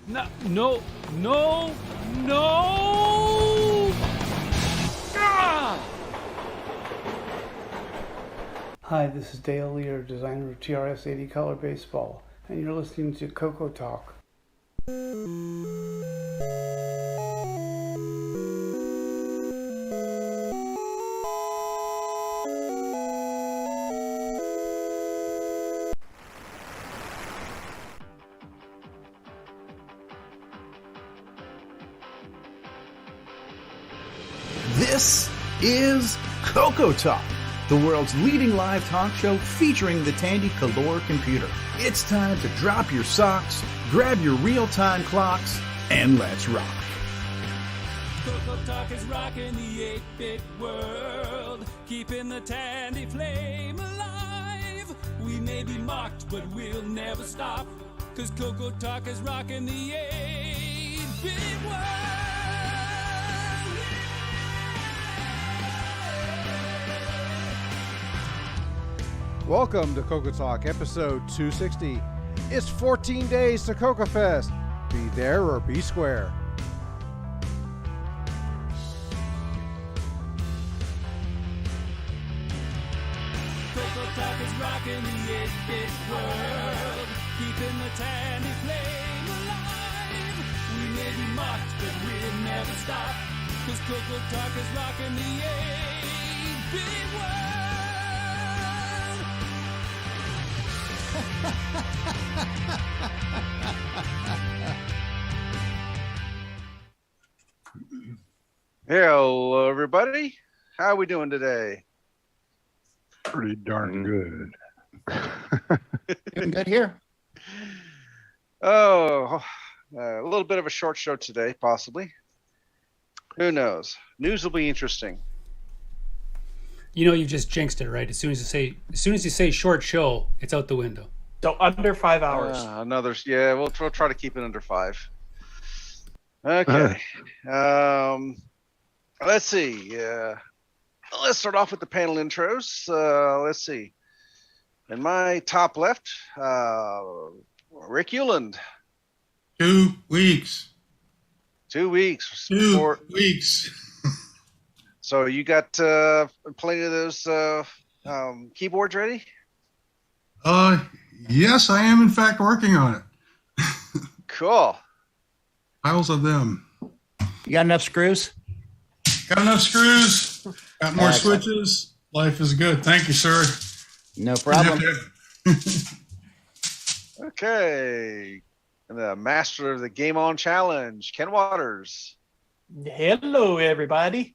No, no, no, no! Ah! Hi, this is Dale Lear, designer of TRS-80 Color Baseball, and you're listening to CoCoTALK. This is CoCoTALK, the world's leading live talk show featuring the Tandy Color computer. It's time to drop your socks, grab your real-time clocks, and let's rock. CoCoTALK is rocking the 8-bit world, keeping the Tandy flame alive. We may be mocked, but we'll never stop, cause CoCoTALK is rocking the 8-bit world. Welcome to CoCoTALK, episode 260. It's 14 days to CoCo Fest. Be there or be square. CoCoTALK is rocking the 8-bit world, keeping the Tandy flame alive. We may be mocked, but we'll never stop, cause CoCoTALK is rocking the 8-bit world. Hello, everybody. How are we doing today? Pretty darn good. Doing good here. Oh, a little bit of a short show today, possibly. Who knows? News will be interesting. You know, you just jinxed it, right? As soon as you say short show, it's out the window. So under 5 hours. Yeah, we'll try to keep it under 5. Okay. Let's see. Let's start off with the panel intros. Let's see. In my top left, Rick Euland. 2 weeks. 2 weeks. 2 weeks. So you got plenty of those keyboards ready? Yes, I am in fact working on it. Cool. Piles of them. You got enough screws? Got enough screws. Got more Excellent. switches. Life is good. Thank you, sir. No problem. Okay. And the master of the Game On Challenge, Ken Waters. Hello, everybody.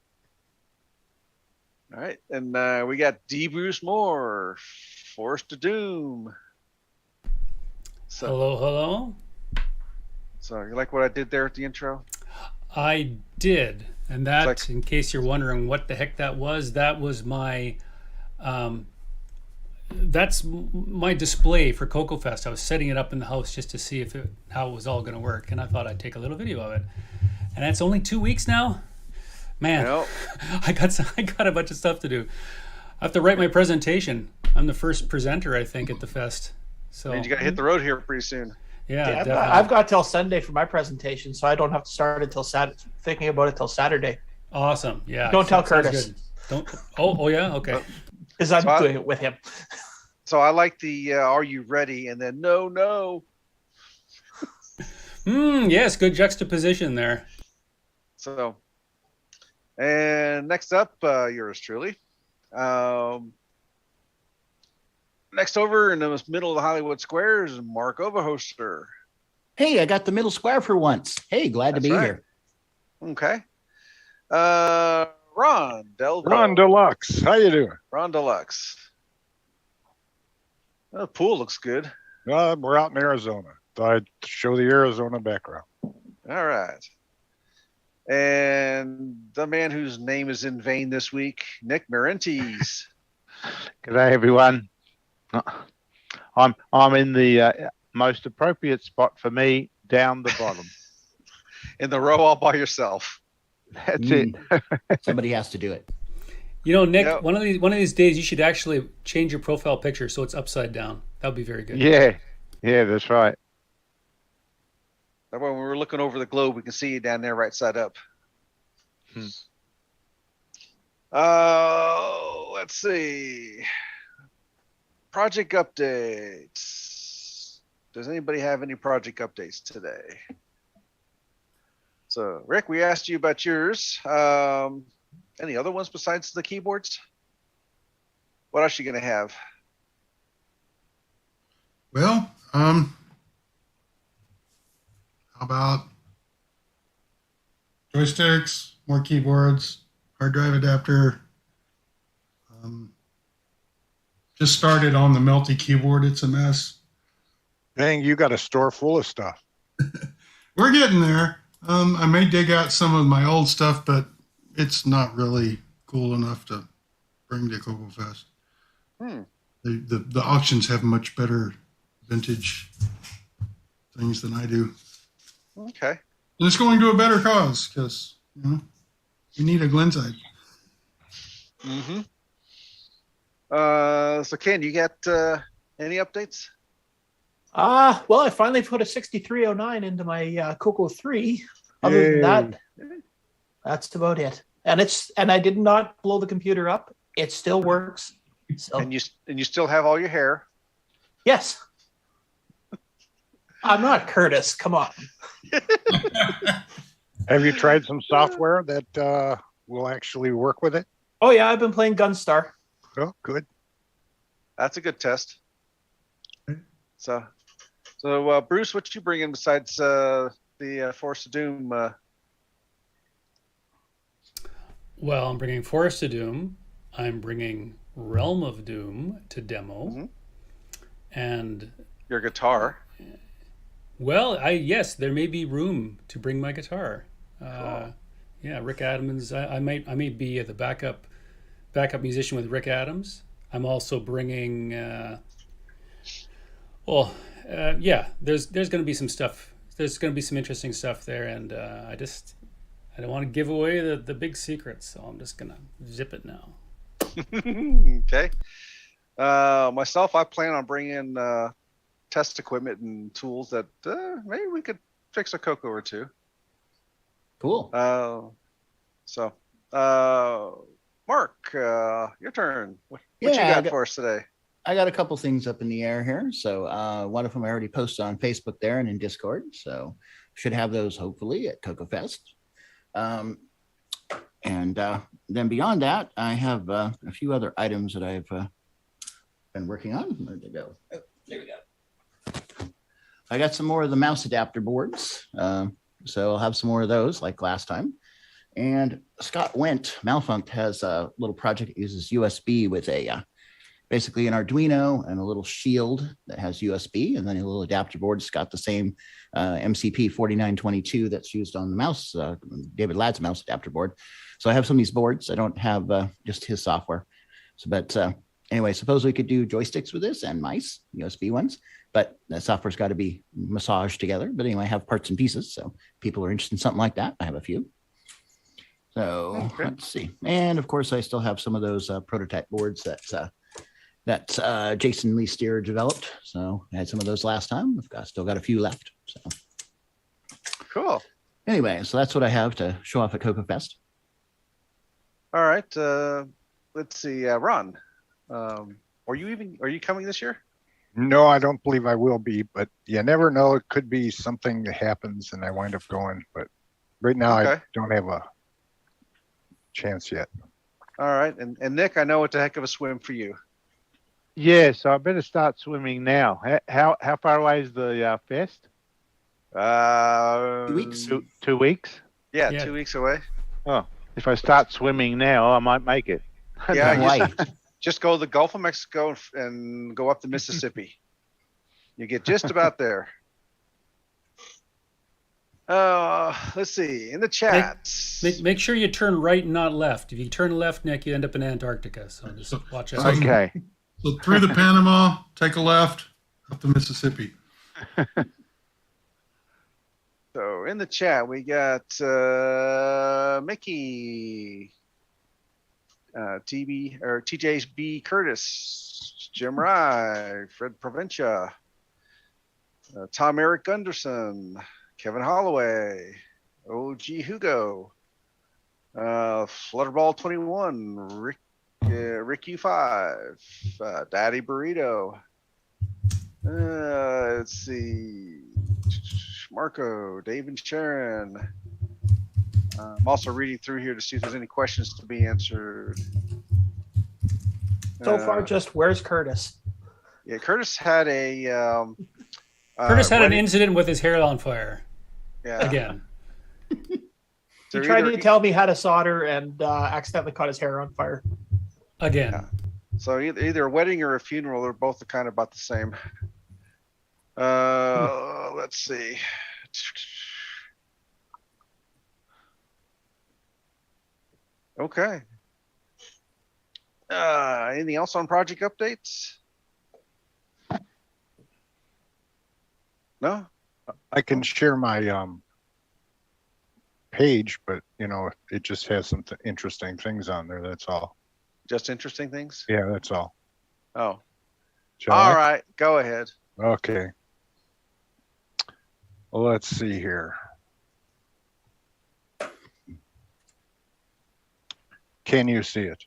All right. And we got D. Bruce Moore, Forced to Doom. So, Hello. So you like what I did there at the intro? I did. And that, Like- in case you're wondering what the heck that was my, that's my display for CoCo Fest. I was setting it up in the house just to see how it was all going to work. And I thought I'd take a little video of it. And that's only 2 weeks now. Man, Yep. I got a bunch of stuff to do. I have to write my presentation. I'm the first presenter, I think, at the fest. So And you got to hit the road here pretty soon. yeah, Yeah, definitely. I've got till Sunday for my presentation, so I don't have to start until thinking about it till Saturday. Awesome. Yeah. Don't tell sounds Curtis. good. Don't. Oh yeah. Okay. Because I'm So I- doing it with him. So I like the "Are you ready?" and then no. Yes. Good juxtaposition there. So, and next up, yours truly. Next over in the middle of the Hollywood Square is Mark Overhoster. Hey, I got the middle square for once. Hey, glad That's to be right. here. Okay. Ron Delvo. Ron Deluxe. How you doing? Ron Deluxe. The pool looks good. We're out in Arizona. Thought I'd show the Arizona background. All right. And the man whose name is in vain this week, Nick Marentes. Good day, everyone. I'm in the most appropriate spot for me, down the bottom. In the row all by yourself. That's it. Somebody has to do it. You know, Nick, Yep. one of these days you should actually change your profile picture so it's upside down. That would be very good. Yeah, that's right. That way when we're looking over the globe, we can see you down there right side up. Let's see. Project updates. Does anybody have any project updates today? So, Rick, we asked you about yours. Any other ones besides the keyboards? What else are you going to have? Well, how about joysticks, more keyboards, hard drive adapter. Just started on the Melty keyboard. It's a mess. Dang, you got a store full of stuff. We're getting there. I may dig out some of my old stuff, but it's not really cool enough to bring to CoCo Fest. The auctions have much better vintage things than I do. Okay. And it's going to a better cause because, we need a Glenside. So Ken, you got any updates? Well, I finally put a 6309 into my CoCo 3. Other than that, that's about it. And I did not blow the computer up. It still works. So. And you still have all your hair? Yes. I'm not Curtis. Come on. Have you tried some software that will actually work with it? Oh yeah, I've been playing Gunstar. Oh, good. That's a good test. So Bruce, what you bring in besides the Forest of Doom? Well, I'm bringing Forest of Doom. I'm bringing Realm of Doom to demo. And your guitar. Well, yes, there may be room to bring my guitar. Cool. Yeah, Rick Adams. I may be the backup musician with Rick Adams. I'm also bringing. There's going to be some stuff. There's going to be some interesting stuff there, and I don't want to give away the big secrets, so I'm just gonna zip it now. Okay. Myself, I plan on bringing test equipment and tools that maybe we could fix a CoCo or two. Cool. Mark, your turn. What you got for us today? I got a couple things up in the air here. So one of them I already posted on Facebook there and in Discord. So should have those hopefully at CoCo Fest. And then beyond that, I have a few other items that I've been working on. Where'd they go? Oh, there we go. I got some more of the mouse adapter boards. So I'll have some more of those like last time. And Scott Wendt, Malfunct, has a little project that uses USB with basically an Arduino and a little shield that has USB, and then a little adapter board. It's got the same MCP 4922 that's used on the mouse, David Ladd's mouse adapter board. So I have some of these boards. I don't have just his software. But anyway, suppose we could do joysticks with this and mice, USB ones, but the software's got to be massaged together. But anyway, I have parts and pieces. So if people are interested in something like that, I have a few. So Let's see. And of course, I still have some of those prototype boards that Jason Lee Steer developed. So I had some of those last time. Still got a few left. So cool. Anyway, so that's what I have to show off at CoCo Fest. All right. Let's see. Ron, are you coming this year? No, I don't believe I will be, but you never know. It could be something that happens and I wind up going. But right now, I don't have a chance yet. All right. And Nick, I know it's a heck of a swim for you. Yeah, so I better start swimming now. How far away is the fest? 2 weeks. 2 weeks? Yeah, 2 weeks away. Oh, if I start swimming now, I might make it. Yeah, just go to the Gulf of Mexico and go up the Mississippi. You get just about there. Let's see. In the chat. Make sure you turn right and not left. If you turn left, Nick, you end up in Antarctica. So just watch out. Okay. So through the Panama, take a left, up the Mississippi. So in the chat, we got Mickey, TJB Curtis, Jim Rye, Fred Provencia, Tom Eric Gunderson, Kevin Holloway, OG Hugo, Flutterball 21, Rick U5, Daddy Burrito. Let's see, Marco, Dave and Sharon. I'm also reading through here to see if there's any questions to be answered. So far, just where's Curtis? Yeah, Curtis had a. Curtis had an incident with his hair on fire. Yeah. Again. He tried to tell me how to solder and accidentally caught his hair on fire. Again. Yeah. So either a wedding or a funeral, they're both kind of about the same. Let's see. Okay. Anything else on project updates? No? I can share my page, but it just has some interesting things on there. That's all. Just interesting things? Yeah, that's all. Oh. All right, go ahead. Okay. Well, let's see here. Can you see it?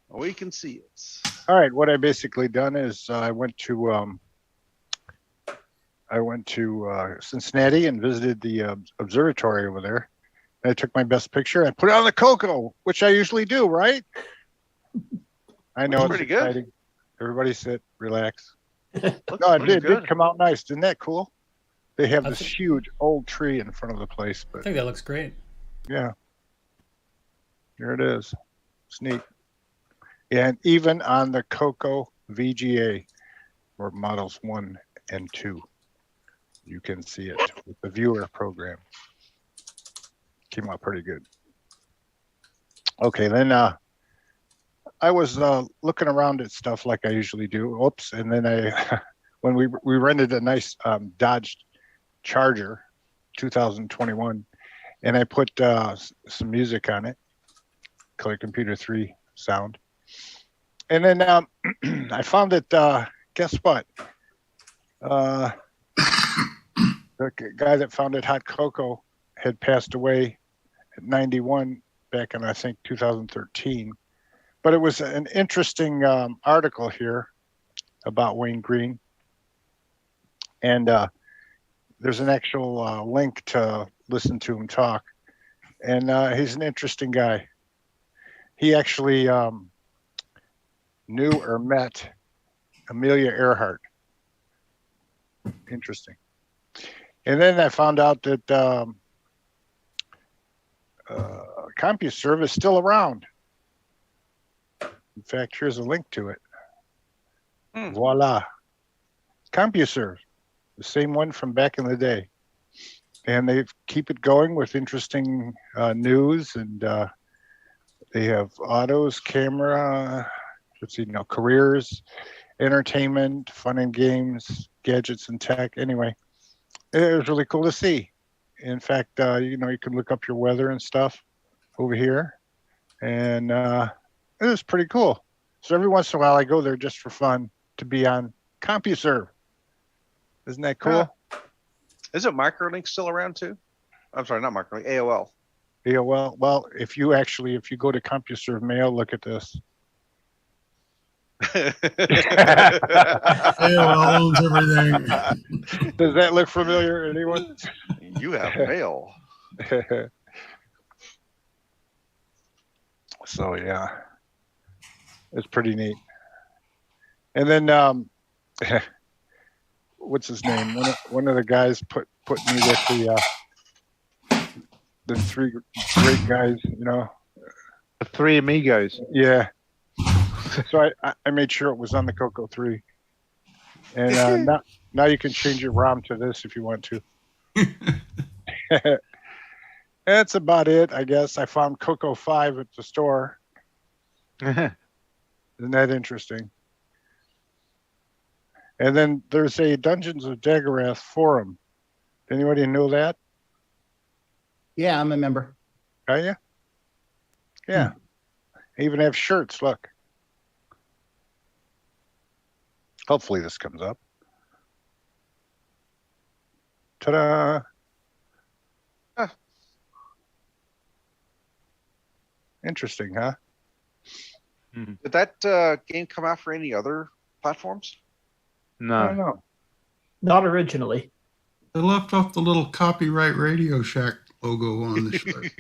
We can see it. All right. What I basically done is I went to Cincinnati and visited the observatory over there. And I took my best picture and put it on the CoCo, which I usually do, right? I know it's pretty exciting. good. Everybody sit, relax. No, it did come out nice. Isn't that cool? They have this huge old tree in front of the place. But I think that looks great. yeah. There it is. It's neat. And even on the CoCo VGA, or models 1 and 2, you can see it with the viewer program. Came out pretty good. Okay, then I was looking around at stuff like I usually do. Oops, and then when we rented a nice Dodge Charger 2021, and I put some music on it, Color Computer 3 sound. And then I found that, guess what? The guy that founded Hot Cocoa had passed away at 91 back in, I think, 2013. But it was an interesting article here about Wayne Green. And there's an actual link to listen to him talk. And he's an interesting guy. He actually knew or met Amelia Earhart. Interesting. And then I found out that CompuServe is still around. In fact, here's a link to it. Voila. CompuServe, the same one from back in the day. And they keep it going with interesting news, and they have autos, camera, careers, entertainment, fun and games, gadgets and tech. Anyway, it was really cool to see. In fact, you can look up your weather and stuff over here, and it was pretty cool. So every once in a while I go there just for fun to be on CompuServe. Isn't that cool? Isn't Microlink still around too? I'm sorry, not Microlink, AOL. AOL. Well, if you go to CompuServe Mail, look at this. AOL owns everything. Does that look familiar, anyone? You have mail. So yeah, it's pretty neat. And then what's his name? One of the guys put me with the three great guys, the three amigos. Yeah. So I made sure it was on the CoCo 3. And now you can change your ROM to this if you want to. That's about it, I guess. I found CoCo 5 at the store. Isn't that interesting? And then there's a Dungeons of Daggerath forum. Anybody know that? Yeah, I'm a member. Are you? Yeah. I even have shirts, look. Hopefully this comes up. Ta-da! Huh. Interesting, huh? Did that game come out for any other platforms? I No. don't know. Not originally. They left off the little copyright Radio Shack logo on the shirt.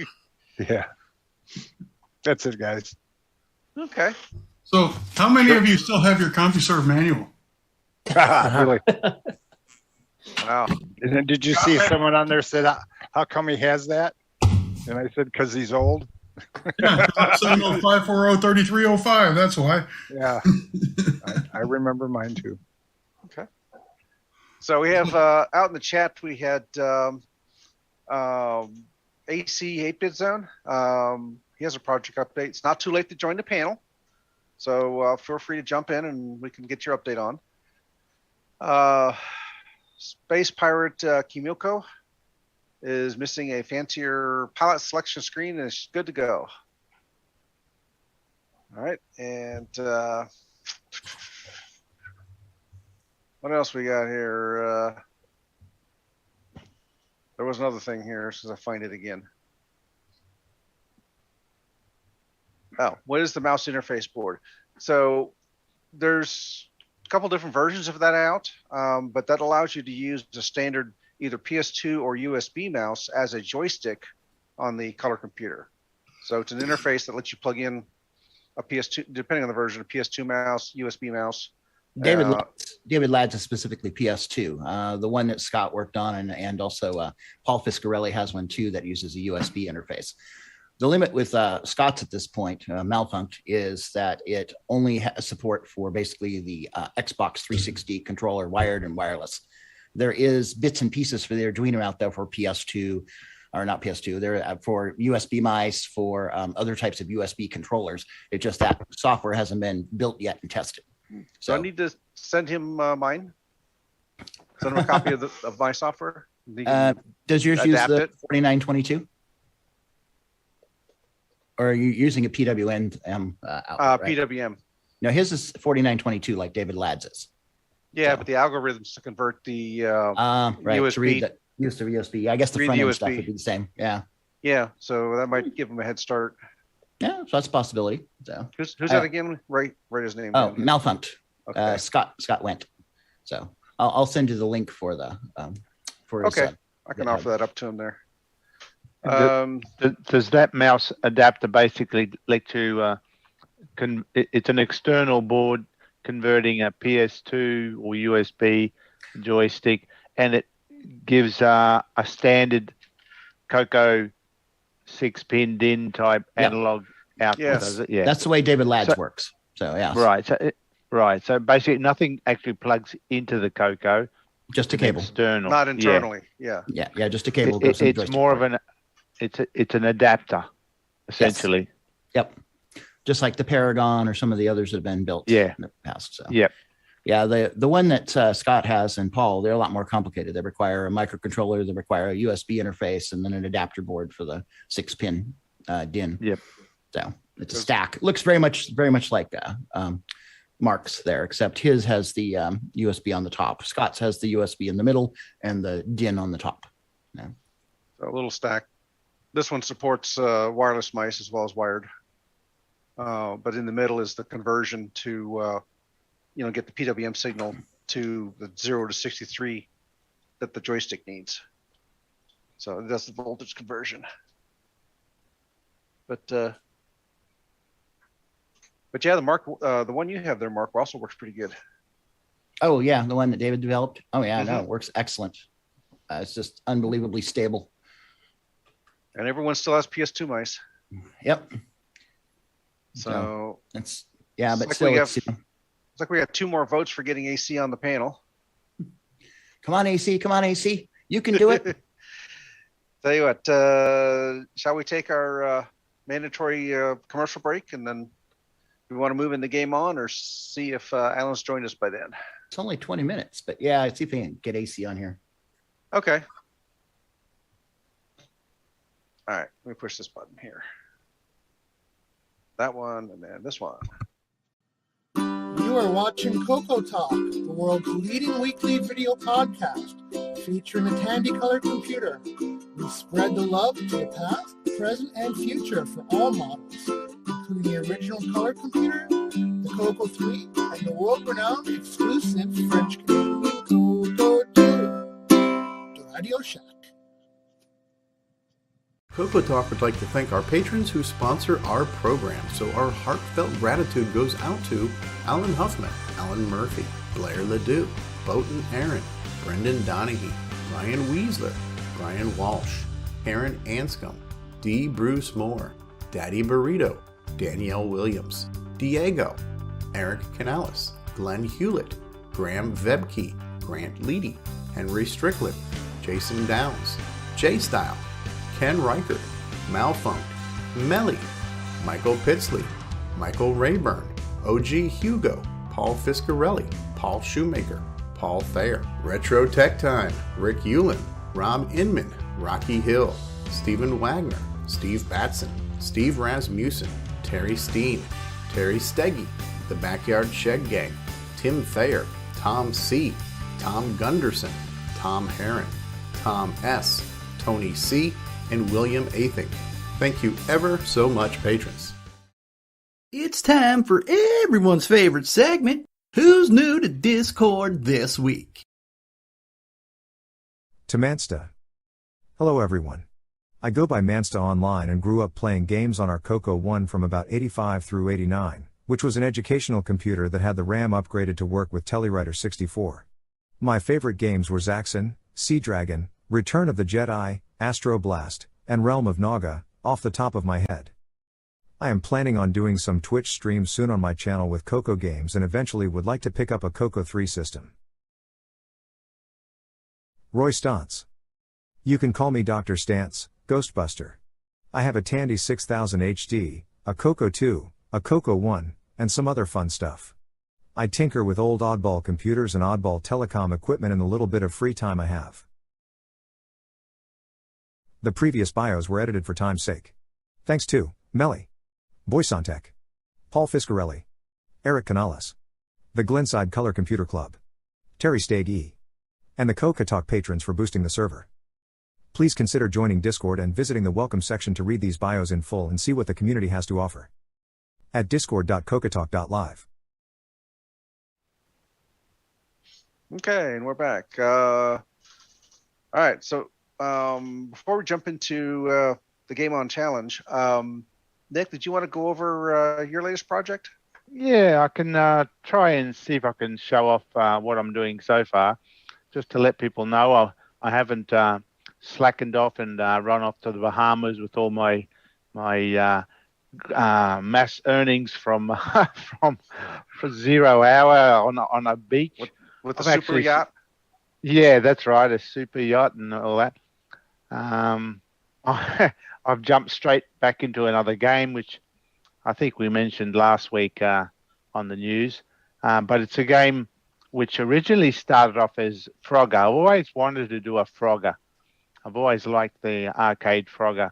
Yeah. That's it, guys. Okay. So, how many of you still have your CompuServe manual? Really? Wow. And then did you see someone on there said, how come he has that? And I said, because he's old. Yeah, 540-3305. That's why. Yeah. I remember mine too. Okay. So we have out in the chat, we had AC 8-Bit Zone. He has a project update. It's not too late to join the panel. So feel free to jump in and we can get your update on. Space Pirate Kimiko is missing a fancier pilot selection screen and is good to go. All right. And what else we got here? There was another thing here since I find it again. Oh, what is the mouse interface board? So there's a couple different versions of that out, but that allows you to use the standard either PS2 or USB mouse as a joystick on the color computer. So it's an interface that lets you plug in a PS2, depending on the version, a PS2 mouse, USB mouse. David Ladd's is specifically PS2, the one that Scott worked on, and also Paul Fiscarelli has one too that uses a USB interface. The limit with Scott's at this point, Malfunct, is that it only has support for basically the Xbox 360 controller, wired and wireless. There is bits and pieces for the Arduino out there for PS2, or not PS2, they're for USB mice, for other types of USB controllers. It's just that software hasn't been built yet and tested. So I need to send him mine. Send him a copy of my software. Does yours use the it? 4922? Or are you using a PWM output, right? PWM. No, his is 4922, like David Ladd's is. Yeah, So. but the algorithms to convert the Right, USB. to read that, use the USB. I guess the Read front the end stuff USB. would be the same. Yeah. Yeah, so that might give him a head start. Yeah, so that's a possibility. So Who's that again? Write his name. Oh, down. Malfunct. Okay. Scott went. So I'll send you the link for the for his, Okay. I can offer that up to him there. Does that mouse adapter basically let you? It's an external board converting a PS2 or USB joystick, and it gives a standard CoCo 6-pin DIN type analog output. Yes. Does it? Yeah, that's the way David Ladd's works. So yeah. Right. So basically, nothing actually plugs into the CoCo. Just a cable. External. Not internally. Yeah. Yeah. Just a cable. It's more of an. It's an adapter, essentially. Yes. Yep. Just like the Paragon or some of the others that have been built in the past. So Yep. Yeah, the one that Scott has and Paul, they're a lot more complicated. They require a microcontroller, they require a USB interface, and then an adapter board for the 6-pin DIN. Yep. So it's a stack. It looks very much like Mark's there, except his has the USB on the top. Scott's has the USB in the middle and the DIN on the top. Yeah. A little stack. This one supports wireless mice as well as wired. But in the middle is the conversion to get the PWM signal to the 0 to 63 that the joystick needs. So it does the voltage conversion. But yeah, the one you have there, Mark, also works pretty good. Oh yeah, the one that David developed. Oh yeah, no, it works excellent. It's just unbelievably stable. And everyone still has PS2 mice. Yep. So it's but like still, it's like we have 2 more votes for getting AC on the panel. Come on, AC, you can do it. Tell you what, shall we take our mandatory commercial break, and then we want to move in the game on, or see if Alan's joined us by then? It's only 20 minutes, but yeah, see if we can get AC on here. Okay. All right, let me push this button here. That one, and then this one. You are watching CoCoTALK, the world's leading weekly video podcast, featuring the Tandy Color computer. We spread the love to the past, present, and future for all models, including the original color computer, the CoCo 3, and the world-renowned exclusive French-Canadian CoCo 2. The Radio Shack. CoCoTALK would like to thank our patrons who sponsor our program, so our heartfelt gratitude goes out to Alan Huffman, Alan Murphy, Blair Ledoux, Boughton Aaron, Brendan Donahue, Ryan Weasler, Brian Walsh, Aaron Anscombe, D. Bruce Moore, Daddy Burrito, Danielle Williams, Diego, Eric Canales, Glenn Hewlett, Graham Vebke, Grant Leedy, Henry Strickland, Jason Downs, J Style, Ken Reichert, Malfunk, Melly, Michael Pitsley, Michael Rayburn, OG Hugo, Paul Fiscarelli, Paul Shoemaker, Paul Thayer, Retro Tech Time, Rick Hewlin, Rob Inman, Rocky Hill, Stephen Wagner, Steve Batson, Steve Rasmussen, Terry Steen, Terry Steggy, The Backyard Shed Gang, Tim Thayer, Tom C., Tom Gunderson, Tom Herron, Tom S., Tony C., and William Athing. Thank you ever so much, patrons. It's time for everyone's favorite segment, Who's New to Discord This Week? To Mansta. Hello everyone. I go by Mansta Online and grew up playing games on our CoCo 1 from about 85 through 89, which was an educational computer that had the RAM upgraded to work with Telewriter 64. My favorite games were Zaxxon, Sea Dragon, Return of the Jedi, Astro Blast, and Realm of Naga, off the top of my head. I am planning on doing some Twitch streams soon on my channel with CoCo games and eventually would like to pick up a CoCo 3 system. Roy Stantz. You can call me Dr. Stantz, Ghostbuster. I have a Tandy 6000 HD, a CoCo 2, a CoCo 1, and some other fun stuff. I tinker with old oddball computers and oddball telecom equipment in the little bit of free time I have. The previous bios were edited for time's sake. Thanks to Melly, Boysantech, Paul Fiscarelli, Eric Canales, the Glenside Color Computer Club, Terry Stagg E., and the CoCoTALK patrons for boosting the server. Please consider joining Discord and visiting the welcome section to read these bios in full and see what the community has to offer. At discord.cocotalk.live. Okay, and we're back. All right, so before we jump into the Game On Challenge, Nick, did you want to go over your latest project? Yeah, I can try and see if I can show off what I'm doing so far. Just to let people know, I haven't slackened off and run off to the Bahamas with all my mass earnings from from 0 hour on a beach with a super yacht. Yeah, that's right, a super yacht and all that. I've jumped straight back into another game, which I think we mentioned last week on the news. But it's a game which originally started off as Frogger. I've always wanted to do a Frogger. I've always liked the arcade Frogger.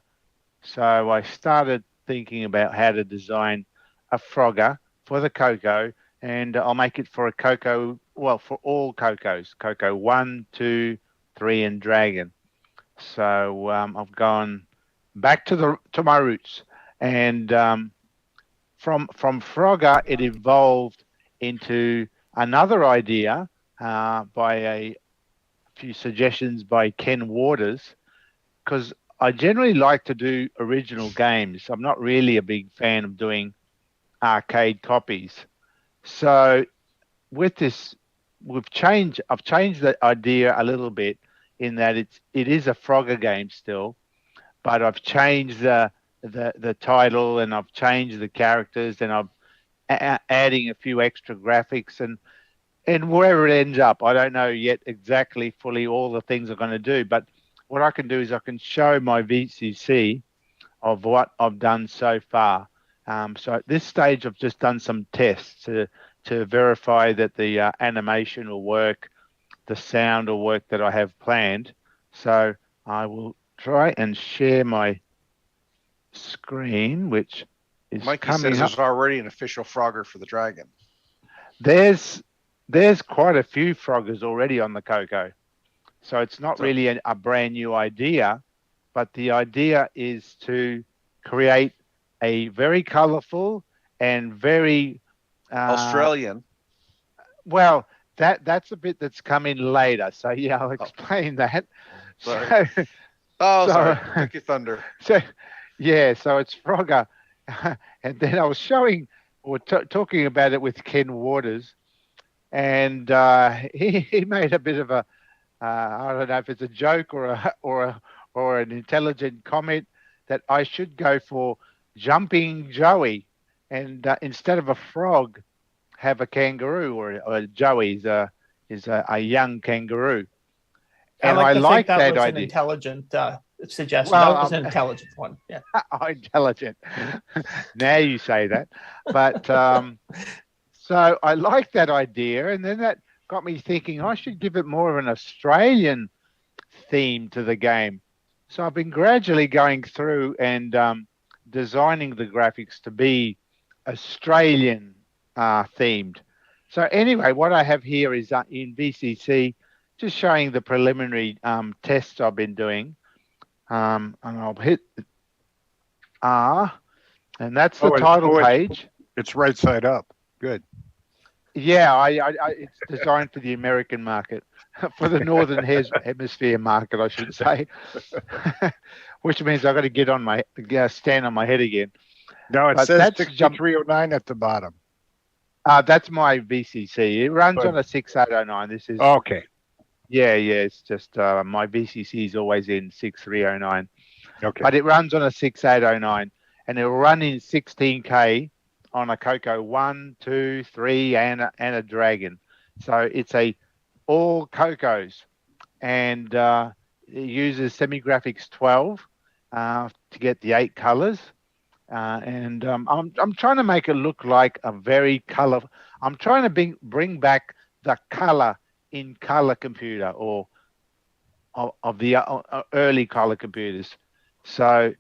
So I started thinking about how to design a Frogger for the CoCo, and I'll make it for a CoCo, well, for all CoCos, CoCo 1, 2, 3, and Dragon. So I've gone back to my roots, and from Frogger it evolved into another idea by a few suggestions by Ken Waters, because I generally like to do original games. I'm not really a big fan of doing arcade copies. So with this, I've changed the idea a little bit in that it is a Frogger game still, but I've changed the title, and I've changed the characters, and I'm adding a few extra graphics, and wherever it ends up, I don't know yet exactly fully all the things I'm going to do. But what I can do is I can show my VCC of what I've done so far. So at this stage, I've just done some tests to verify that the animation will work, the sound will work that I have planned. So I will try and share my screen, which is Mikey coming says up. there's already an official Frogger for the Dragon. There's quite a few Froggers already on the CoCo. So it's not really a brand new idea. but the idea is to create a very colorful and very Australian. Well, that's a bit that's come in later. So yeah, I'll explain that. Sorry. Sorry. Took your thunder. So yeah, so it's Frogger, and then I was showing or talking about it with Ken Waters, and he made a bit of a I don't know if it's a joke or an intelligent comment that I should go for jumping Joey, and instead of a frog, have a kangaroo, or Joey is a young kangaroo. And I like that was idea. an intelligent suggestion. Well, that was an intelligent one. Yeah. Intelligent. Now you say that. But so I like that idea. And then that got me thinking I should give it more of an Australian theme to the game. So I've been gradually going through and designing the graphics to be Australian themed. So anyway, what I have here is in VCC, just showing the preliminary tests I've been doing. And I'll hit R, and that's the title page. It's right side up. Good. Yeah, it's designed for the American market, for the Northern Hemisphere market, I should say, which means I've got to stand on my head again. No, it says 6309 at the bottom. That's my VCC. It runs on a 6809. This is okay. Yeah, it's just my VCC is always in 6309. Okay. But it runs on a 6809, and it'll run in 16K on a CoCo 1, 2, 3, and a Dragon. So it's all CoCos, and it uses SemiGraphics 12 to get the 8 colors. And I'm trying to make it look like a very color. I'm trying to bring back the color in color computer or of the early color computers. So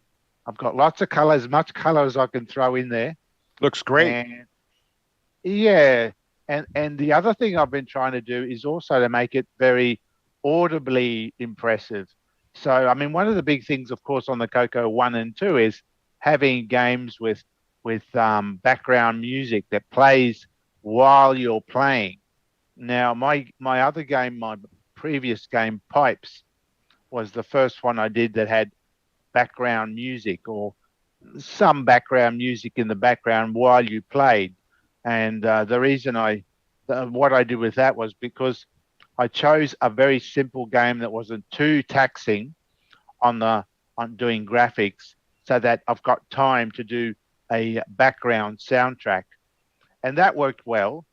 I've got lots of color, as much color as I can throw in there. Looks great. And yeah, and the other thing I've been trying to do is also to make it very audibly impressive. So I mean, one of the big things, of course, on the CoCo 1 and 2 is having games with background music that plays while you're playing. Now, my other game, my previous game, Pipes, was the first one I did that had background music or some background music in the background while you played. And the reason what I did with that was because I chose a very simple game that wasn't too taxing on doing graphics, so that I've got time to do a background soundtrack. And that worked well.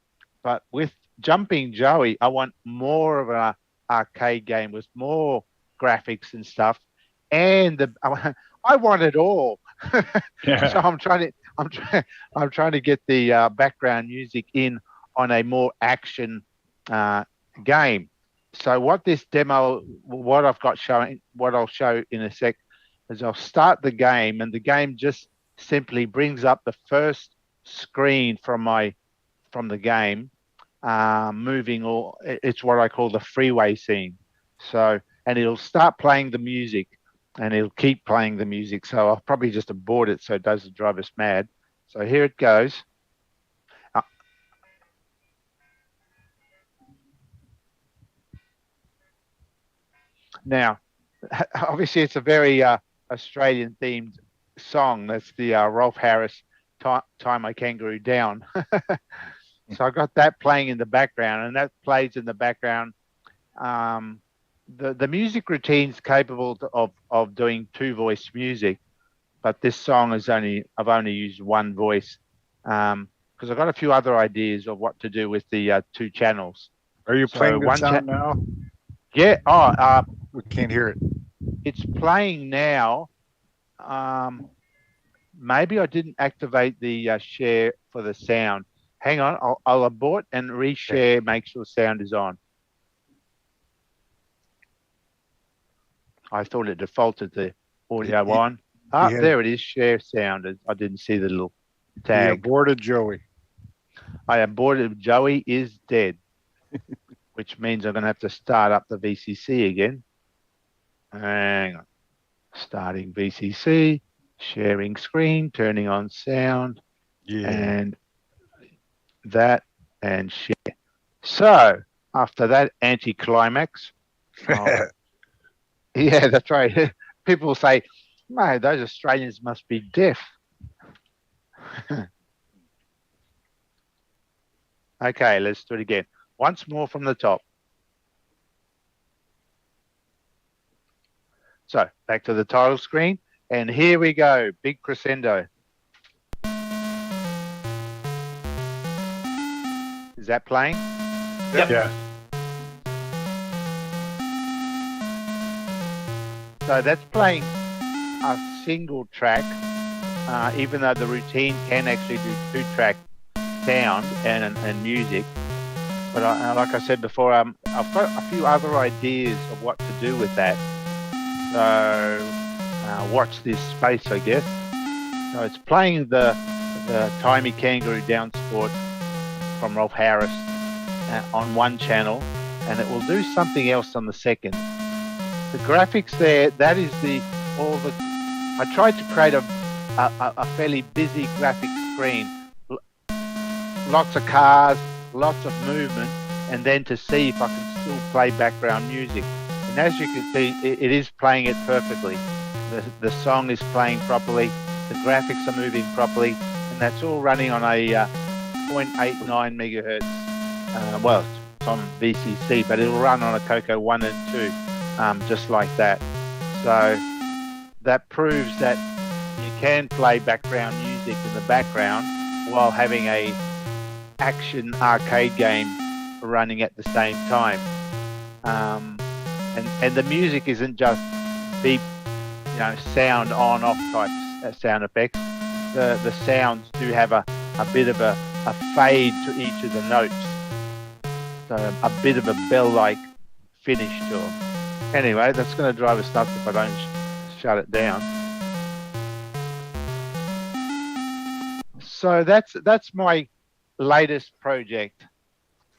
But with Jumping Joey, I want more of an arcade game with more graphics and stuff. And I want it all. Yeah. So I'm trying to get the background music in on a more action game. So what this demo, what I'll show in a sec, is I'll start the game, and the game just simply brings up the first screen from the game, moving it's what I call the freeway scene. So, and it'll start playing the music, and it'll keep playing the music. So I'll probably just abort it so it doesn't drive us mad. So here it goes. Now, obviously it's a very Australian themed song. That's the Rolf Harris Tie My Kangaroo Down. So I got that playing in the background, and that plays in the background. The music routine's capable of doing 2-voice music, but this song I've only used 1 voice because I've got a few other ideas of what to do with the 2 channels. Are you playing the sound now? Yeah. We can't hear it. It's playing now. Maybe I didn't activate the share for the sound. Hang on, I'll abort and reshare. Okay. Make sure sound is on. I thought it defaulted the audio on. There it is. Share sound. I didn't see the little tag. You aborted Joey. I aborted. Joey is dead, which means I'm going to have to start up the VCC again. Hang on. starting VCC, sharing screen, turning on sound, and that, and share. So after that anticlimax, yeah, that's right. People say, "Mate, those Australians must be deaf." Okay, let's do it again. Once more from the top. So back to the title screen, and here we go, big crescendo. Is that playing? Yep. Yeah. So that's playing a single track, even though the routine can actually do 2-track sound and music. But like I said before, I've got a few other ideas of what to do with that. So watch this space, I guess. So it's playing the Timey Kangaroo Down Sport from Rolf Harris on one channel, and it will do something else on the second. The graphics there, that is I tried to create a fairly busy graphic screen. Lots of cars, lots of movement, and then to see if I can still play background music. And as you can see, it is playing it perfectly. The song is playing properly, the graphics are moving properly, and that's all running on a 0.89 megahertz. Well, it's on VCC, but it'll run on a CoCo 1 and 2, just like that. So that proves that you can play background music in the background while having a action arcade game running at the same time. And the music isn't just beep, sound on off type sound effects. The sounds do have a bit of a fade to each of the notes. So a bit of a bell-like finish to them. Anyway, that's going to drive us nuts if I don't shut it down. So that's my latest project,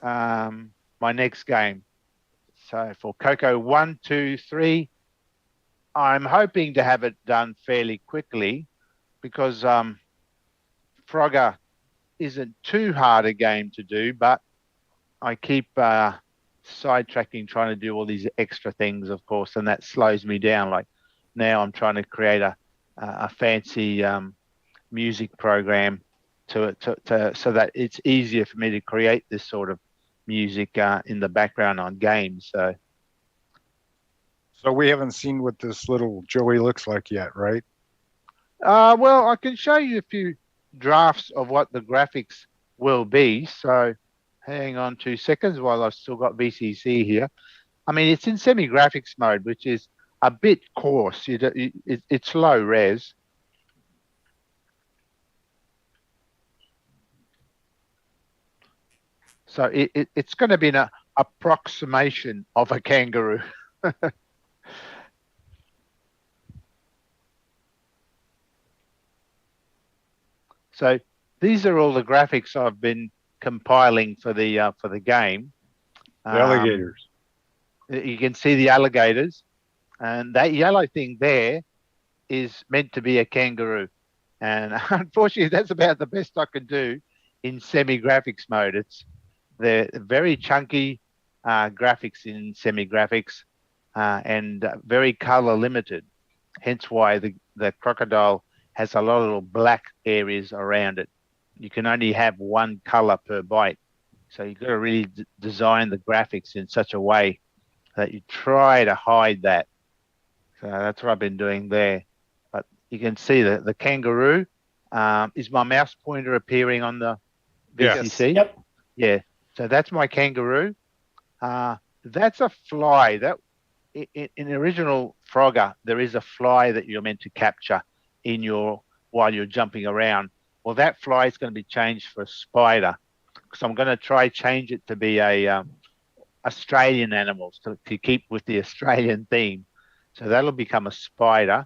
my next game. So for CoCo 1, 2, 3, I'm hoping to have it done fairly quickly because Frogger isn't too hard a game to do, but I keep sidetracking trying to do all these extra things, of course, and that slows me down. Like now I'm trying to create a fancy music program so that it's easier for me to create this sort of music in the background on games. So we haven't seen what this little Joey looks like yet, right? Well, I can show you a few drafts of what the graphics will be. So hang on 2 seconds while I've still got VCC here. I mean, it's in semi-graphics mode, which is a bit coarse. It's low res. So it's going to be an approximation of a kangaroo. So these are all the graphics I've been compiling for the game. The alligators. You can see the alligators, and that yellow thing there is meant to be a kangaroo. And unfortunately, that's about the best I can do in semi-graphics mode. They're very chunky graphics in semi-graphics and very color limited. Hence why the crocodile has a lot of little black areas around it. You can only have one color per byte. So you've got to really design the graphics in such a way that you try to hide that. So that's what I've been doing there. But you can see that the kangaroo, is my mouse pointer appearing on the VCC? Yep. Yeah. So that's my kangaroo. That's a fly. That in the original Frogger, there is a fly that you're meant to capture while you're jumping around. Well, that fly is going to be changed for a spider, because I'm going to try change it to be a Australian animals to keep with the Australian theme. So that'll become a spider.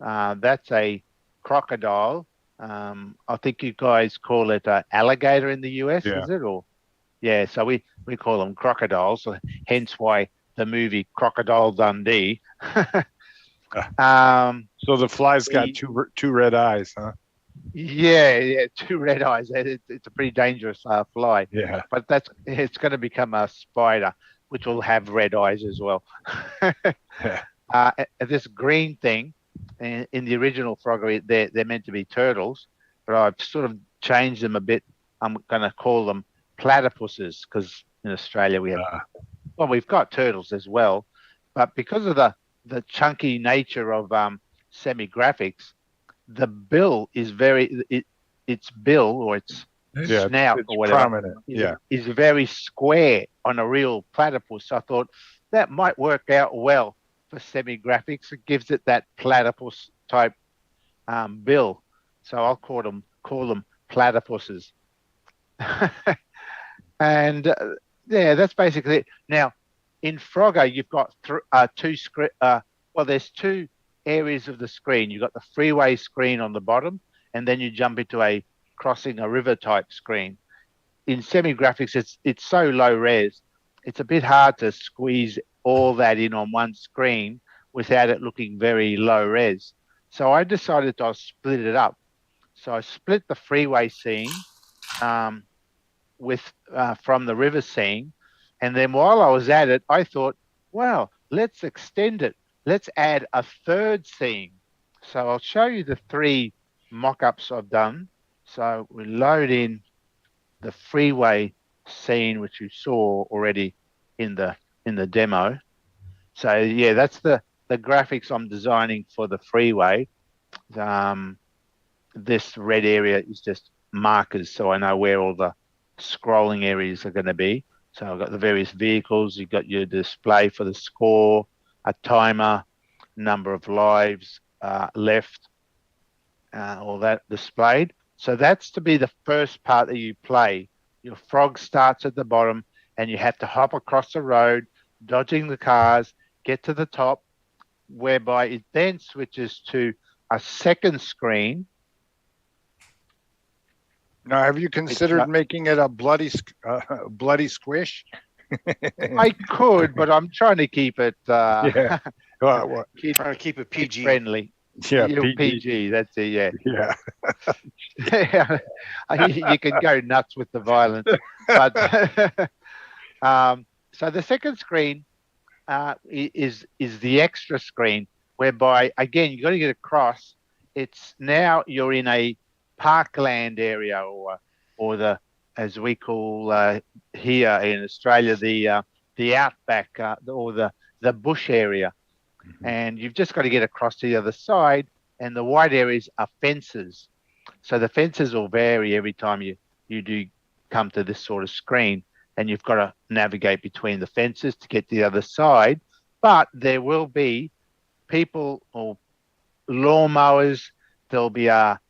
That's a crocodile. I think you guys call it an alligator in the US, is it? Or yeah, so we call them crocodiles. So hence why the movie Crocodile Dundee. So the fly's got two red eyes, huh? Yeah, two red eyes. It's a pretty dangerous fly. Yeah. But it's going to become a spider, which will have red eyes as well. This green thing, in the original Froggery, they're meant to be turtles, but I've sort of changed them a bit. I'm going to call them platypuses because in Australia we've got turtles as well, but because of the chunky nature of semi-graphics, the bill is its bill or its snout it's or whatever prominent. is very square on a real platypus. So I thought that might work out well for semi-graphics. It gives it that platypus type bill. So I'll call them platypuses. And that's basically it. Now, in Frogger, you've got there's two areas of the screen. You've got the freeway screen on the bottom, and then you jump into a crossing a river type screen. In semi-graphics, it's so low res, it's a bit hard to squeeze all that in on one screen without it looking very low res. So I decided to split it up. So I split the freeway scene from the river scene. And then while I was at it, I thought, wow, let's extend it. Let's add a third scene. So I'll show you the 3 mock-ups I've done. So we load in the freeway scene, which you saw already in the demo. So yeah, that's the graphics I'm designing for the freeway. This red area is just markers, so I know where all the scrolling areas are going to be. So I've got the various vehicles. You've got your display for the score, a timer, number of lives left, all that displayed. So that's to be the first part that you play. Your frog starts at the bottom and you have to hop across the road, dodging the cars, get to the top, whereby it then switches to a second screen. Now, have you considered making it a bloody squish? I could, but I'm trying to keep it. Trying to keep it PG friendly. Yeah, PG. That's it. Yeah. Yeah. You can go nuts with the violence, but so the second screen is the extra screen, whereby again you got to get across. It's now you're in a parkland area, or the, as we call here in Australia, the outback or the bush area. And you've just got to get across to the other side, and the white areas are fences. So the fences will vary every time you do come to this sort of screen, and you've got to navigate between the fences to get to the other side. But there will be people or lawnmowers. There'll be a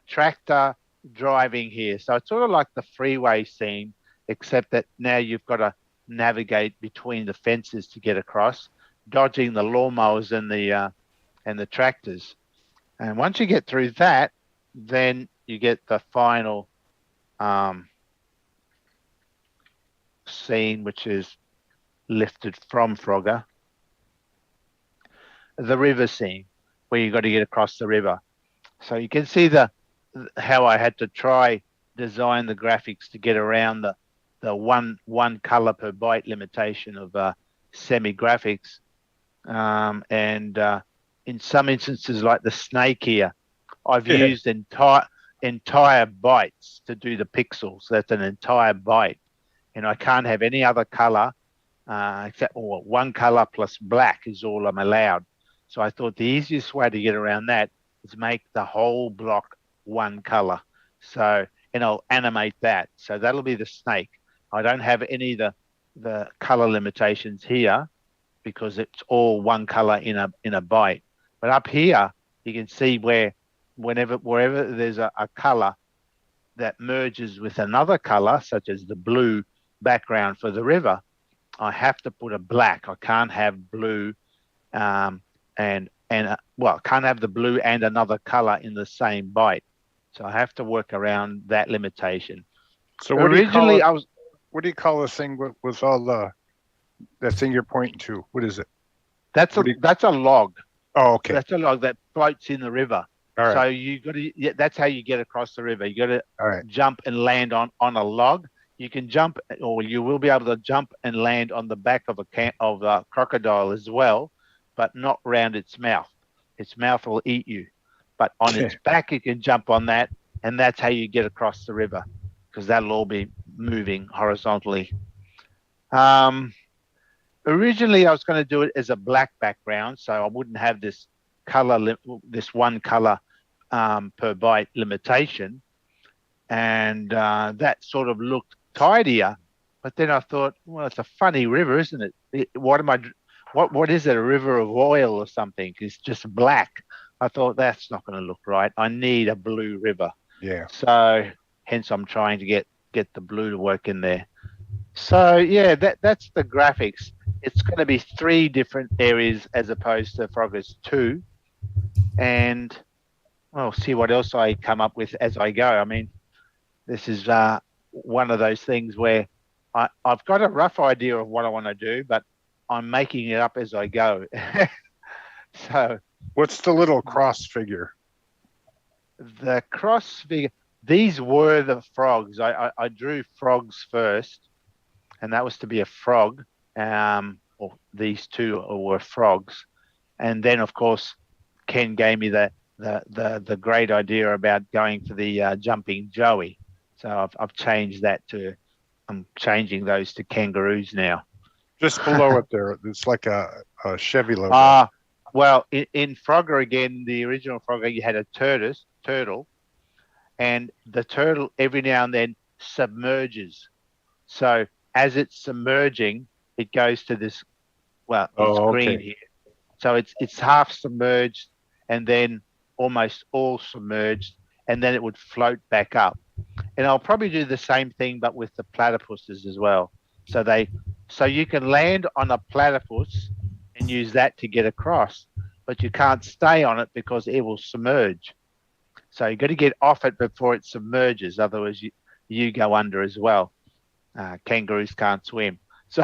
tractor driving here. So it's sort of like the freeway scene, except that now you've got to navigate between the fences to get across, dodging the lawnmowers and the tractors. And once you get through that, then you get the final scene, which is lifted from Frogger, the river scene, where you got to get across the river. So you can see how I had to try design the graphics to get around the one color per byte limitation of semi graphics, and in some instances, like the snake here, I've used entire bytes to do the pixels. That's an entire byte, and I can't have any other color except one color plus black is all I'm allowed. So I thought the easiest way to get around that is make the whole block one color. So, and I'll animate that. So that'll be the snake. I don't have any of the color limitations here because it's all one color in a byte. But up here, you can see wherever there's a color that merges with another color, such as the blue background for the river, I have to put a black. I can't have blue can't have the blue and another color in the same byte. So I have to work around that limitation. So originally what do you call this thing with all that thing you're pointing to? What is it? That's a log. Oh, okay. That's a log that floats in the river. All right. So you got to. Yeah, that's how you get across the river. You got to All right. jump and land on a log. You can jump, or you will be able to jump and land on the back of a crocodile as well, but not round its mouth. Its mouth will eat you, but on its back you can jump on that, and that's how you get across the river, because that'll all be moving horizontally. Originally, I was going to do it as a black background, so I wouldn't have this color, this one color per byte limitation, and that sort of looked tidier. But then I thought, well, it's a funny river, isn't it? What is it? A river of oil or something? It's just black. I thought that's not going to look right. I need a blue river. Yeah. So hence I'm trying to get the blue to work in there. So yeah, that's the graphics. It's going to be 3 different areas as opposed to Frogger's 2, and I'll see what else I come up with as I go. I mean, this is one of those things where I've got a rough idea of what I want to do, but I'm making it up as I go. So, what's the little cross figure? The cross figure. These were the frogs. I drew frogs first, and that was to be a frog. Or these 2 were frogs, and then of course Ken gave me the great idea about going for the jumping Joey. So I've changed that to. I'm changing those to kangaroos now. Just below it there, it's like a Chevy logo. Well, in Frogger again, the original Frogger, you had a turtle, and the turtle every now and then submerges. So as it's submerging, it goes to this, it's green here. So it's half submerged and then almost all submerged, and then it would float back up. And I'll probably do the same thing, but with the platypuses as well. So you can land on a platypus and use that to get across, but you can't stay on it because it will submerge. So you've got to get off it before it submerges. Otherwise, you go under as well. Kangaroos can't swim. So,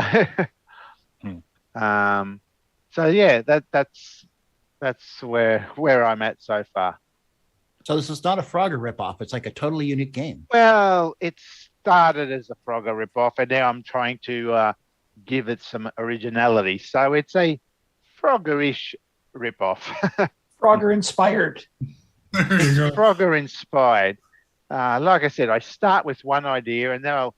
so yeah, that's where I'm at so far. So this is not a Frogger ripoff. It's like a totally unique game. Well, it started as a Frogger ripoff, and now I'm trying to give it some originality. So it's a Frogger-ish ripoff. Frogger inspired. Frogger inspired. Like I said, I start with one idea, and then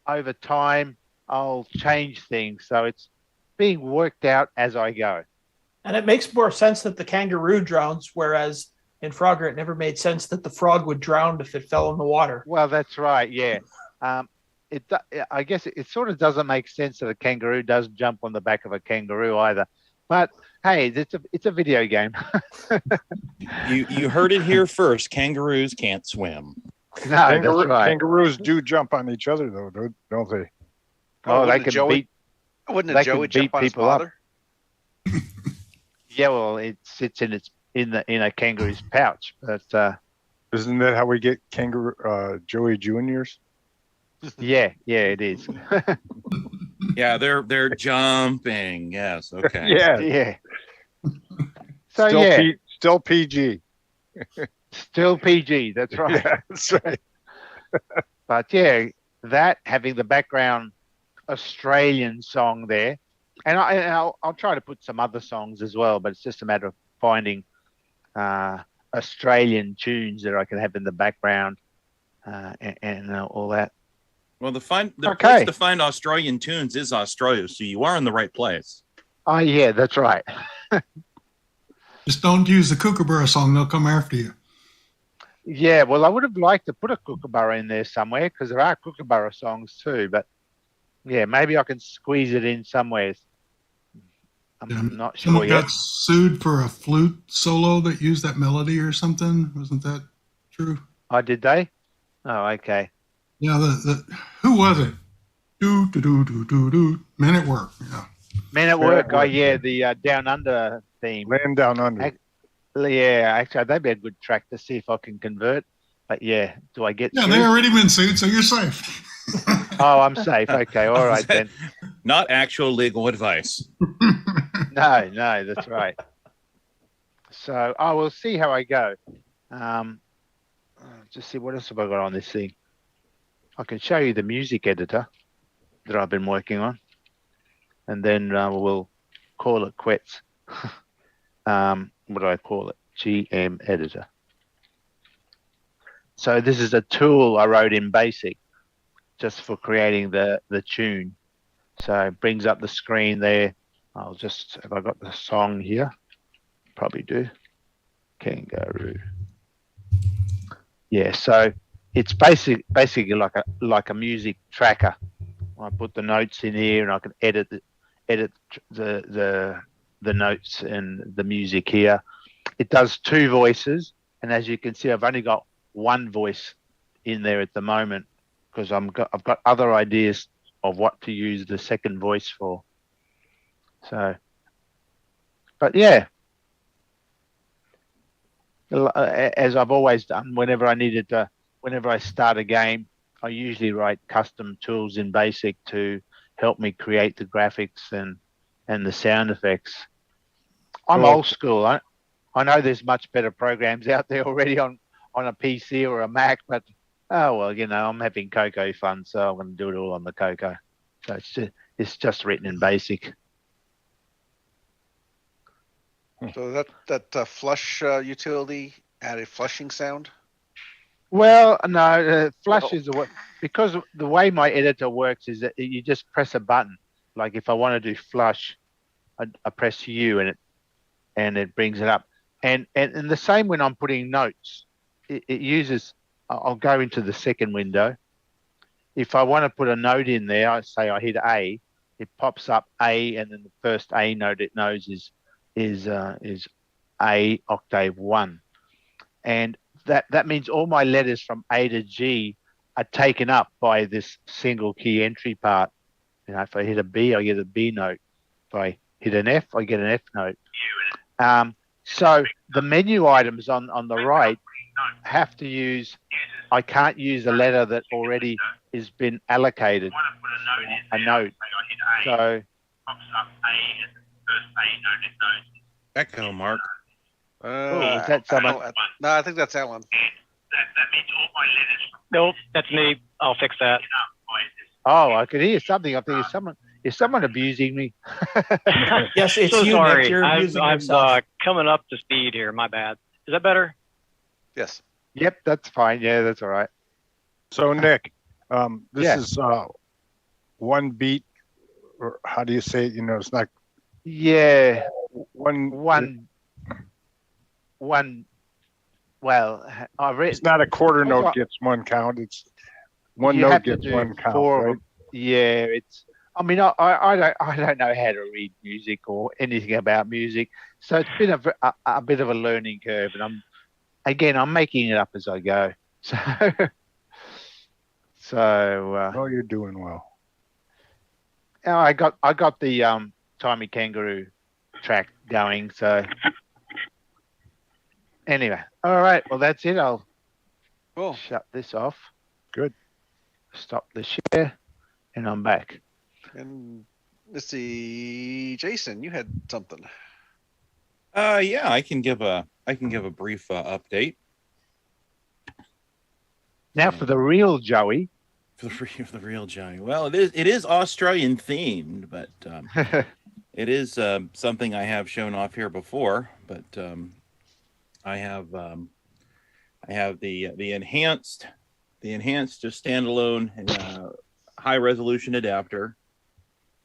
over time I'll change things. So it's being worked out as I go. And it makes more sense that the kangaroo drowns, whereas in Frogger it never made sense that the frog would drown if it fell in the water. Well, that's right. Yeah. I guess it sort of doesn't make sense that a kangaroo does jump on the back of a kangaroo either. But hey, it's a video game. You heard it here first. Kangaroos can't swim. No, that's right. Kangaroos do jump on each other, though, don't they? Oh, they can beat. Wouldn't a Joey jump on his father? Yeah, well, it sits in a kangaroo's pouch, but isn't that how we get kangaroo Joey Juniors? Yeah, it is. Yeah, they're jumping. Yes, okay. Yeah. So still PG. Still PG. That's right. Yeah, that's right. But yeah, that having the background Australian song there, and I'll try to put some other songs as well, but it's just a matter of finding Australian tunes that I can have in the background and all that. Well, the place to find Australian tunes is Australia, so you are in the right place. Oh yeah, that's right. Just don't use the Kookaburra song; they'll come after you. Yeah, well, I would have liked to put a Kookaburra in there somewhere because there are Kookaburra songs too. But yeah, maybe I can squeeze it in somewhere. I'm not sure Someone yet. got sued for a flute solo that used that melody or something. Wasn't that true? Oh, did they? Oh, okay. Yeah, who was it? Do. Men at Work. Yeah. Men at Work. Oh, yeah, the Down Under theme. Land Down Under. Yeah, actually, that'd be a good track to see if I can convert. But yeah, do I get? Yeah, they already been sued, so you're safe. Oh, I'm safe. Okay, all right then. Not actual legal advice. No, that's right. So I will see how I go. Just see what else have I got on this thing. I can show you the music editor that I've been working on, and then we'll call it quits. What do I call it? GM editor. So this is a tool I wrote in BASIC just for creating the tune. So it brings up the screen there. I'll just, have I got the song here? Probably do. Kangaroo. Yeah, so it's basically like a music tracker. I put the notes in here, and I can edit the notes and the music here. It does 2 voices, and as you can see, I've only got 1 voice in there at the moment because I've got other ideas of what to use the second voice for. So, but yeah, as I've always done, whenever I start a game, I usually write custom tools in BASIC to help me create the graphics and the sound effects. I'm old school. I know there's much better programs out there already on a PC or a Mac, but oh well, I'm having CoCo fun, so I'm going to do it all on the CoCo. So it's just written in BASIC. So that flush utility added flushing sound. Well, no, flush is because the way my editor works is that you just press a button. Like if I want to do flush, I press U and it brings it up. And the same when I'm putting notes, it uses. I'll go into the second window. If I want to put a note in there, I say I hit A, it pops up A, and then the first A note it knows is A octave 1, and that means all my letters from A to G are taken up by this single key entry part. If I hit a B, I get a B note. If I hit an F, I get an F note. So the menu items on the right have to use. I can't use a letter that already has been allocated a note. So. Echo, Mark. Is that someone? No, I think that's Alan. Nope, that's me. I'll fix that. Oh, I could hear something. I think is someone abusing me? Yes, it's so you, sorry. Nick. You're abusing I'm yourself. coming up to speed here. My bad. Is that better? Yes. Yep, that's fine. Yeah, that's all right. So Nick, this Yeah. is 1 beat, or how do you say it? It's not. Yeah. One. Well, I've written. It's not a quarter note gets 1 count. It's one note gets 1 count. Right? Yeah, it's. I mean, I don't know how to read music or anything about music, so it's been a bit of a learning curve, and I'm making it up as I go. So. Oh, you're doing well. I got the Timey Kangaroo track going. So anyway, all right. Well, that's it. I'll shut this off. Good. Stop the share, and I'm back. And let's see, Jason, you had something. Yeah, I can give a brief update. Now for the real Joey. For the real Joey. Well, it is Australian themed, but it is something I have shown off here before. But I have the enhanced just standalone high resolution adapter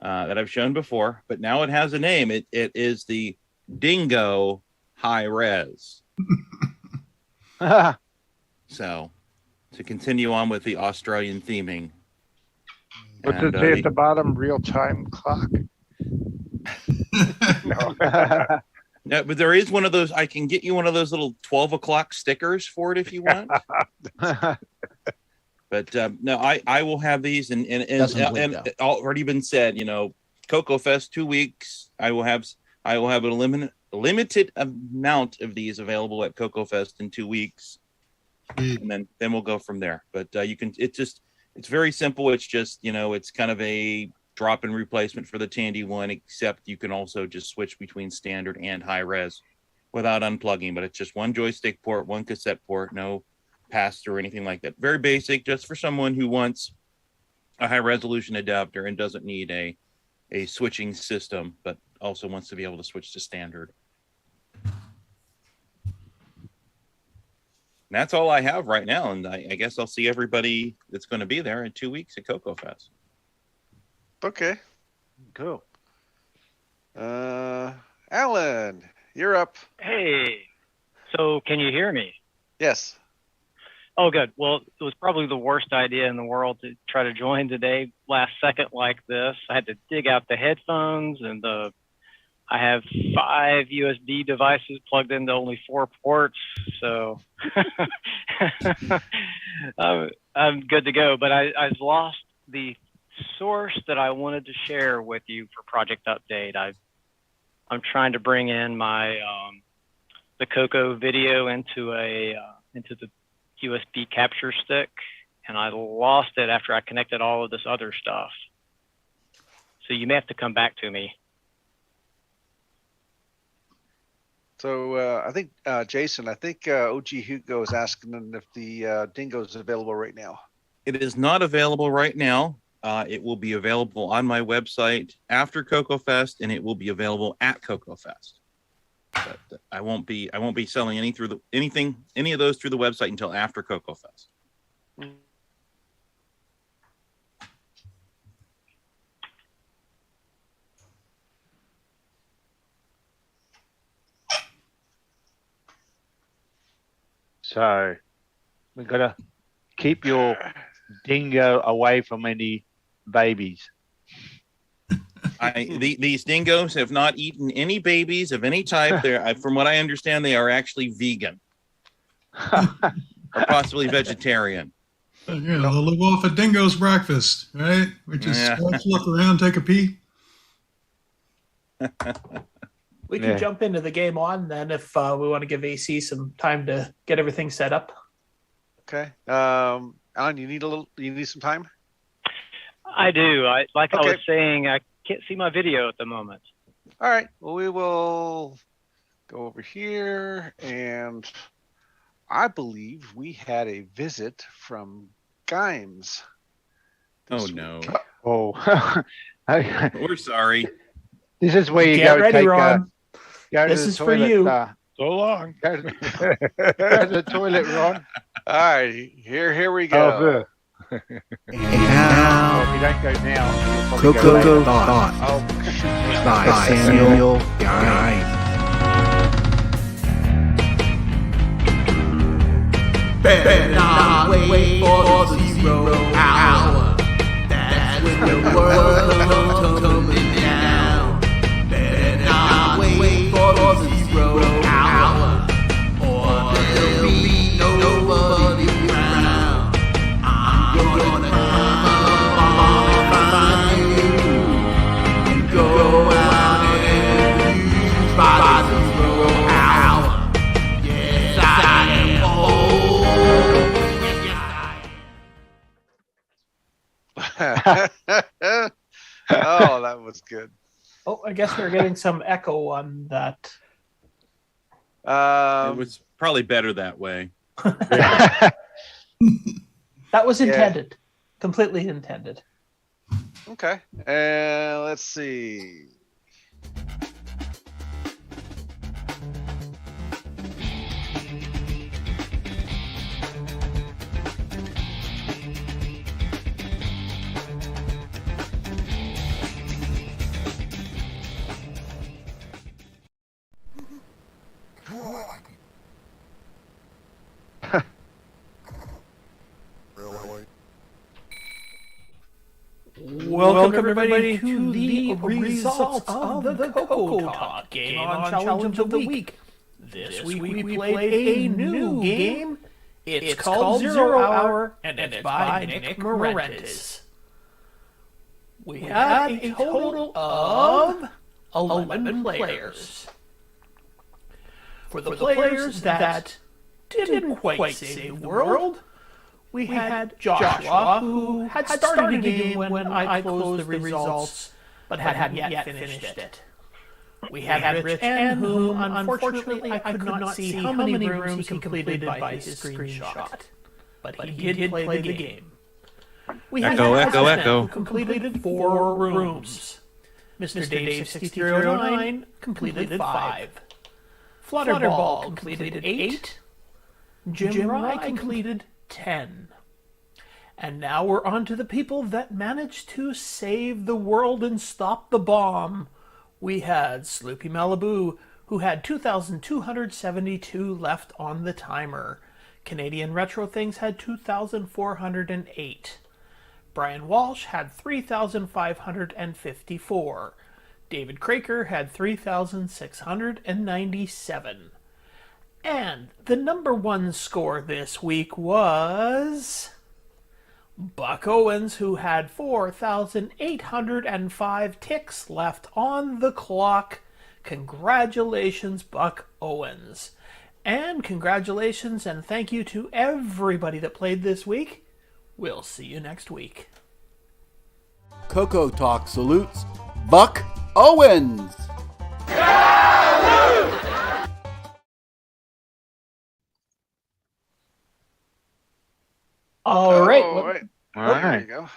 that I've shown before, but now it has a name. It is the Dingo High Res. So to continue on with the Australian theming. What does it say at the bottom? Real-time clock? No. No, but there is one of those. I can get you one of those little 12 o'clock stickers for it if you want. But no, I will have these, and it already been said. CoCo Fest 2 weeks. I will have a limited amount of these available at CoCo Fest in 2 weeks, and then we'll go from there. But you can. It's very simple. It's just it's kind of a drop-in replacement for the Tandy one, except you can also just switch between standard and high res. without unplugging, but it's just one joystick port, one cassette port, no pass-through or anything like that. Very basic, just for someone who wants a high-resolution adapter and doesn't need a switching system, but also wants to be able to switch to standard. And that's all I have right now, and I guess I'll see everybody that's going to be there in 2 weeks at CoCoFest. Okay, cool. Alan, you're up. Hey, so can you hear me? Yes. Oh, good. Well, it was probably the worst idea in the world to try to join today last second like this. I had to dig out the headphones and I have 5 USB devices plugged into only 4 ports, so I'm good to go. But I've lost the source that I wanted to share with you for Project Update. I'm trying to bring in my the CoCo video into the USB capture stick, and I lost it after I connected all of this other stuff. So you may have to come back to me. So I think Jason, OG Hugo is asking if the Dingo is available right now. It is not available right now. It will be available on my website after CoCoFest, and it will be available at CoCoFest. But I won't be selling any of those through the website until after CoCoFest. So we've got to keep your dingo away from any babies. These dingoes have not eaten any babies of any type. From what I understand, they are actually vegan or possibly vegetarian. Yeah, they'll live off a dingo's breakfast, right? We just look around, take a pee. We can jump into the game on then if we want to give AC some time to get everything set up. Okay. Alan, you need some time? I do. I was saying, I can't see my video at the moment. All right. Well, we will go over here, and I believe we had a visit from Gimes. Oh, no. Oh. We're sorry. This is where you Get go ready, take Ron. go This to the is toilet, for you. So long. Go to the toilet, Ron. All right. Here we go. And now, if you don't go now, CoCo Thought Oh, by Samuel Guy. Better not wait for the 0 hour. That's when the world's coming down. Better not wait for the 0 hour, or there'll be nobody around. I'm gonna come find you and go out and use by the 0 hour. Yes, I am old. Oh, that was good. Oh, I guess we're getting some echo on that. It was probably better that way. That was intended. Completely intended. Okay. And let's see. Welcome everybody to the results of the CoCoTALK Game on Challenge of the Week. This week we played a new game. It's called 0 Hour, and it's by Nick Marentes. We had a total of 11 players. For the players that didn't quite save the world, we had Joshua, who had started the game when I closed the results, but hadn't yet finished it. We had Rich N, whom unfortunately I could not see how many rooms he completed by his screenshot. But he did play the game. We had Echo, who completed 4 rooms. Mr. Dave 6309 completed 5. Flutterball completed 8. Jim Rye completed 10. And now we're on to the people that managed to save the world and stop the bomb. We had Sloopy Malibu, who had 2,272 left on the timer. Canadian Retro Things had 2,408. Brian Walsh had 3,554. David Craker had 3,697. And the number 1 score this week was Buck Owens, who had 4,805 ticks left on the clock. Congratulations, Buck Owens. And congratulations and thank you to everybody that played this week. We'll see you next week. CoCoTALK salutes Buck Owens. All right. There you go.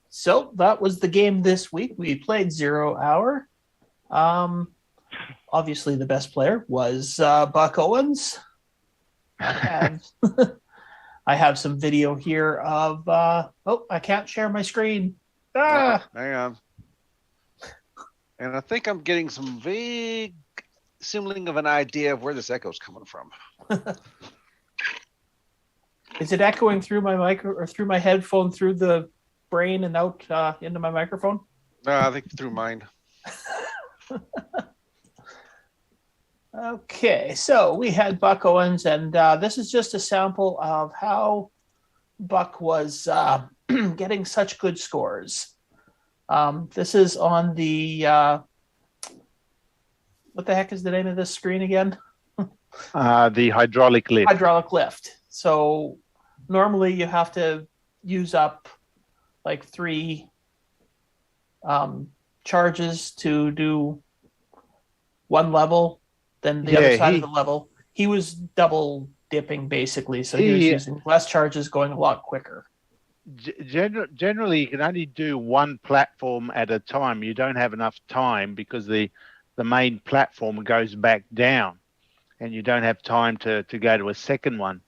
So that was the game this week. We played 0 Hour. Obviously, the best player was Buck Owens. I have some video here of. I can't share my screen. Hang on. And I think I'm getting some vague semblance of an idea of where this echo's coming from. Is it echoing through my micro or through my headphone, through the brain and out into my microphone? No, I think through mine. Okay, so we had Buck Owens, and this is just a sample of how Buck was getting such good scores. This is on the what the heck is the name of this screen again? The hydraulic lift. Hydraulic lift. So normally you have to use up like 3 charges to do 1 level, then the other side of the level. He was double dipping basically, so he was using less charges, going a lot quicker. Generally, you can only do 1 platform at a time. You don't have enough time because the main platform goes back down, and you don't have time to go to a second one.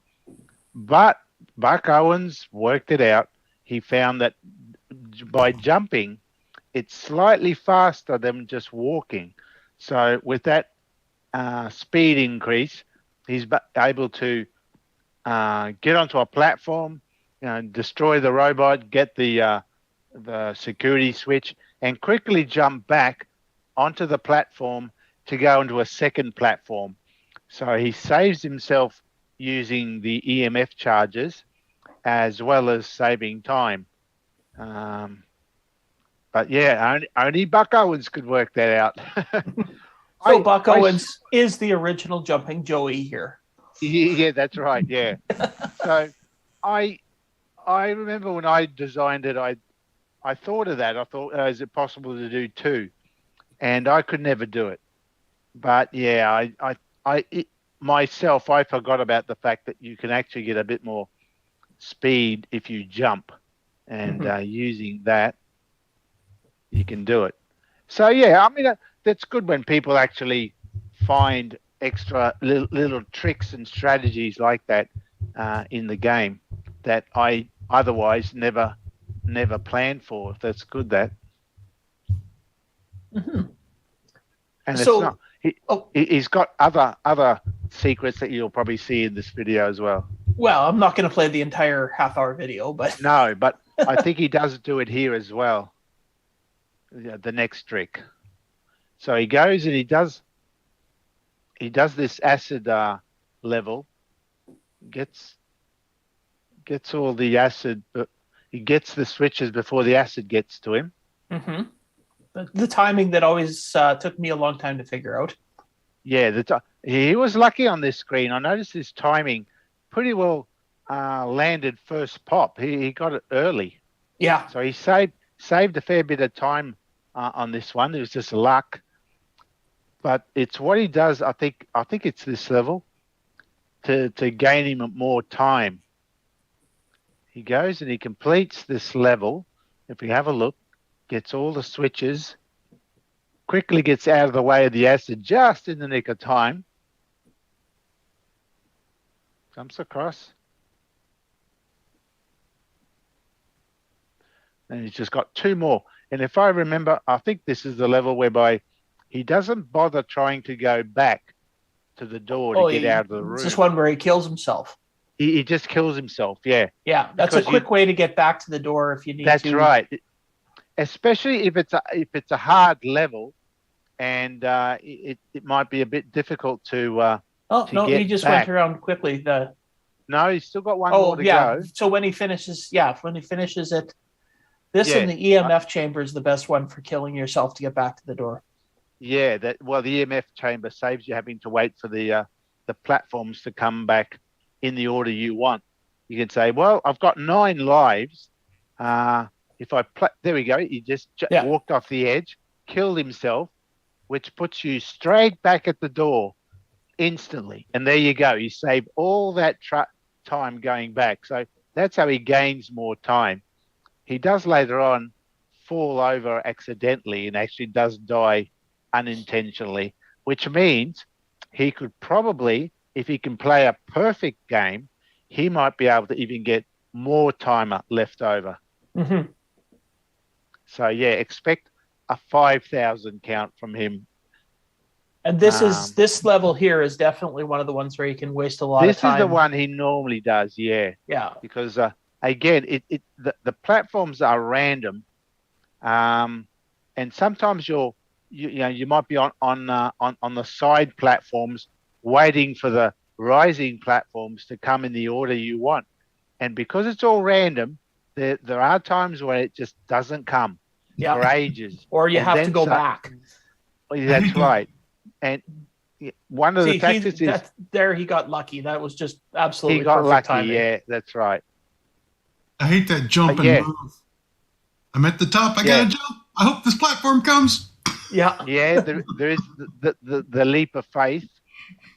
But Buck Owens worked it out. He found that by jumping, it's slightly faster than just walking. So with that speed increase, he's able to get onto a platform, destroy the robot, get the security switch, and quickly jump back onto the platform to go into a second platform. So he saves himself using the EMF charges as well as saving time. But yeah, only Buck Owens could work that out. So Buck Owens is the original Jumping Joey here. Yeah, that's right. Yeah. So I remember when I designed it, I thought of that. I thought, is it possible to do 2? And I could never do it. But yeah, I forgot about the fact that you can actually get a bit more speed if you jump, and using that, you can do it. So yeah, I mean, that's good when people actually find extra little tricks and strategies like that in the game that I otherwise never planned for. That's good. That. Mm-hmm. And so, he's got other secrets that you'll probably see in this video as well. Well, I'm not going to play the entire half-hour video, but no, but I think he does do it here as well. Yeah, the next trick. So he goes and he does this acid level, gets all the acid. He gets the switches before the acid gets to him. Mm-hmm. The timing that always took me a long time to figure out. Yeah, he was lucky on this screen. I noticed his timing pretty well landed first pop. He got it early. Yeah. So he saved a fair bit of time on this one. It was just luck. but it's what he does. I think it's this level to gain him more time. He goes and he completes this level. If we have a look, gets all the switches, quickly gets out of the way of the acid just in the nick of time. Jumps across. And he's just got 2 more. And if I remember, I think this is the level whereby he doesn't bother trying to go back to the door to get out of the room. It's this one where he kills himself. He just kills himself, yeah. Yeah, that's a quick way to get back to the door if you need to. That's right. Especially if it's a hard level, and it might be a bit difficult to he just went around quickly. No, he's still got one more to go. So when he finishes it, this in the EMF chamber is the best one for killing yourself to get back to the door. Yeah, the EMF chamber saves you having to wait for the platforms to come back in the order you want. You can say, well, I've got 9 lives. If I there we go. He just walked off the edge, killed himself, which puts you straight back at the door instantly. And there you go. You save all that time going back. So that's how he gains more time. He does later on fall over accidentally and actually does die unintentionally, which means he could probably, if he can play a perfect game, he might be able to even get more timer left over. Mm-hmm. So yeah, expect a 5,000 count from him. And this level here is definitely one of the ones where you can waste a lot of time. This is the one he normally does, yeah. Yeah. Because again, the platforms are random, and sometimes you might be on the side platforms waiting for the rising platforms to come in the order you want, and because it's all random, there are times where it just doesn't come for ages, or you have to go back. That's right. And one of the tactics is there he got lucky. That was just absolutely he got perfect lucky. timing. Yeah, that's right. I hate that jump and move. I'm at the top. I gotta jump. I hope this platform comes. Yeah. Yeah, there is the leap of faith.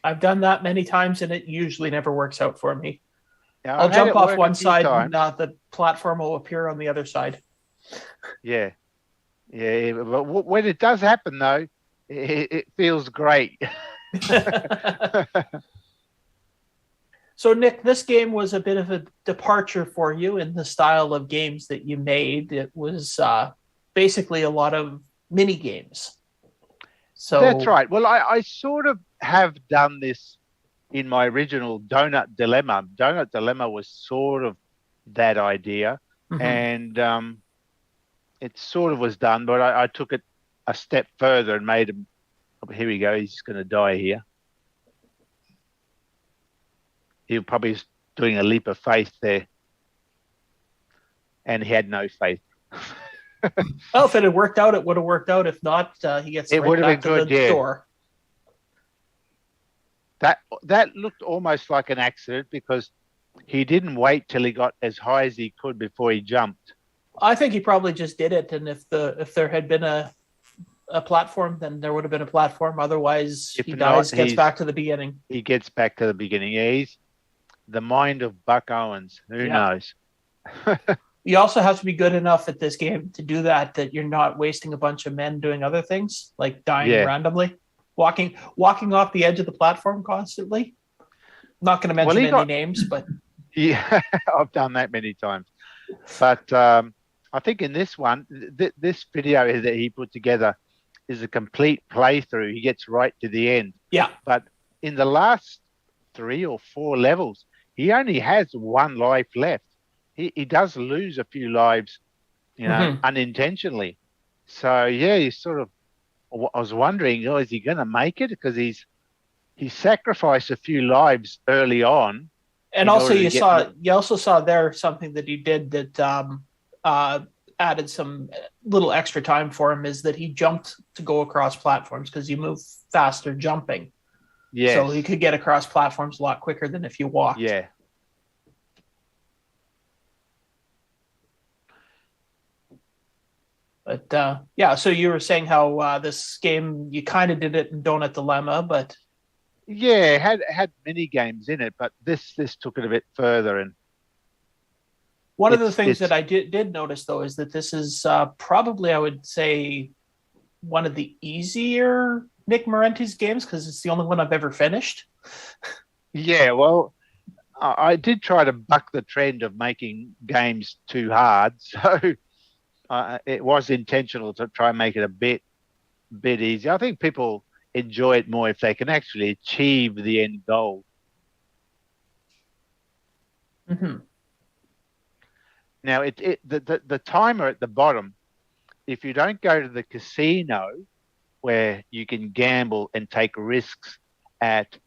I've done that many times, and it usually never works out for me. Yeah, I'll jump off one side, and the platform will appear on the other side. Yeah. But when it does happen, though, it feels great. So, Nick, this game was a bit of a departure for you in the style of games that you made. It was basically a lot of mini games. So that's right. Well, I sort of have done this in my original Donut Dilemma. Donut Dilemma was sort of that idea, and it sort of was done, but I took it a step further and made him. Oh, here we go. He's going to die here. He probably is doing a leap of faith there, and he had no faith. Well, if it had worked out, it would have worked out. If not, he gets right back to the door. That looked almost like an accident because he didn't wait till he got as high as he could before he jumped. I think he probably just did it, and if there had been a platform, then there would have been a platform. Otherwise, if he dies, gets back to the beginning. He gets back to the beginning. Yeah, he's the mind of Buck Owens. Who knows? You also have to be good enough at this game to do that you're not wasting a bunch of men doing other things, like dying randomly, walking off the edge of the platform constantly. I'm not going to mention any names, but yeah, I've done that many times. But I think in this one, this video that he put together is a complete playthrough. He gets right to the end. Yeah. But in the last 3 or 4 levels, he only has 1 life left. He does lose a few lives, unintentionally. So yeah, he sort of. I was wondering, is he going to make it? Because he sacrificed a few lives early on. And also, you also saw there something that he did that added some little extra time for him, is that he jumped to go across platforms because you move faster jumping. Yeah. So he could get across platforms a lot quicker than if you walked. Yeah. But yeah, so you were saying how this game, you kind of did it in Donut Dilemma, but Yeah, it had mini games in it, but this took it a bit further. And one of the things that I did notice, though, is that this is probably, I would say, one of the easier Nick Marenti's games, because it's the only one I've ever finished. Yeah, well, I did try to buck the trend of making games too hard, so it was intentional to try and make it a bit easier. I think people enjoy it more if they can actually achieve the end goal. Mm-hmm. Now, the timer at the bottom, if you don't go to the casino where you can gamble and take risks at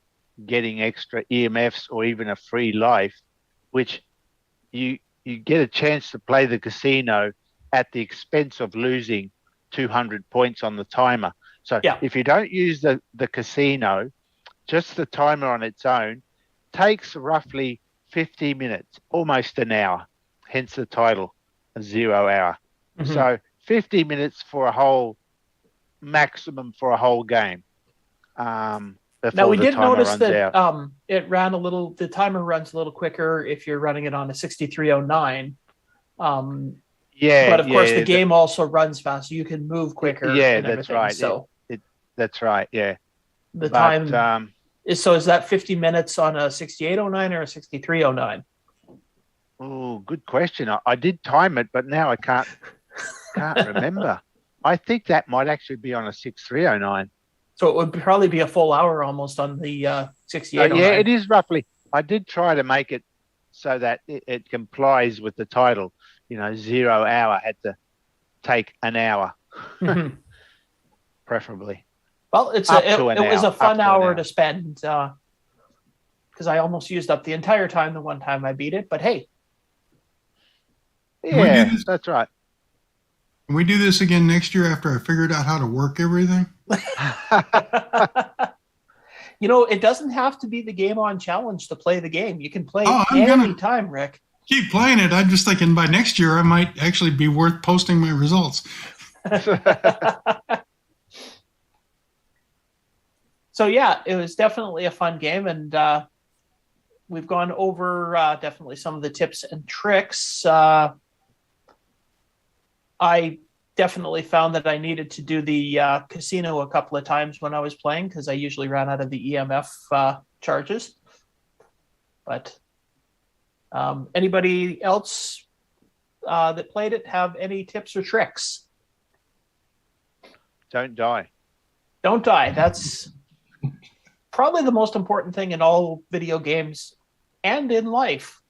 getting extra EMFs or even a free life, which you get a chance to play the casino at the expense of losing 200 points on the timer. So if you don't use the casino, just the timer on its own takes roughly 50 minutes, almost an hour, hence the title, 0 hour. Mm-hmm. So 50 minutes for a whole maximum for a whole game. Now we did notice that it ran a little. The timer runs a little quicker if you're running it on a 6309. But of course, the game also runs faster. You can move quicker. Yeah, and that's everything. right. So that's right. Yeah. The time is that 50 minutes on a 6809 or a 6309? Oh, good question. I did time it, but now I can't remember. I think that might actually be on a 6309. So it would probably be a full hour almost on the 6809. Yeah, it is roughly. I did try to make it so that it complies with the title. 0 hour had to take an hour, preferably. Well, it was a fun hour to spend because I almost used up the entire time the one time I beat it. But hey, yeah, that's right. Can we do this again next year after I figured out how to work everything? It doesn't have to be the Game On Challenge to play the game. You can play it any time, Rick. Keep playing it. I'm just thinking by next year I might actually be worth posting my results. So yeah, it was definitely a fun game, and we've gone over definitely some of the tips and tricks. I definitely found that I needed to do the casino a couple of times when I was playing because I usually ran out of the EMF charges. But anybody else that played it have any tips or tricks? Don't die. Don't die. That's probably the most important thing in all video games and in life.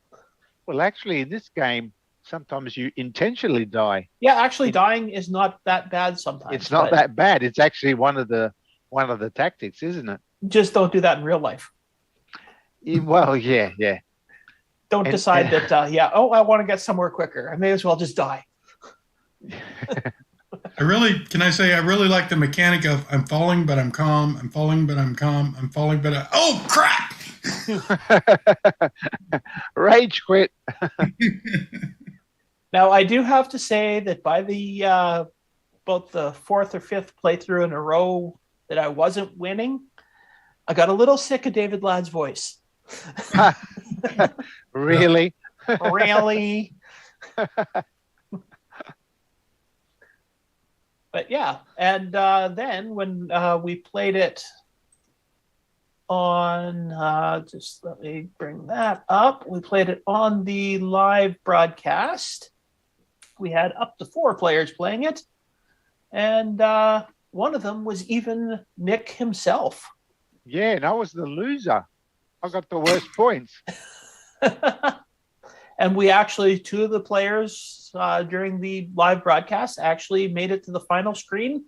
Well, actually, in this game, sometimes you intentionally die. Yeah, actually, dying is not that bad sometimes. It's not that bad. It's actually one of the tactics, isn't it? Just don't do that in real life. Well, yeah. Don't decide that. I want to get somewhere quicker. I may as well just die. I really like the mechanic of I'm falling, but I'm calm. I'm falling, but I'm calm. I'm falling, but oh crap! Rage quit. Now, I do have to say that by the both the fourth or fifth playthrough in a row that I wasn't winning, I got a little sick of David Ladd's voice. Really? Really? But yeah, and then when we played it on, just let me bring that up. We played it on the live broadcast. We had up to 4 players playing it, and one of them was even Nick himself. Yeah, and I was the loser. I got the worst points. And we actually, 2 of the players during the live broadcast actually made it to the final screen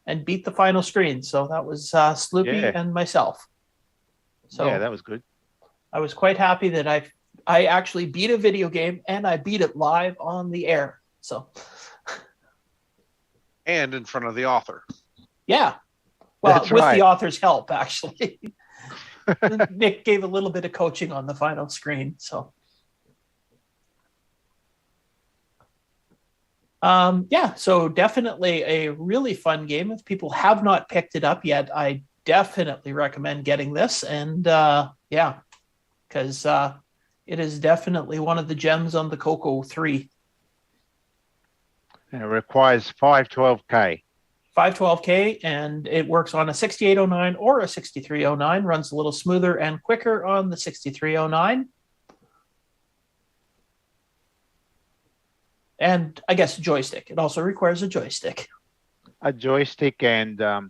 and beat the final screen. So that was Sloopy and myself. So yeah, that was good. I was quite happy that I actually beat a video game and I beat it live on the air. So, and in front of the author. Yeah. Well, with the author's help, actually. Nick gave a little bit of coaching on the final screen. So. Yeah, so definitely a really fun game. If people have not picked it up yet, I definitely recommend getting this. And yeah, because it is definitely one of the gems on the CoCo 3. And it requires 512K. 512K, and it works on a 6809 or a 6309, runs a little smoother and quicker on the 6309. And I guess a joystick. It also requires a joystick. A joystick, and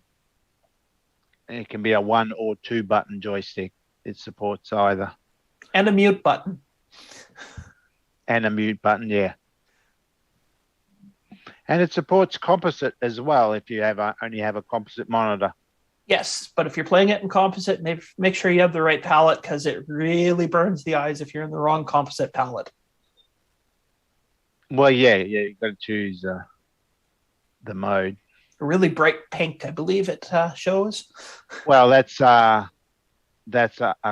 it can be a 1 or 2 button joystick. It supports either. And a mute button. And a mute button, yeah. And it supports composite as well if you only have a composite monitor. Yes, but if you're playing it in composite, make sure you have the right palette, because it really burns the eyes if you're in the wrong composite palette. Well, yeah, you've got to choose the mode. A really bright pink, I believe it shows. Well, that's a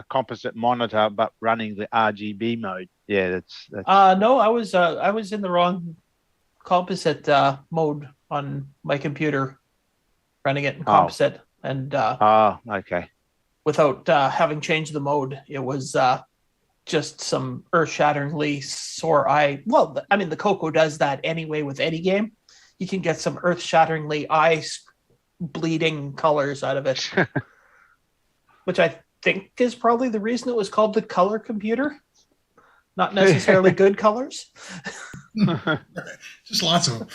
composite monitor, but running the RGB mode. Yeah, that's. No, I was in the wrong composite mode on my computer, running it in composite, and okay. Without having changed the mode, it was just some earth-shatteringly sore eye. Well, I mean, the CoCo does that anyway with any game. You can get some earth-shatteringly eye-bleeding colors out of it, which I think is probably the reason it was called the color computer. Not necessarily good colors. Just lots of them.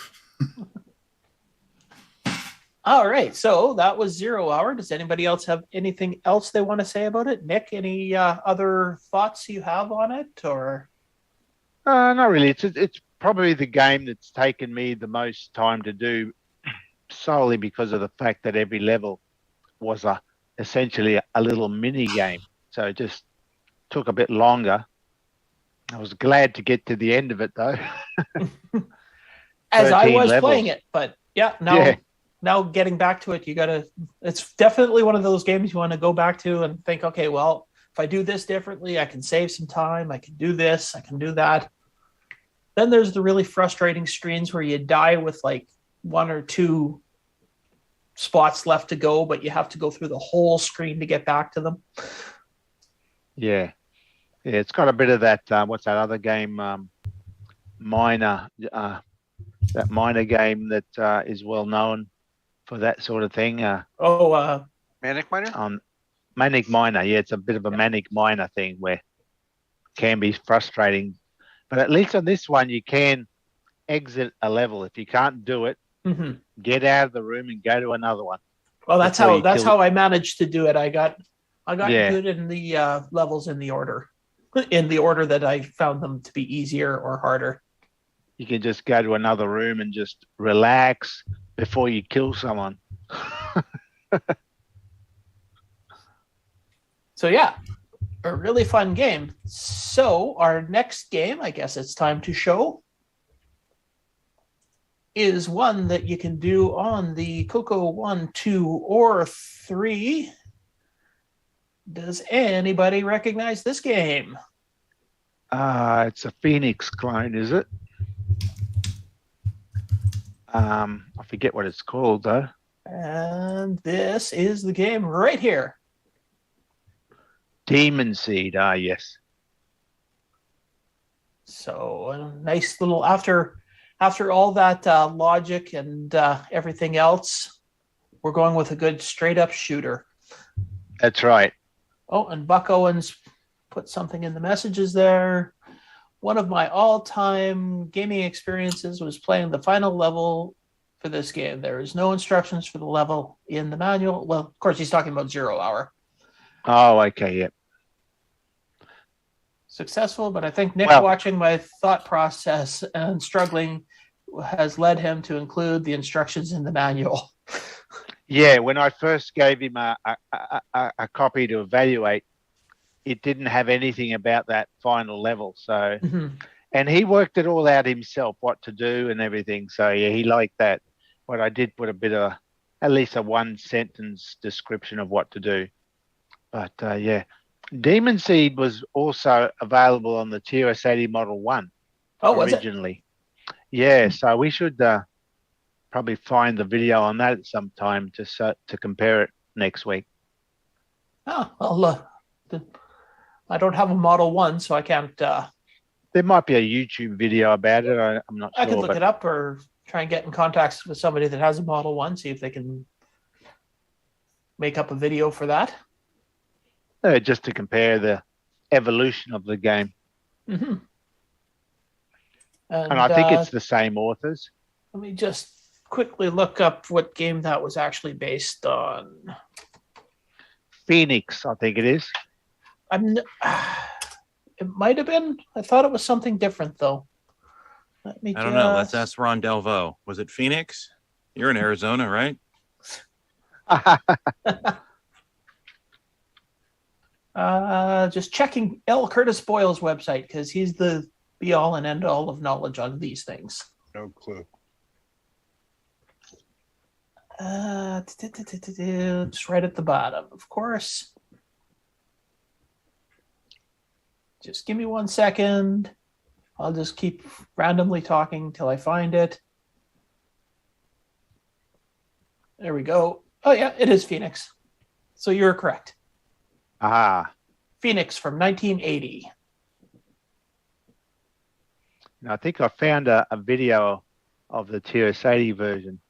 All right, so that was 0 Hour. Does anybody else have anything else they want to say about it? Nick, any other thoughts you have on it, or? Not really. It's probably the game that's taken me the most time to do, solely because of the fact that every level was essentially a little mini game. So it just took a bit longer. I was glad to get to the end of it, though. As I was levels. playing it, but now getting back to it, it's definitely one of those games you want to go back to and think, okay, well, if I do this differently, I can save some time. I can do this. I can do that. Then there's the really frustrating screens where you die with like 1 or 2 spots left to go, but you have to go through the whole screen to get back to them. Yeah. Yeah, it's got a bit of that. What's that other game? Miner. That miner game that is well known for that sort of thing. Manic Miner? Manic Miner. Yeah, it's a bit of a Manic Miner thing where it can be frustrating. But at least on this one, you can exit a level. If you can't do it, get out of the room and go to another one. Well, that's how I managed to do it. I got good in the levels in the order that I found them to be easier or harder. You can just go to another room and just relax before you kill someone. So yeah, a really fun game. So our next game, I guess it's time to show, is one that you can do on the CoCo 1, 2, or 3. Does anybody recognize this game? It's a Phoenix clone, is it? I forget what it's called, though. And this is the game right here. Demon Seed, yes. So a nice little, after all that logic and everything else, we're going with a good straight-up shooter. That's right. Oh, and Buck Owens put something in the messages there. One of my all-time gaming experiences was playing the final level for this game. There is no instructions for the level in the manual. Well, of course, he's talking about 0 Hour. Oh, okay, yep. Successful, but I think Nick watching my thought process and struggling has led him to include the instructions in the manual. Yeah, when I first gave him a copy to evaluate, it didn't have anything about that final level. So, and he worked it all out himself, what to do and everything. So yeah, he liked that. But I did put a bit of, at least a 1-sentence description of what to do. But yeah, Demon Seed was also available on the TRS-80 Model 1 originally. Yeah, so we should probably find the video on that at some time to compare it next week. Oh, well, I don't have a Model 1, so I can't. There might be a YouTube video about it. I'm not sure. I could look it up or try and get in contact with somebody that has a Model 1, see if they can make up a video for that. Just to compare the evolution of the game. Mm-hmm. And I think it's the same authors. Let me just quickly look up what game that was actually based on. Phoenix, I think it is. It might have been. I thought it was something different, though. Let me. I don't know. Let's ask Ron Delvaux. Was it Phoenix? You're in Arizona, right? Just checking L. Curtis Boyle's website because he's the be-all and end-all of knowledge on these things. No clue. Just right at the bottom, of course. Just give me 1 second. I'll just keep randomly talking till I find it. There we go. Oh, yeah, it is Phoenix. So you're correct. Ah. Phoenix from 1980. I think I found a video of the TS80 version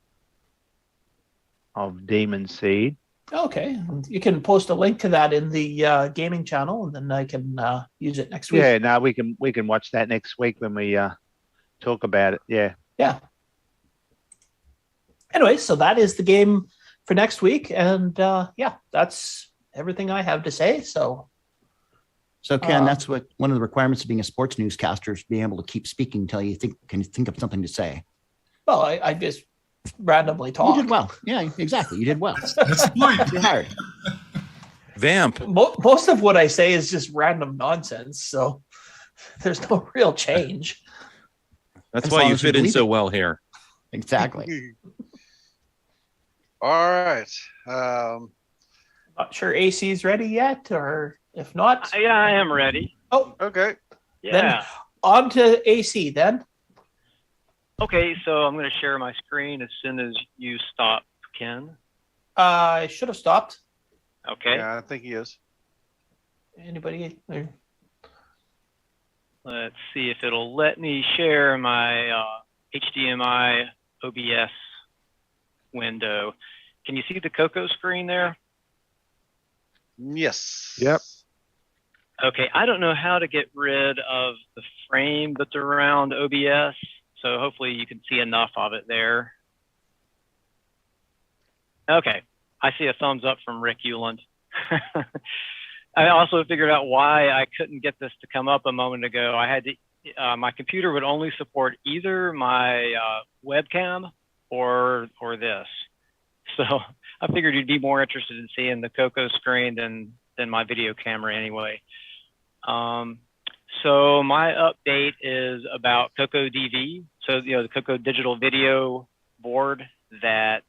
of Demon Seed. Okay. You can post a link to that in the gaming channel, and then I can use it next week. Yeah, no, we can watch that next week when we talk about it. Yeah. Yeah. Anyway, so that is the game for next week, and yeah, that's everything I have to say. So Ken, that's what one of the requirements of being a sports newscaster is being able to keep speaking until you can think of something to say. Well, I just randomly talk. You did well. Yeah, exactly. You did well. That's the point. You're hired. Vamp. Most of what I say is just random nonsense, so there's no real change. That's why you fit in so well here. Exactly. All right. Not sure AC's ready yet, or if not, Yeah, I am ready. Oh, okay. Yeah. Then on to AC then. Okay, so I'm going to share my screen as soon as you stop, Ken. I should have stopped. Okay. Yeah, I think he is. Anybody? Let's see if it'll let me share my HDMI OBS window. Can you see the CoCo screen there? Yes. Yep. Okay, I don't know how to get rid of the frame that's around OBS, so hopefully you can see enough of it there. Okay, I see a thumbs up from Rick Euland. I also figured out why I couldn't get this to come up a moment ago. I had to, my computer would only support either my webcam or this. So I figured you'd be more interested in seeing the CoCo screen than my video camera anyway. So my update is about CoCo DV. So, you know, the CoCo digital video board that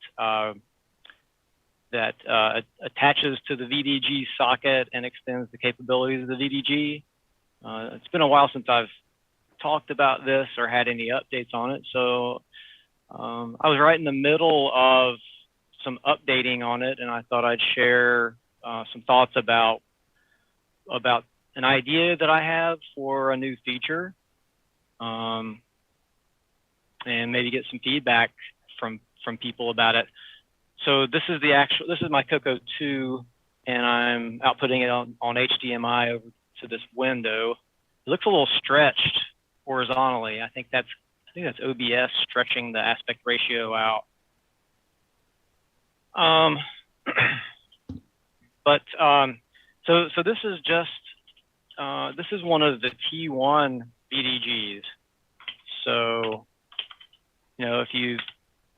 attaches to the VDG socket and extends the capabilities of the VDG. It's been a while since I've talked about this or had any updates on it. So I was right in the middle of some updating on it, and I thought I'd share some thoughts about an idea that I have for a new feature, and maybe get some feedback from people about it. So this is my CoCo 2, and I'm outputting it on HDMI over to this window. It looks a little stretched horizontally. I think that's OBS stretching the aspect ratio out. So this is just this is one of the T1 VDGs. So, you know, if you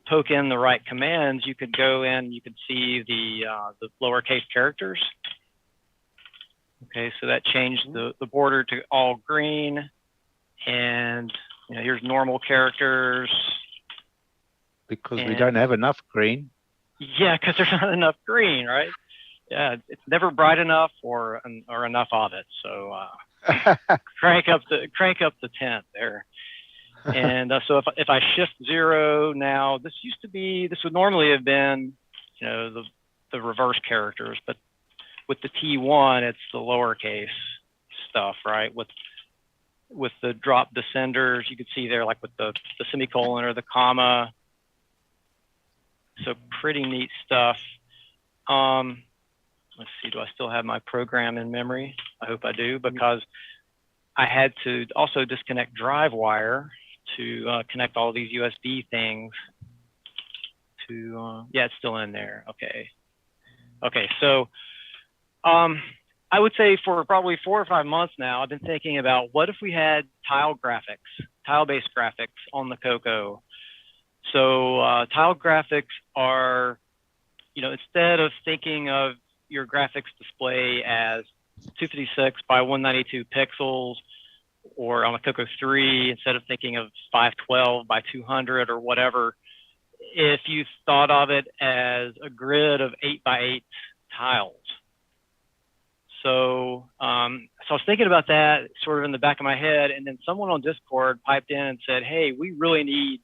poke in the right commands, you could go in, you could see the lowercase characters. Okay, so that changed the border to all green, and you know, here's normal characters. Because we don't have enough green. Yeah, because there's not enough green, right? Yeah, it's never bright enough or enough of it. So crank up the tent there. And so if I shift 0 now, this would normally have been, the reverse characters, but with the T1, it's the lowercase stuff, right? With the drop descenders, you could see there, like with the semicolon or the comma. So pretty neat stuff. Let's see, do I still have my program in memory? I hope I do, because I had to also disconnect DriveWire to connect all these USB things to, yeah, it's still in there. Okay, so I would say for probably 4 or 5 months now, I've been thinking about what if we had tile-based graphics on the CoCo. So tile graphics are, instead of thinking of your graphics display as 256 by 192 pixels, or on a CoCo 3, instead of thinking of 512 by 200 or whatever, if you thought of it as a grid of 8 by 8 tiles. So I was thinking about that sort of in the back of my head, and then someone on Discord piped in and said, hey, we really need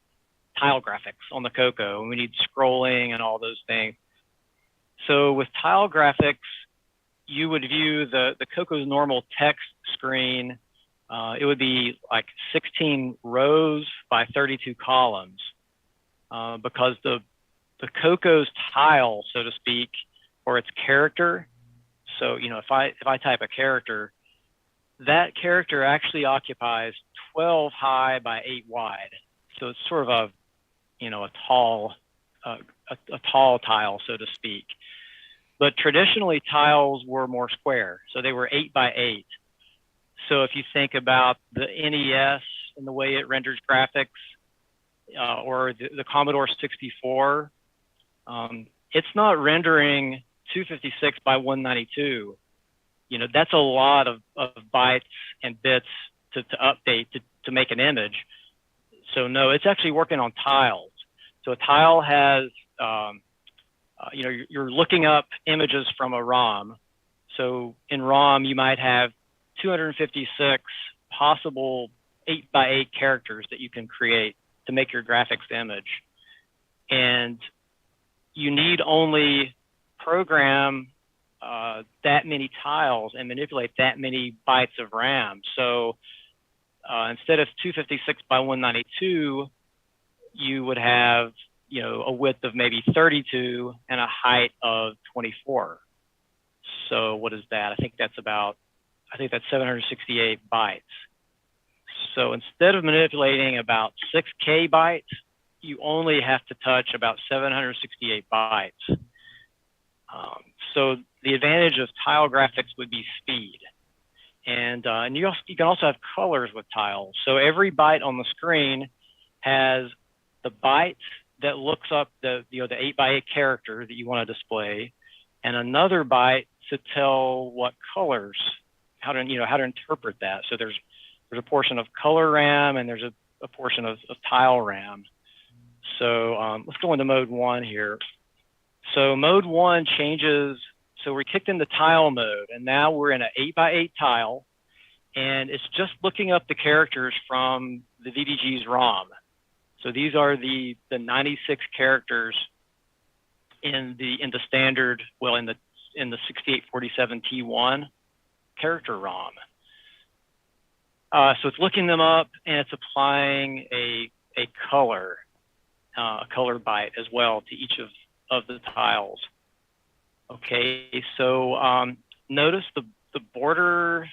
tile graphics on the CoCo, and we need scrolling and all those things. So with tile graphics, you would view the CoCo's normal text screen. It would be like 16 rows by 32 columns, because the CoCo's tile, so to speak, or its character. So, if I type a character, that character actually occupies 12 high by 8 wide. So it's sort of a tall tile, so to speak. But traditionally, tiles were more square, so they were 8 by 8. So if you think about the NES and the way it renders graphics, or the Commodore 64, it's not rendering 256 by 192. That's a lot of bytes and bits to update to make an image. So no, it's actually working on tiles. So a tile has, you're looking up images from a ROM. So in ROM, you might have 256 possible 8 by 8 characters that you can create to make your graphics image. And you need only program that many tiles and manipulate that many bytes of RAM. So instead of 256 by 192, you would have, a width of maybe 32 and a height of 24. So what is that? I think that's 768 bytes. So instead of manipulating about 6K bytes, you only have to touch about 768 bytes. So the advantage of tile graphics would be speed. And you can also have colors with tiles. So every byte on the screen has the byte that looks up the 8 by 8 character that you want to display, and another byte to tell what colors, how to interpret that. So there's a portion of color RAM and there's a portion of tile RAM. So let's go into mode 1 here. So mode 1 changes. So we're kicked into tile mode, and now we're in an 8 by 8 tile, and it's just looking up the characters from the VDG's ROM. So these are the 96 characters in the standard, well, in the 6847 T1 character ROM. So it's looking them up, and it's applying a color byte as well to each of the tiles. Okay, so notice the border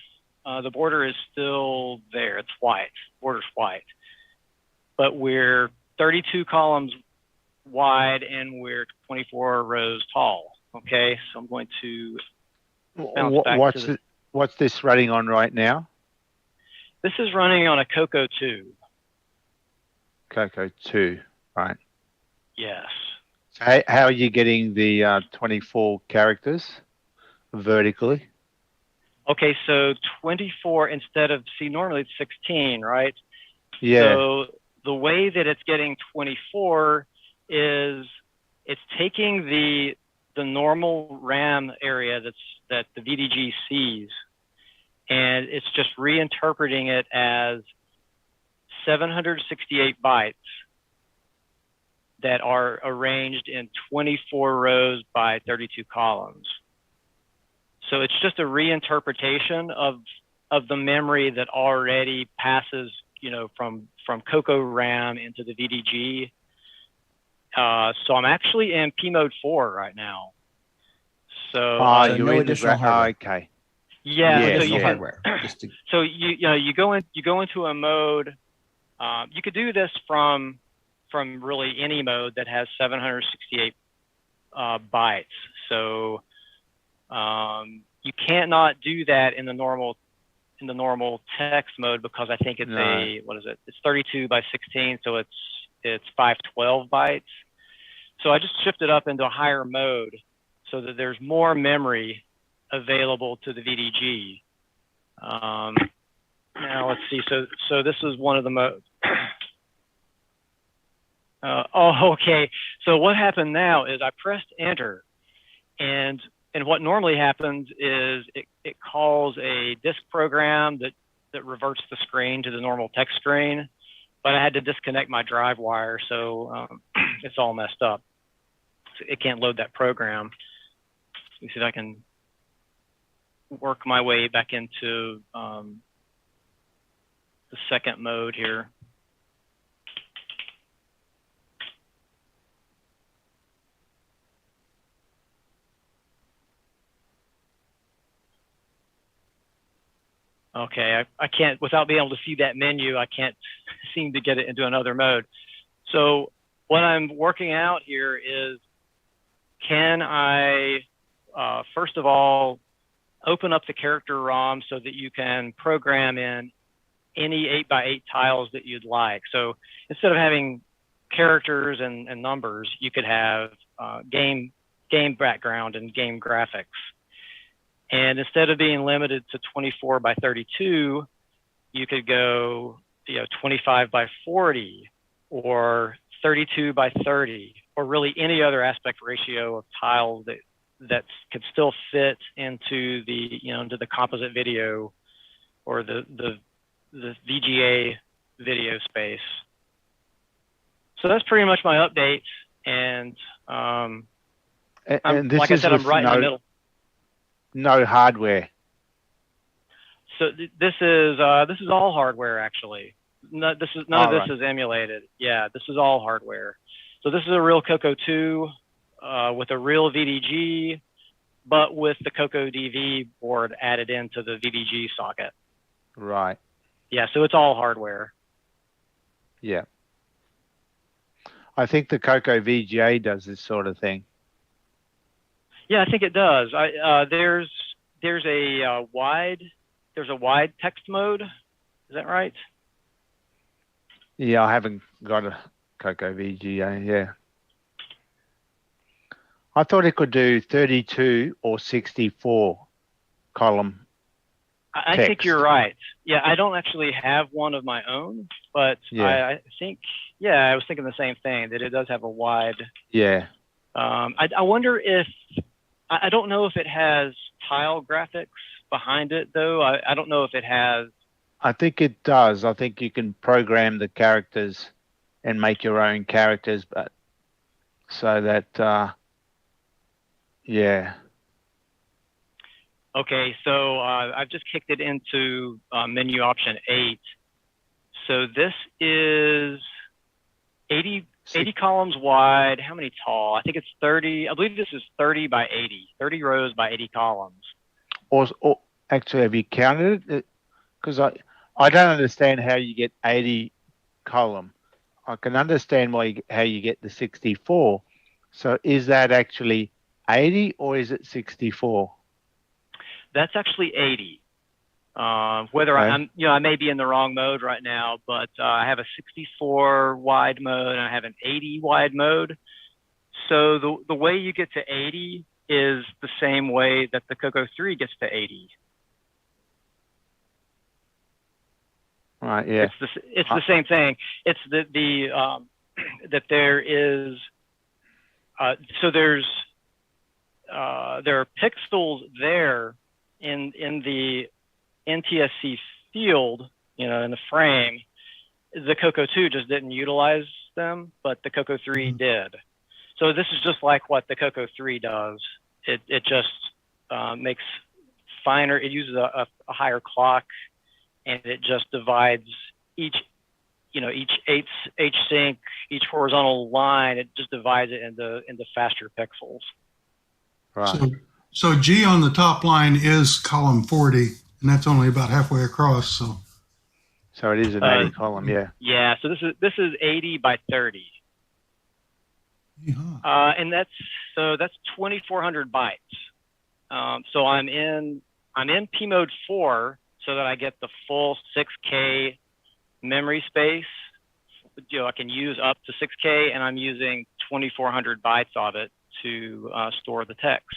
is still there. It's white. Border's white, but we're 32 columns wide and we're 24 rows tall. Okay, so I'm going to bounce back to what's this running on right now? This is running on a CoCo 2. CoCo 2, right? Yes. So how are you getting the 24 characters vertically? Okay, so 24 instead of, normally it's 16, right? Yeah. So the way that it's getting 24 is it's taking the normal RAM area that the VDG sees, and it's just reinterpreting it as 768 bytes that are arranged in 24 rows by 32 columns. So it's just a reinterpretation of the memory that already passes, from CoCo RAM into the VDG. So I'm actually in P mode 4 right now. So, so no additional hardware. Okay. Yeah, no so additional you hardware. Just to... So you go into a mode. You could do this from really any mode that has 768 bytes. So you can't not do that in the normal text mode, because I think it's it's 32 by 16, so it's 512 bytes. So I just shifted up into a higher mode so that there's more memory available to the VDG. Now let's see. So this is one of the modes. Okay. So what happened now is I pressed enter, and what normally happens is it calls a disk program that reverts the screen to the normal text screen, but I had to disconnect my drive wire, so it's all messed up. So it can't load that program. Let me see if I can work my way back into the second mode here. Okay, I can't, without being able to see that menu, I can't seem to get it into another mode. So what I'm working out here is, can I, first of all, open up the character ROM so that you can program in any 8x8 tiles that you'd like. So instead of having characters and numbers, you could have game background and game graphics. And instead of being limited to 24 by 32, you could go 25 by 40 or 32 by 30, or really any other aspect ratio of tiles that could still fit into the into the composite video or the VGA video space. So that's pretty much my update. And this like I is said, I'm right in the middle. No hardware. So this is all hardware, actually. None of this is emulated. Yeah, this is all hardware. So this is a real CoCo 2 with a real VDG, but with the CoCo DV board added into the VDG socket. Right. Yeah, so it's all hardware. Yeah. I think the CoCo VGA does this sort of thing. Yeah, I think it does. There's a wide text mode. Is that right? Yeah, I haven't got a CoCo VGA. Yeah. I thought it could do 32 or 64 column. I think you're right. Yeah, I don't actually have one of my own, but yeah. I think, I was thinking the same thing, that it does have a wide. Yeah. I wonder if, I don't know if it has tile graphics behind it, though. I don't know if it has. I think it does. I think you can program the characters and make your own characters, but so that, yeah. Okay, so I've just kicked it into menu option 8. So this is 80 columns wide. How many tall? I think it's 30. I believe this is 30 by 80, 30 rows by 80 columns. Or actually, have you counted it? Because I don't understand how you get 80 column. I can understand how you get the 64. So is that actually 80 or is it 64? That's actually 80. Whether I'm, I may be in the wrong mode right now, but I have a 64 wide mode and I have an 80 wide mode. So the way you get to 80 is the same way that the CoCo 3 gets to 80. Right. Yeah. It's the same thing. It's that there is there are pixels there in the NTSC field, in the frame, the CoCo 2 just didn't utilize them, but the CoCo 3 did. So this is just like what the CoCo 3 does. It just makes finer. It uses a higher clock, and it just divides each H-sync, each horizontal line. It just divides it into faster pixels. Right. So G on the top line is column 40, and that's only about halfway across. So it is an 80 column, yeah. Yeah. So this is 80 by 30. And that's 2,400 bytes. So I'm in P mode 4 so that I get the full 6K memory space. I can use up to 6K, and I'm using 2,400 bytes of it to store the text.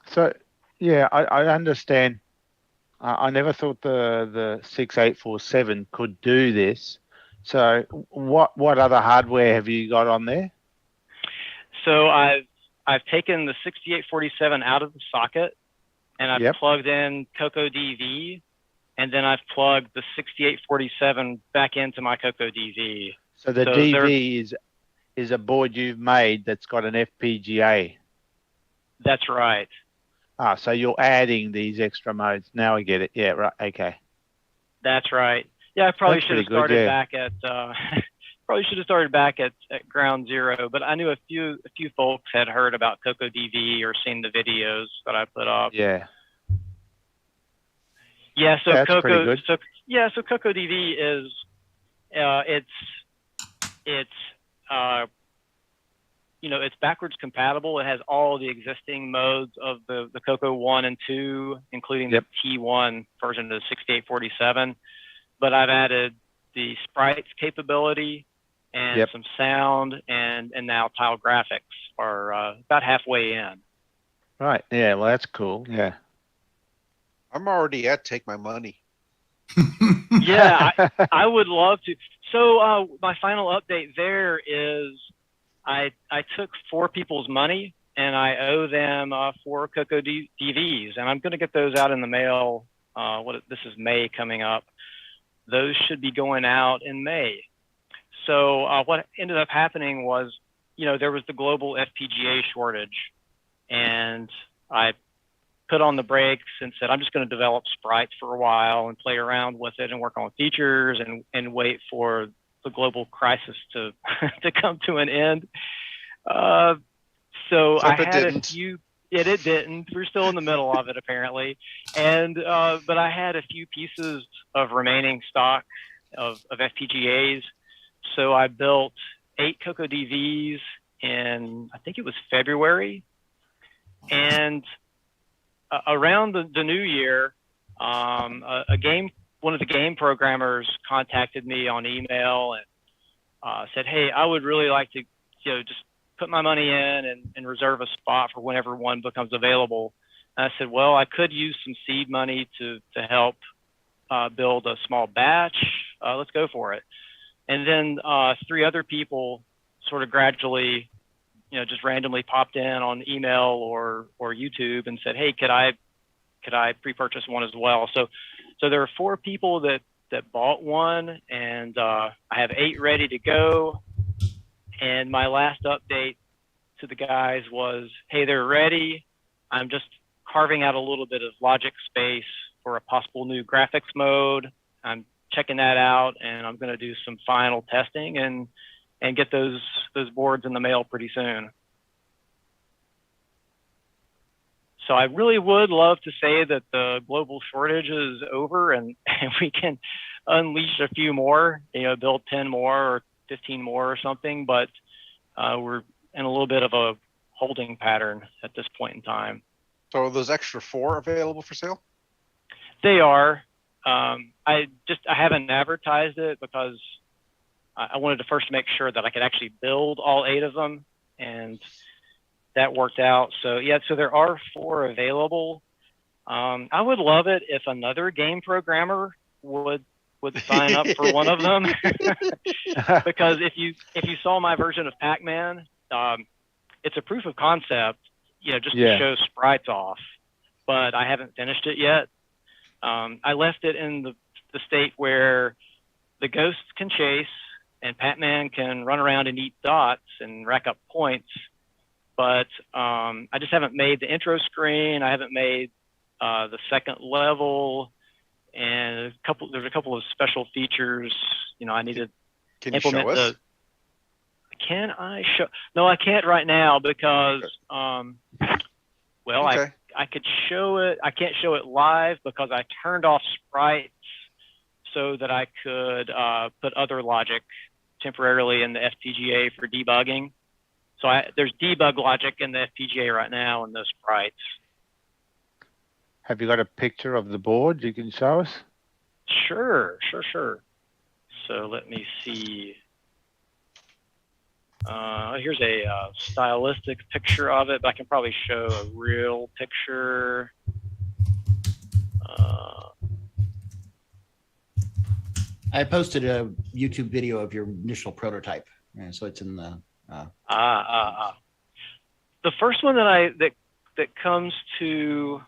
So yeah, I understand. I never thought the 6847 could do this. So what other hardware have you got on there? So I've taken the 6847 out of the socket, and I've plugged in CoCoDV, and then I've plugged the 6847 back into my CoCoDV. So the DV is a board you've made that's got an FPGA. That's right. Ah, so you're adding these extra modes. Now I get it. Yeah, right. Okay. That's right. Yeah, I probably should have started back at ground zero, but I knew a few folks had heard about CoCoDV or seen the videos that I put up. Yeah. Yeah, so that's pretty good. So CoCoDV is it's backwards compatible. It has all the existing modes of the CoCo 1 and 2, including the T1 version of the 6847. But I've added the sprites capability and some sound, and now tile graphics are about halfway in. Right. Yeah. Well, that's cool. Yeah. I'm already at take my money. Yeah, I would love to. So my final update there is I took 4 people's money, and I owe them 4 CoCoDVs, and I'm going to get those out in the mail. This is May coming up. Those should be going out in May. So what ended up happening was, there was the global FPGA shortage, and I put on the brakes and said, I'm just going to develop sprites for a while and play around with it and work on features and wait for the global crisis to come to an end. So I had a few. It didn't. We're still in the middle of it apparently, and but I had a few pieces of remaining stock of FPGAs. So I built 8 CoCoDVs in, I think it was February, and around the new year, one of the game programmers contacted me on email and said, "Hey, I would really like to, just put my money in and reserve a spot for whenever one becomes available." And I said, "Well, I could use some seed money to help build a small batch. Let's go for it." And then 3 other people sort of gradually, just randomly popped in on email or YouTube and said, "Hey, could I pre-purchase one as well?" So there are 4 people that bought one, and I have 8 ready to go. And my last update to the guys was, "Hey, they're ready. I'm just carving out a little bit of logic space for a possible new graphics mode. I'm checking that out, and I'm going to do some final testing and get those boards in the mail pretty soon." So I really would love to say that the global shortage is over and we can unleash a few more, build 10 more or 15 more or something, but we're in a little bit of a holding pattern at this point in time. So are those extra 4 available for sale? They are. I haven't advertised it because I wanted to first make sure that I could actually build all 8 of them, and that worked out. So yeah, so there are 4 available. I would love it if another game programmer would sign up for one of them, because if you saw my version of Pac-Man, it's a proof of concept, just to show sprites off, but I haven't finished it yet. I left it in the the state where the ghosts can chase and Pac-Man can run around and eat dots and rack up points. But I just haven't made the intro screen. I haven't made the second level, and there's a couple of special features. I need to implement the. Can I show? No, I can't right now because, I could show it. I can't show it live because I turned off sprites so that I could put other logic temporarily in the FPGA for debugging. So there's debug logic in the FPGA right now in those sprites. Have you got a picture of the board you can show us? Sure. So let me see. Here's a stylistic picture of it, but I can probably show a real picture. I posted a YouTube video of your initial prototype, so it's in the. The first one that comes to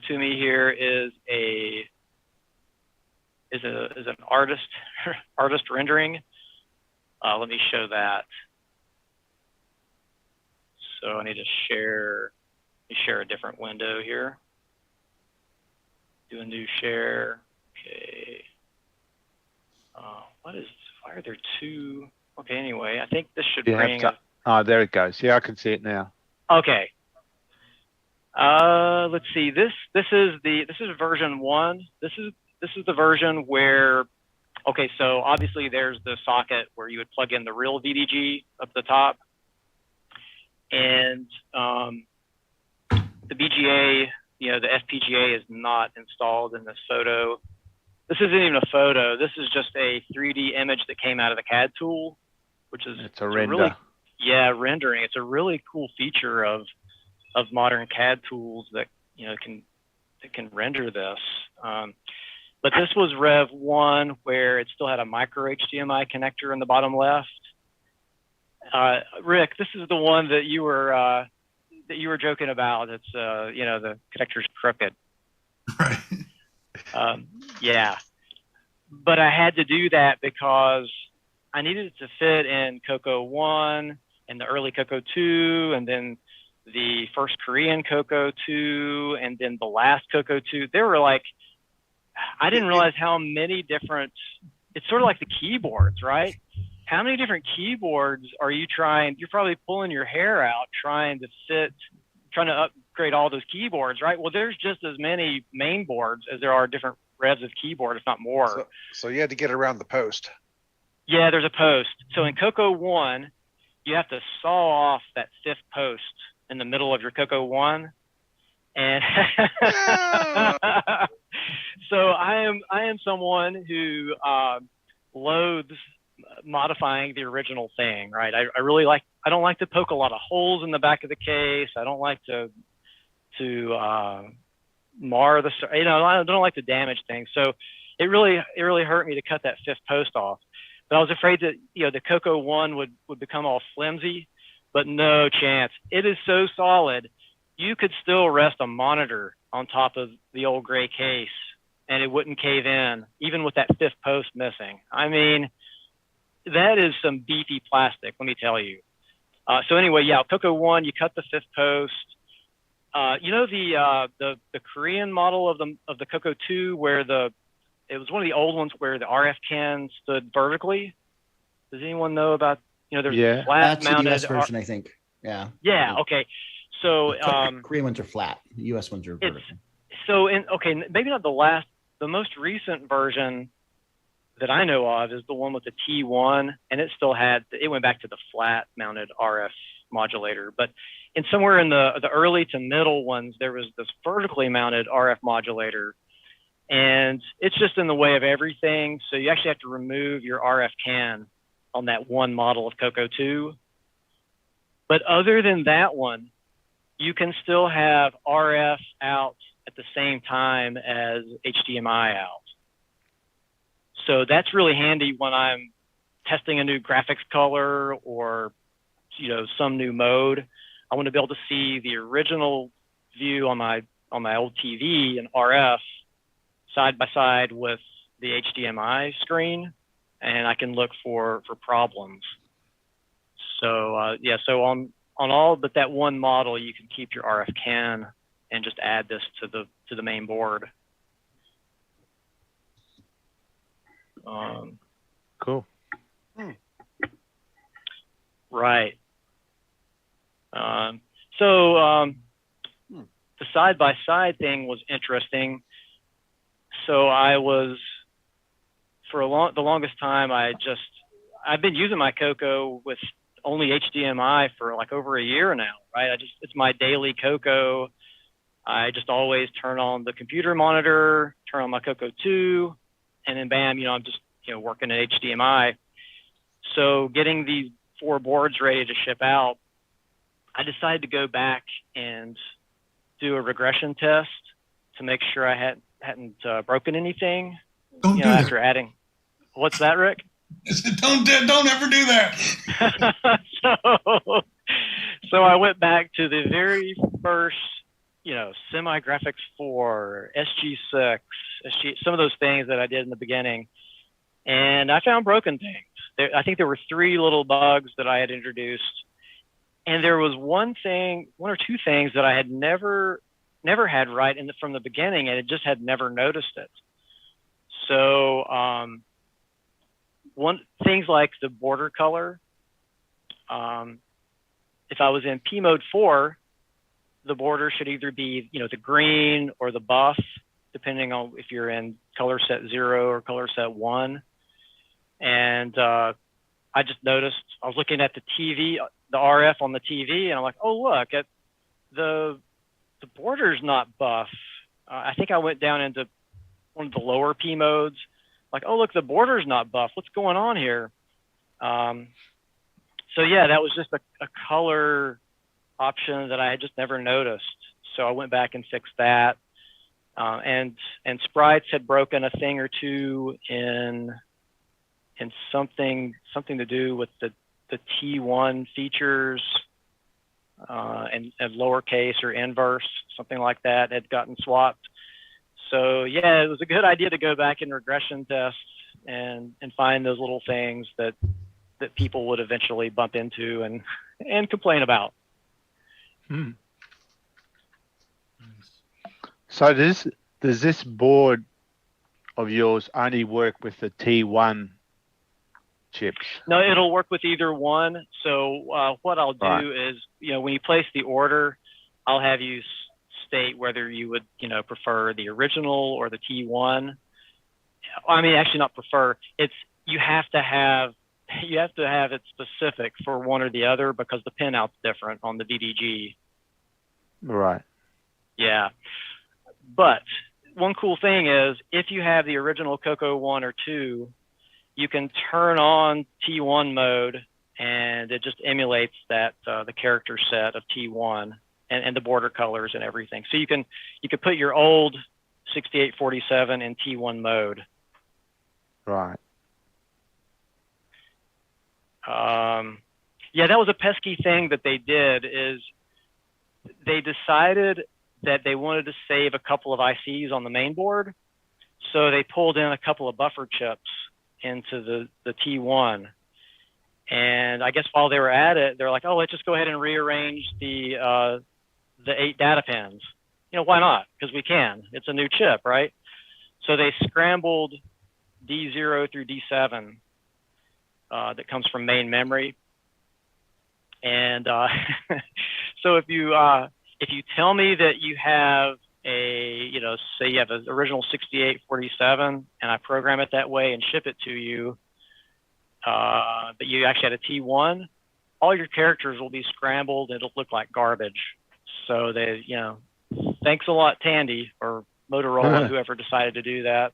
me here is an artist rendering. Let me show that. So I need to share a different window here. Do a new share. Okay. Why are there two? Okay, anyway, I think this should bring. There it goes. Yeah, I can see it now. Okay. Let's see. This is version 1. This is the version where. Okay, so obviously there's the socket where you would plug in the real VDG up the top, and the BGA, the FPGA is not installed in this photo. This isn't even a photo. This is just a 3D image that came out of the CAD tool, which is it's a render. Rendering. It's a really cool feature of modern CAD tools that can render this. But this was Rev 1, where it still had a micro HDMI connector in the bottom left. Rick, this is the one that you were joking about. It's the connector's crooked. Right. Yeah. But I had to do that because I needed it to fit in CoCo 1 and the early CoCo 2, and then the first Korean CoCo 2, and then the last CoCo 2. They were like, I didn't realize how many different, it's sort of like the keyboards, right? How many different keyboards are you trying? You're probably pulling your hair out trying to upgrade all those keyboards, right? Well, there's just as many main boards as there are different revs of keyboard, if not more. So you had to get around the post. Yeah, there's a post. So in CoCo 1, you have to saw off that 5th post in the middle of your CoCo 1. And so I am someone who loathes modifying the original thing, right? I don't like to poke a lot of holes in the back of the case. I don't like to mar the, I don't like to damage things. So it really hurt me to cut that 5th post off. But I was afraid that the CoCo 1 would become all flimsy, but no chance. It is so solid. You could still rest a monitor on top of the old gray case and it wouldn't cave in, even with that 5th post missing. I mean, that is some beefy plastic, let me tell you. So anyway, yeah, CoCo 1, you cut the 5th post. The Korean model of the CoCo 2, where it was one of the old ones where the RF can stood vertically. Does anyone know about? There's a flat mounted. That's the US version, I think. Yeah. Yeah. Okay. So Korean ones are flat. The US ones are vertical. So maybe not the most recent version that I know of is the one with the T1, and it went back to the flat mounted RF modulator. But somewhere in the early to middle ones, there was this vertically mounted RF modulator, and it's just in the way of everything. So you actually have to remove your RF can on that one model of CoCo 2. But other than that one, you can still have RF out at the same time as HDMI out. So that's really handy when I'm testing a new graphics color or some new mode. I want to be able to see the original view on my old TV in RF side by side with the HDMI screen, and I can look for problems. So yeah, so on all but that one model, you can keep your RF CAN and just add this to the main board. Cool. Right. The side-by-side thing was interesting. So I was, for the longest time, I've been using my CoCo with only HDMI for like over a year now, right? It's my daily CoCo. I just always turn on the computer monitor, turn on my CoCo 2, and then bam, I'm just, working at HDMI. So getting these 4 boards ready to ship out, I decided to go back and do a regression test to make sure I hadn't broken anything. Don't do after that. adding. What's that, Rick? I said, don't ever do that. So I went back to the very first, Semi-Graphics 4, SG6, some of those things that I did in the beginning, and I found broken things. I think there were 3 little bugs that I had introduced, and there was one or two things that I had never had right from the beginning, and it just had never noticed it. So things like the border color. If I was in P mode 4, the border should either be the green or the buff, depending on if you're in color set 0 or color set 1. And I just noticed, I was looking at the TV, the RF on the TV, and I'm like, oh look, the border's not buff. I think I went down into one of the lower P modes, like, oh look, the border's not buff. What's going on here? So yeah, that was just a color option that I had just never noticed. So I went back and fixed that. And sprites had broken a thing or two in something to do with the T1 features, and lowercase or inverse, something like that had gotten swapped. So yeah, it was a good idea to go back in regression tests and find those little things that people would eventually bump into and complain about. So does this board of yours only work with the T1 chips? No, it'll work with either one. So what I'll do is, when you place the order, I'll have you state whether you would, prefer the original or the T1. I mean, actually not prefer. You have to have it specific for one or the other because the pinout's different on the DDG. Right. Yeah. But one cool thing is if you have the original CoCo 1 or 2, you can turn on T1 mode and it just emulates that the character set of T1 and the border colors and everything. So you can put your old 6847 in T1 mode. Right. Yeah, that was a pesky thing that they did, is they decided that they wanted to save a couple of ICs on the main board. So they pulled in a couple of buffer chips into the T1. And I guess while they were at it, they're like, oh, let's just go ahead and rearrange the 8 data pins. Why not? Because we can. It's a new chip, right? So they scrambled D0 through D7 that comes from main memory. And so if you tell me that you have say you have an original 6847 and I program it that way and ship it to you, but you actually had a T1, all your characters will be scrambled and it'll look like garbage. So they, thanks a lot, Tandy, or Motorola, whoever decided to do that.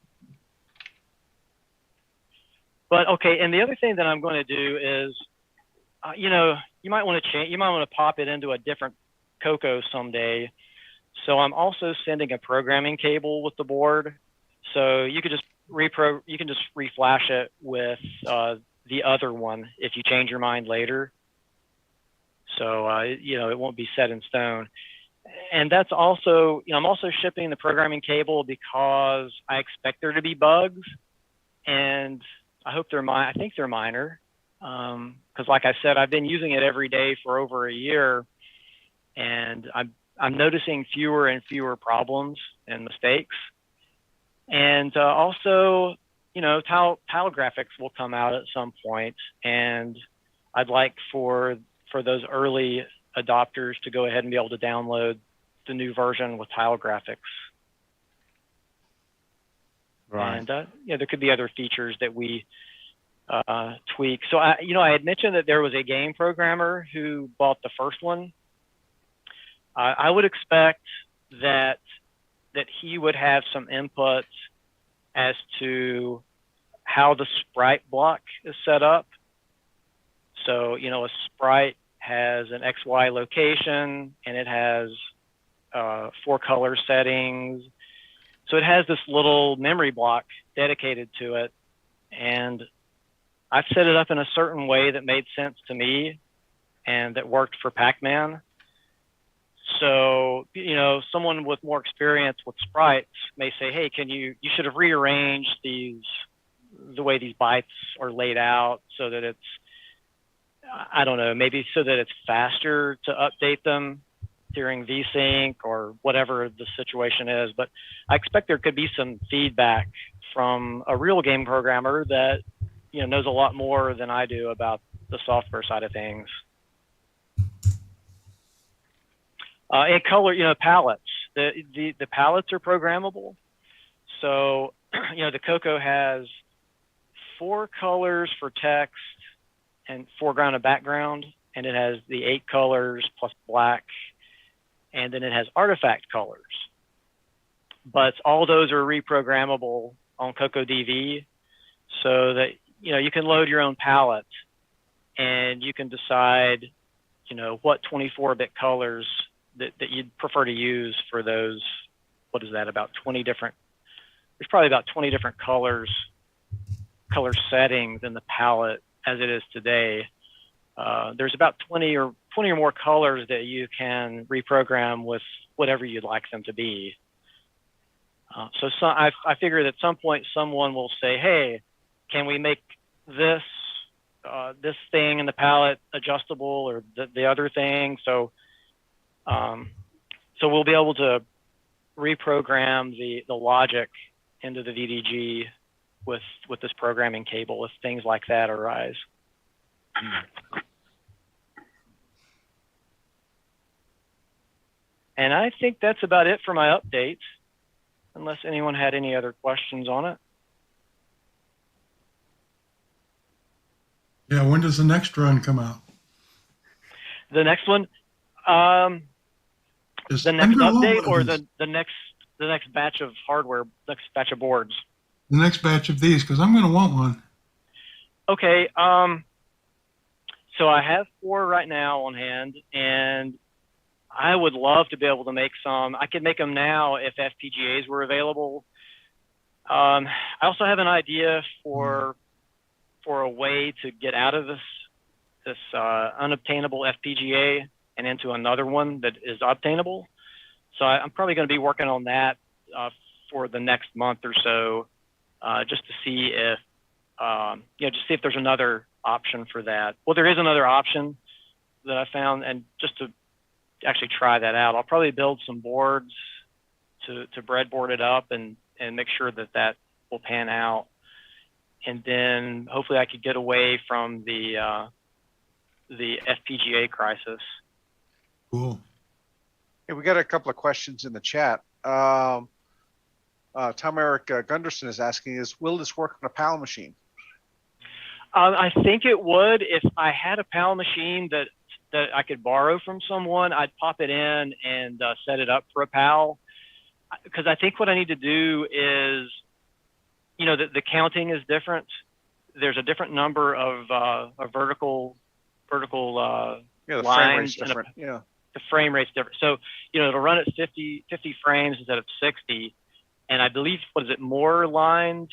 But okay, and the other thing that I'm going to do is, you might want to change. You might want to pop it into a different CoCo someday. So I'm also sending a programming cable with the board, so you could just reflash it with the other one if you change your mind later. So it won't be set in stone. And that's also, I'm also shipping the programming cable because I expect there to be bugs, and I hope I think they're minor. Because like I said, I've been using it every day for over a year, and I'm noticing fewer and fewer problems and mistakes. And also, tile graphics will come out at some point, and I'd like for those early adopters to go ahead and be able to download the new version with tile graphics. Right. And there could be other features that we tweak. So I had mentioned that there was a game programmer who bought the first one. I would expect that he would have some input as to how the sprite block is set up. So, a sprite has an XY location, and it has 4 color settings. So it has this little memory block dedicated to it. And I've set it up in a certain way that made sense to me and that worked for Pac-Man. So, someone with more experience with sprites may say, hey, you should have rearranged the way these bytes are laid out so that it's, I don't know, maybe so that it's faster to update them during VSync or whatever the situation is. But I expect there could be some feedback from a real game programmer that, knows a lot more than I do about the software side of things. And color, palettes. The palettes are programmable. So, the CoCo has 4 colors for text and foreground and background, and it has the 8 colors plus black, and then it has artifact colors. But all those are reprogrammable on CoCoDV, so that you can load your own palette, and you can decide what 24-bit colors that you'd prefer to use for those. What is that? About 20 different. There's probably about 20 different color settings in the palette as it is today. There's about 20 or more colors that you can reprogram with whatever you'd like them to be. So I figure that at some point someone will say, hey, can we make this thing in the palette adjustable, or the other thing? So we'll be able to reprogram the logic into the VDG with this programming cable if things like that arise. And I think that's about it for my update, unless anyone had any other questions on it. Yeah, when does the next run come out? The next one, the next update, or the next batch of hardware, next batch of boards? The next batch of these, because I'm going to want one. Okay. So I have 4 right now on hand, and I would love to be able to make some. I could make them now if FPGAs were available. I also have an idea for a way to get out of this unobtainable FPGA and into another one that is obtainable. So I'm probably going to be working on that for the next month or so, just to see if if there's another option for that. Well, there is another option that I found, and just to actually try that out, I'll probably build some boards to breadboard it up and make sure that will pan out. And then hopefully I could get away from the FPGA crisis. Cool. Hey, we got a couple of questions in the chat. Tom Eric Gunderson is asking, will this work on a PAL machine? I think it would. If I had a PAL machine that I could borrow from someone, I'd pop it in and set it up for a PAL. Because I think what I need to do is, the counting is different. There's a different number of vertical the lines. Frame rate's different. The frame rate's different. So, it'll run at 50 frames instead of 60. And I believe, more lines?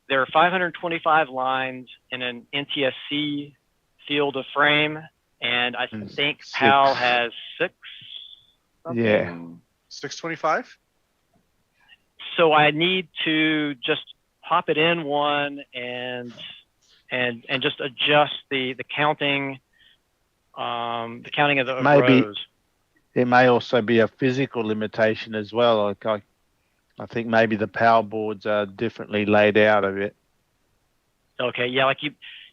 There are 525 lines in an NTSC field of frame. And I think PAL has 6. Yeah. 625. So I need to just pop it in one and just adjust the counting of the Maybe rows. there may also be a physical limitation as well. Like I think maybe the power boards are differently laid out a bit. Okay, yeah, like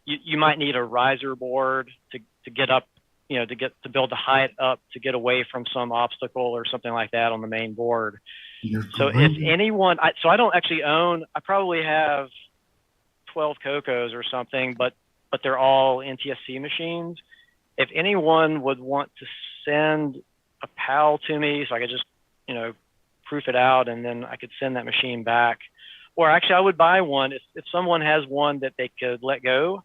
you might need a riser board to get up, to build the height up to get away from some obstacle or something like that on the main board. So if anyone, I don't actually own, I probably have 12 CoCos or something, but they're all NTSC machines. If anyone would want to send a PAL to me so I could just, proof it out and then I could send that machine back. Or actually I would buy one if someone has one that they could let go.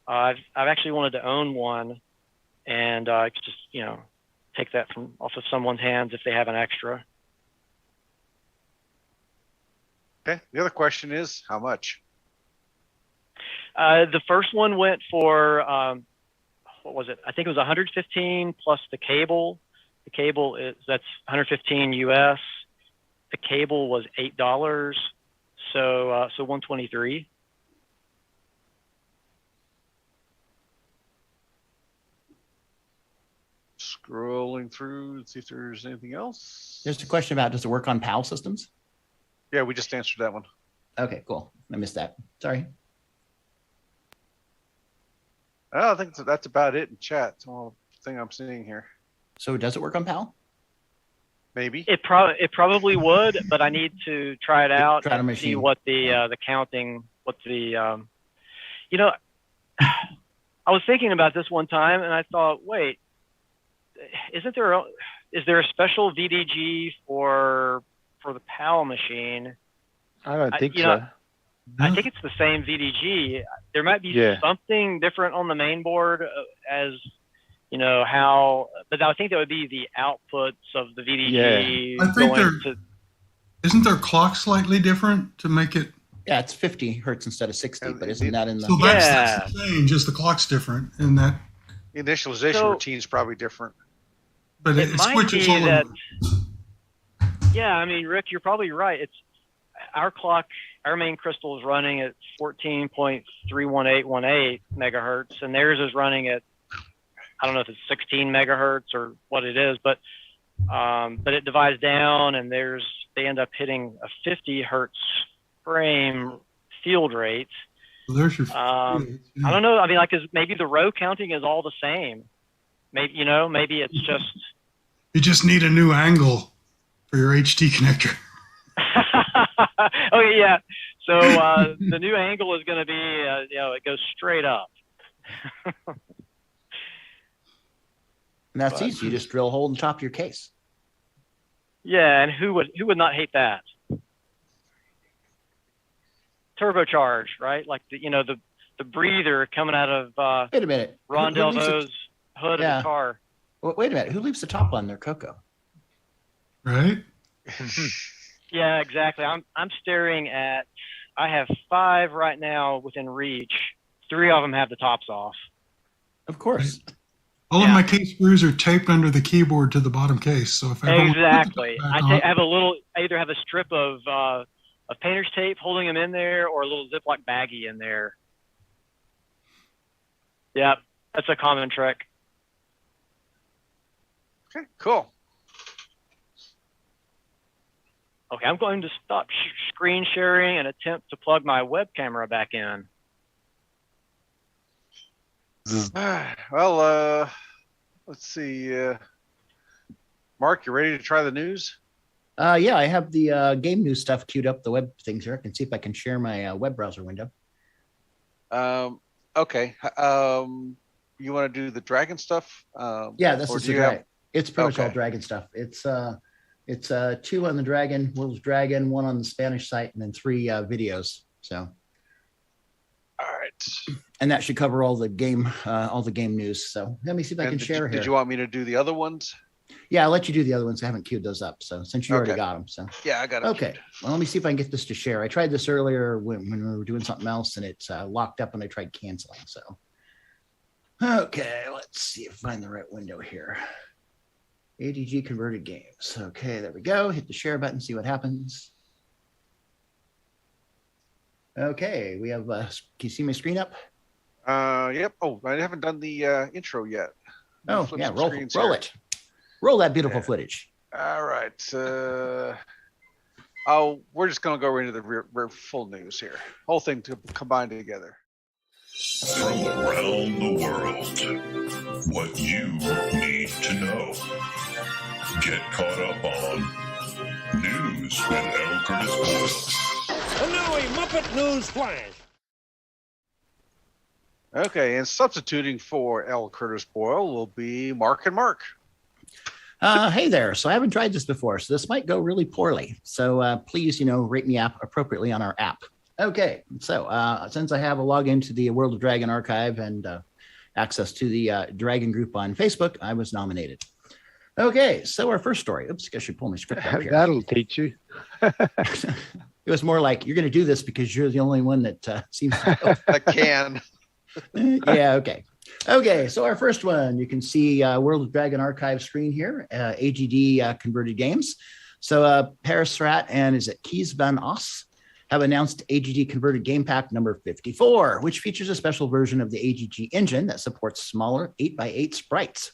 I've actually wanted to own one and just, take that off of someone's hands if they have an extra. Okay. The other question is how much? The first one went for, what was it? I think it was 115 plus the cable. The cable that's 115 US. The cable was $8. So 123. Scrolling through and see if there's anything else. There's a question about, does it work on PAL systems? Yeah, we just answered that one. Okay, cool. I missed that. Sorry. I think that's about it in chat. It's the only thing I'm seeing here. So does it work on PAL? Maybe. It probably would, but I need to try it out Try the and machine. see what the counting, what the I was thinking about this one time and I thought, wait, is there a special VDG for the PAL machine? I don't think so. I think it's the same VDG. There might be something different on the main board as how, but I think that would be the outputs of the VDG. I think isn't their clock slightly different to make it? Yeah, it's 50 hertz instead of 60, but isn't that in the? So that's the same, just the clock's different in that. The initialization routine is probably different. But it switches all that. Yeah, I mean, Rick, you're probably right. It's our clock. Our main crystal is running at 14.31818 megahertz, and theirs is running at, I don't know if it's 16 megahertz or what it is, but it divides down, and they end up hitting a 50 hertz frame field rate. Well, there's your. I don't know. I mean, maybe the row counting is all the same. Maybe maybe it's just. You just need a new angle for your HT connector. Okay, yeah. So the new angle is going to be, it goes straight up. And that's easy. You just drill a hole in the top of your case. Yeah, and who would not hate that? Turbocharge, right? Like the breather coming out of wait a minute. Ron Delvo's hood of the car. Wait a minute. Who leaves the top on their CoCo? Right. Yeah, exactly. I'm staring at. I have 5 right now within reach. 3 of them have the tops off. Of course. All of my case screws are taped under the keyboard to the bottom case. So if I exactly, I have a little. I either have a strip of painter's tape holding them in there, or a little Ziploc baggie in there. Yep, that's a common trick. Okay, cool. Okay, I'm going to stop screen sharing and attempt to plug my web camera back in. Well, let's see. Mark, you ready to try the news? Yeah, I have the game news stuff queued up, the web things here. I can see if I can share my web browser window. Okay. You want to do the dragon stuff? Yeah, this is the dragon. It's protocol dragon stuff. It's 2 on the Dragon, World's Dragon, 1 on the Spanish site, and then 3 videos. So, all right, and that should cover all the game news. So let me see if I can share here. Did you want me to do the other ones? Yeah, I'll let you do the other ones. I haven't queued those up. So since you already got them, so yeah, I got it. Okay, well, let me see if I can get this to share. I tried this earlier when we were doing something else, and it's locked up, and I tried canceling. So, okay, let's see if I find the right window here. ADG converted games. Okay, there we go. Hit the share button, see what happens. Okay, we have, can you see my screen up? Yep. Oh, I haven't done the intro yet. Oh, yeah, roll it. Roll that beautiful footage. All right. We're just going to go into the full news here. Whole thing combined together. From around the world, what you need to know. Get caught up on News with L. Curtis Boyle. And now a Muppet News Flash. Okay, and substituting for L. Curtis Boyle will be Mark and Mark. Hey there. So I haven't tried this before, so this might go really poorly. So please, rate me appropriately on our app. Okay, so since I have a login to the World of Dragon archive and access to the Dragon group on Facebook, I was nominated. Okay, so our first story. Oops, I should pull my script up here. That'll teach you. It was more like, you're going to do this because you're the only one that seems to know. That can. Yeah, okay. Okay, so our first one, you can see World of Dragon archive screen here, AGD converted games. So Paris Rat and is it Keys Van Os have announced AGD converted game pack number 54, which features a special version of the AGG engine that supports smaller 8x8 sprites.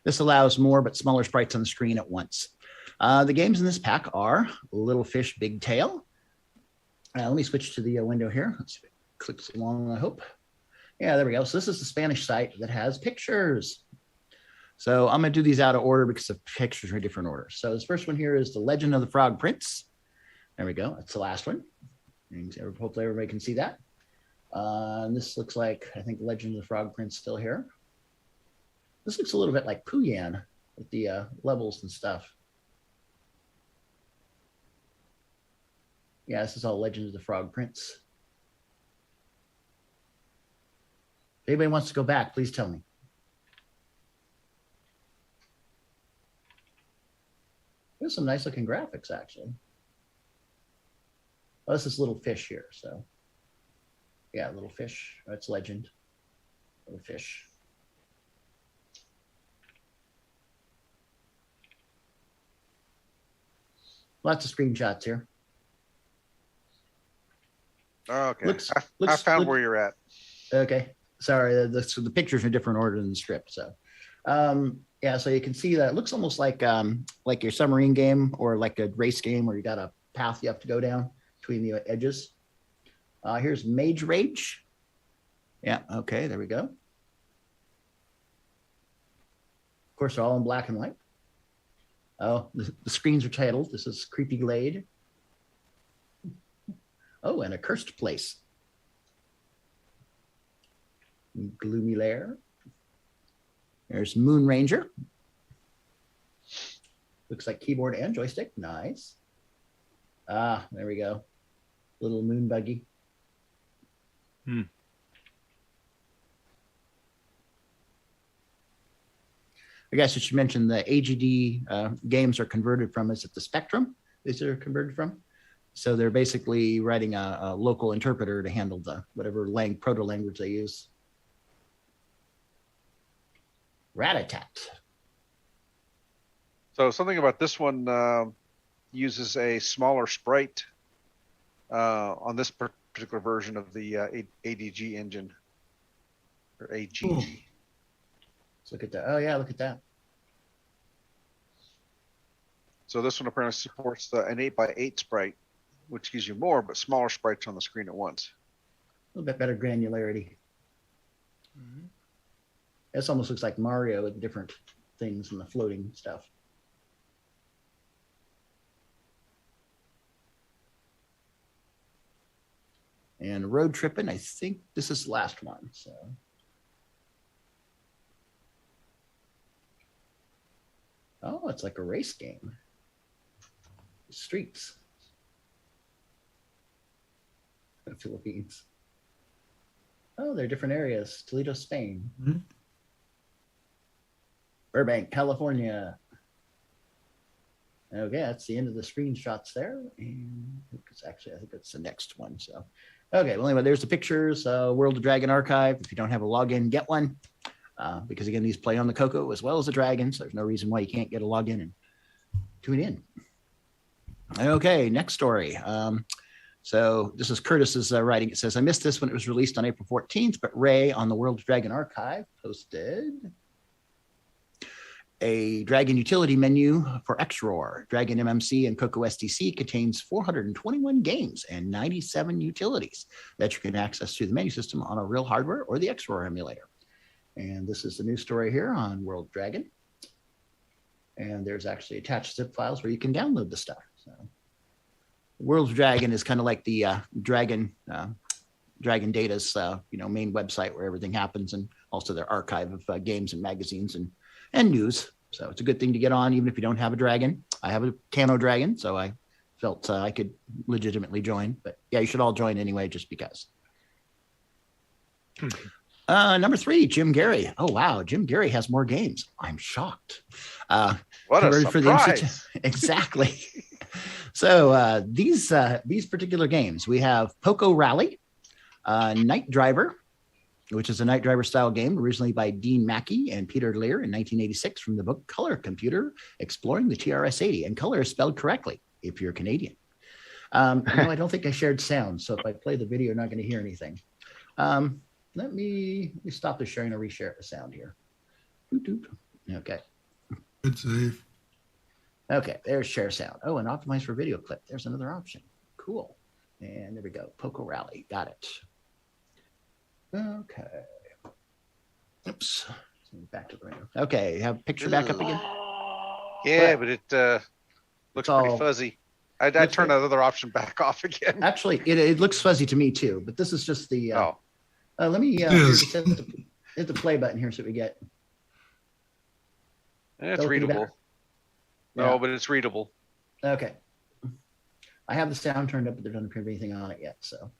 This allows more but smaller sprites on the screen at once. The games in this pack are Little Fish, Big Tail. Let me switch to the window here. Let's see if it clicks along, I hope. Yeah, there we go. So this is the Spanish site that has pictures. So I'm going to do these out of order because the pictures are in different order. So this first one here is The Legend of the Frog Prince. There we go. That's the last one. And hopefully everybody can see that. And this looks like, I think, Legend of the Frog Prince still here. This looks a little bit like Puyan with the levels and stuff. Yeah, this is all Legend of the Frog Prince. If anybody wants to go back, please tell me. There's some nice looking graphics, actually. Oh, this is Little Fish here, so. Yeah, Little Fish. That's Legend. Little Fish. Lots of screenshots here. Okay. I found where you're at. Okay. Sorry, the pictures are in different order than the script. So, yeah, so you can see that it looks almost like your submarine game or like a race game where you got a path you have to go down between the edges. Here's Mage Rage. Yeah, okay, there we go. Of course, they're all in black and white. Oh, the screens are titled. This is Creepy Glade. Oh, and A Cursed Place. Gloomy Lair. There's Moon Ranger. Looks like keyboard and joystick. Nice. Ah, there we go. Little moon buggy. I guess I should mention the AGD games are converted from, is it the Spectrum? These are converted from? So they're basically writing a local interpreter to handle the whatever proto language they use. Rat-a-tat. So something about this one uses a smaller sprite on this particular version of the ADG engine, or AGG. Ooh. Let's look at that. Oh yeah, look at that. So this one apparently supports an 8x8 sprite, which gives you more but smaller sprites on the screen at once. A little bit better granularity. Mm-hmm. This almost looks like Mario with different things and the floating stuff. And Road Trippin', I think this is the last one. So. Oh, it's like a race game. Streets. The Philippines. Oh, they're different areas. Toledo, Spain. Mm-hmm. Burbank, California. Okay, that's the end of the screenshots there. And actually, I think that's the next one. So, okay, well, anyway, there's the pictures. World of Dragon Archive. If you don't have a login, get one. because again, these play on the CoCo as well as the Dragon, so there's no reason why you can't get a login and tune in. Okay, next story. So this is Curtis's writing. It says, I missed this when it was released on April 14th, but Ray on the World Dragon Archive posted a Dragon utility menu for XRoar. Dragon MMC and CoCo SDC contains 421 games and 97 utilities that you can access through the menu system on a real hardware or the XRoar emulator. And this is the news story here on World Dragon. And there's actually attached zip files where you can download the stuff. So World Dragon is kind of like the Dragon Data's main website where everything happens, and also their archive of games and magazines and news. So it's a good thing to get on, even if you don't have a Dragon. I have a Cano Dragon, so I felt I could legitimately join. But yeah, you should all join anyway, just because. Number 3, Jim Gary. Oh, wow. Jim Gary has more games. I'm shocked. What a surprise. Exactly. So these particular games, we have Poco Rally, Night Driver, which is a Night Driver style game originally by Dean Mackey and Peter Lear in 1986 from the book Color Computer, Exploring the TRS-80. And color is spelled correctly if you're Canadian. No, I don't think I shared sound. So if I play the video, you're not going to hear anything. Let me stop the sharing and reshare the sound here. Okay. Good save. Okay, there's share sound. Oh, and optimize for video clip. There's another option. Cool. And there we go. Poco Rally. Got it. Okay. Oops. Back to the room. Okay, have picture back up again? Yeah, but it looks pretty fuzzy. I'd turn that other option back off again. Actually, it looks fuzzy to me too, but this is just the... let me just hit the play button here so we get... It's readable. No, but it's readable. Okay. I have the sound turned up, but there doesn't appear to be anything on it yet, so...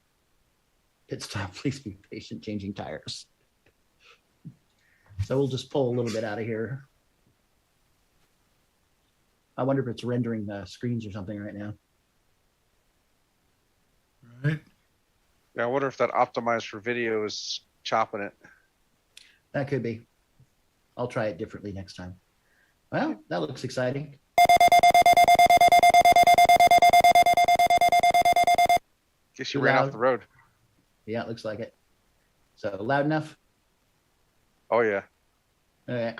Pit stop, please be patient, changing tires. So we'll just pull a little bit out of here. I wonder if it's rendering the screens or something right now. Right. Yeah, I wonder if that optimized for video is chopping it. That could be. I'll try it differently next time. Well, that looks exciting. Guess you ran off the road. Yeah, it looks like it. So loud enough? Oh, yeah. All right.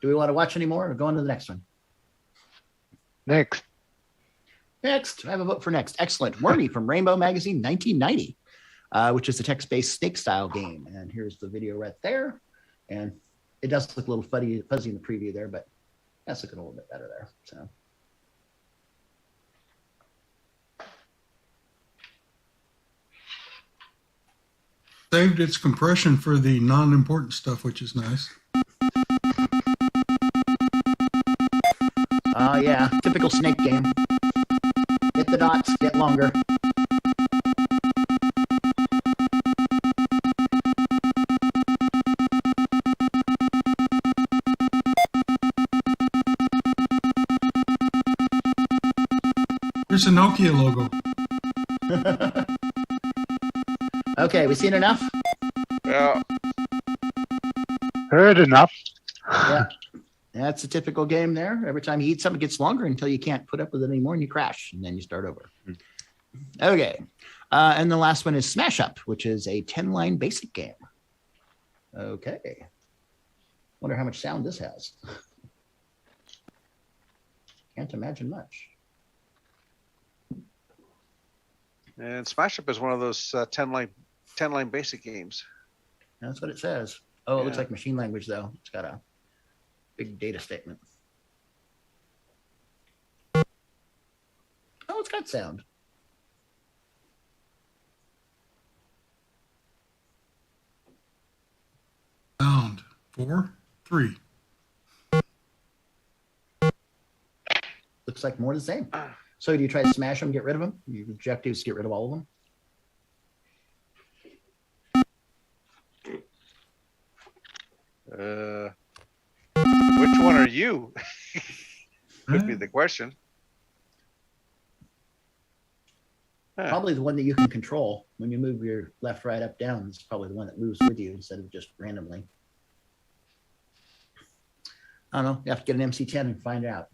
Do we want to watch any more or go on to the next one? Next. Next. I have a vote for next. Excellent. Wernie from Rainbow Magazine 1990, which is a text-based snake-style game. And here's the video right there. And it does look a little fuzzy in the preview there, but that's looking a little bit better there. So. Saved its compression for the non-important stuff, which is nice. Yeah, typical snake game. Hit the dots, get longer. There's a Nokia logo. Okay, we seen enough? Yeah. Heard enough. Yeah. That's a typical game there. Every time you eat something, it gets longer until you can't put up with it anymore and you crash and then you start over. Okay. And the last one is Smash Up, which is a 10-line basic game. Okay. Wonder how much sound this has. Can't imagine much. And Smash Up is one of those 10-line basic games. That's what it says. Oh, it looks like machine language, though. It's got a big data statement. Oh, it's got sound. Sound. 4, 3. Looks like more the same. So do you try to smash them, get rid of them? Your objective is to get rid of all of them? Which one are you? Could be the question. Probably the one that you can control. When you move your left, right, up, down, it's probably the one that moves with you instead of just randomly. I don't know. You have to get an MC10 and find out.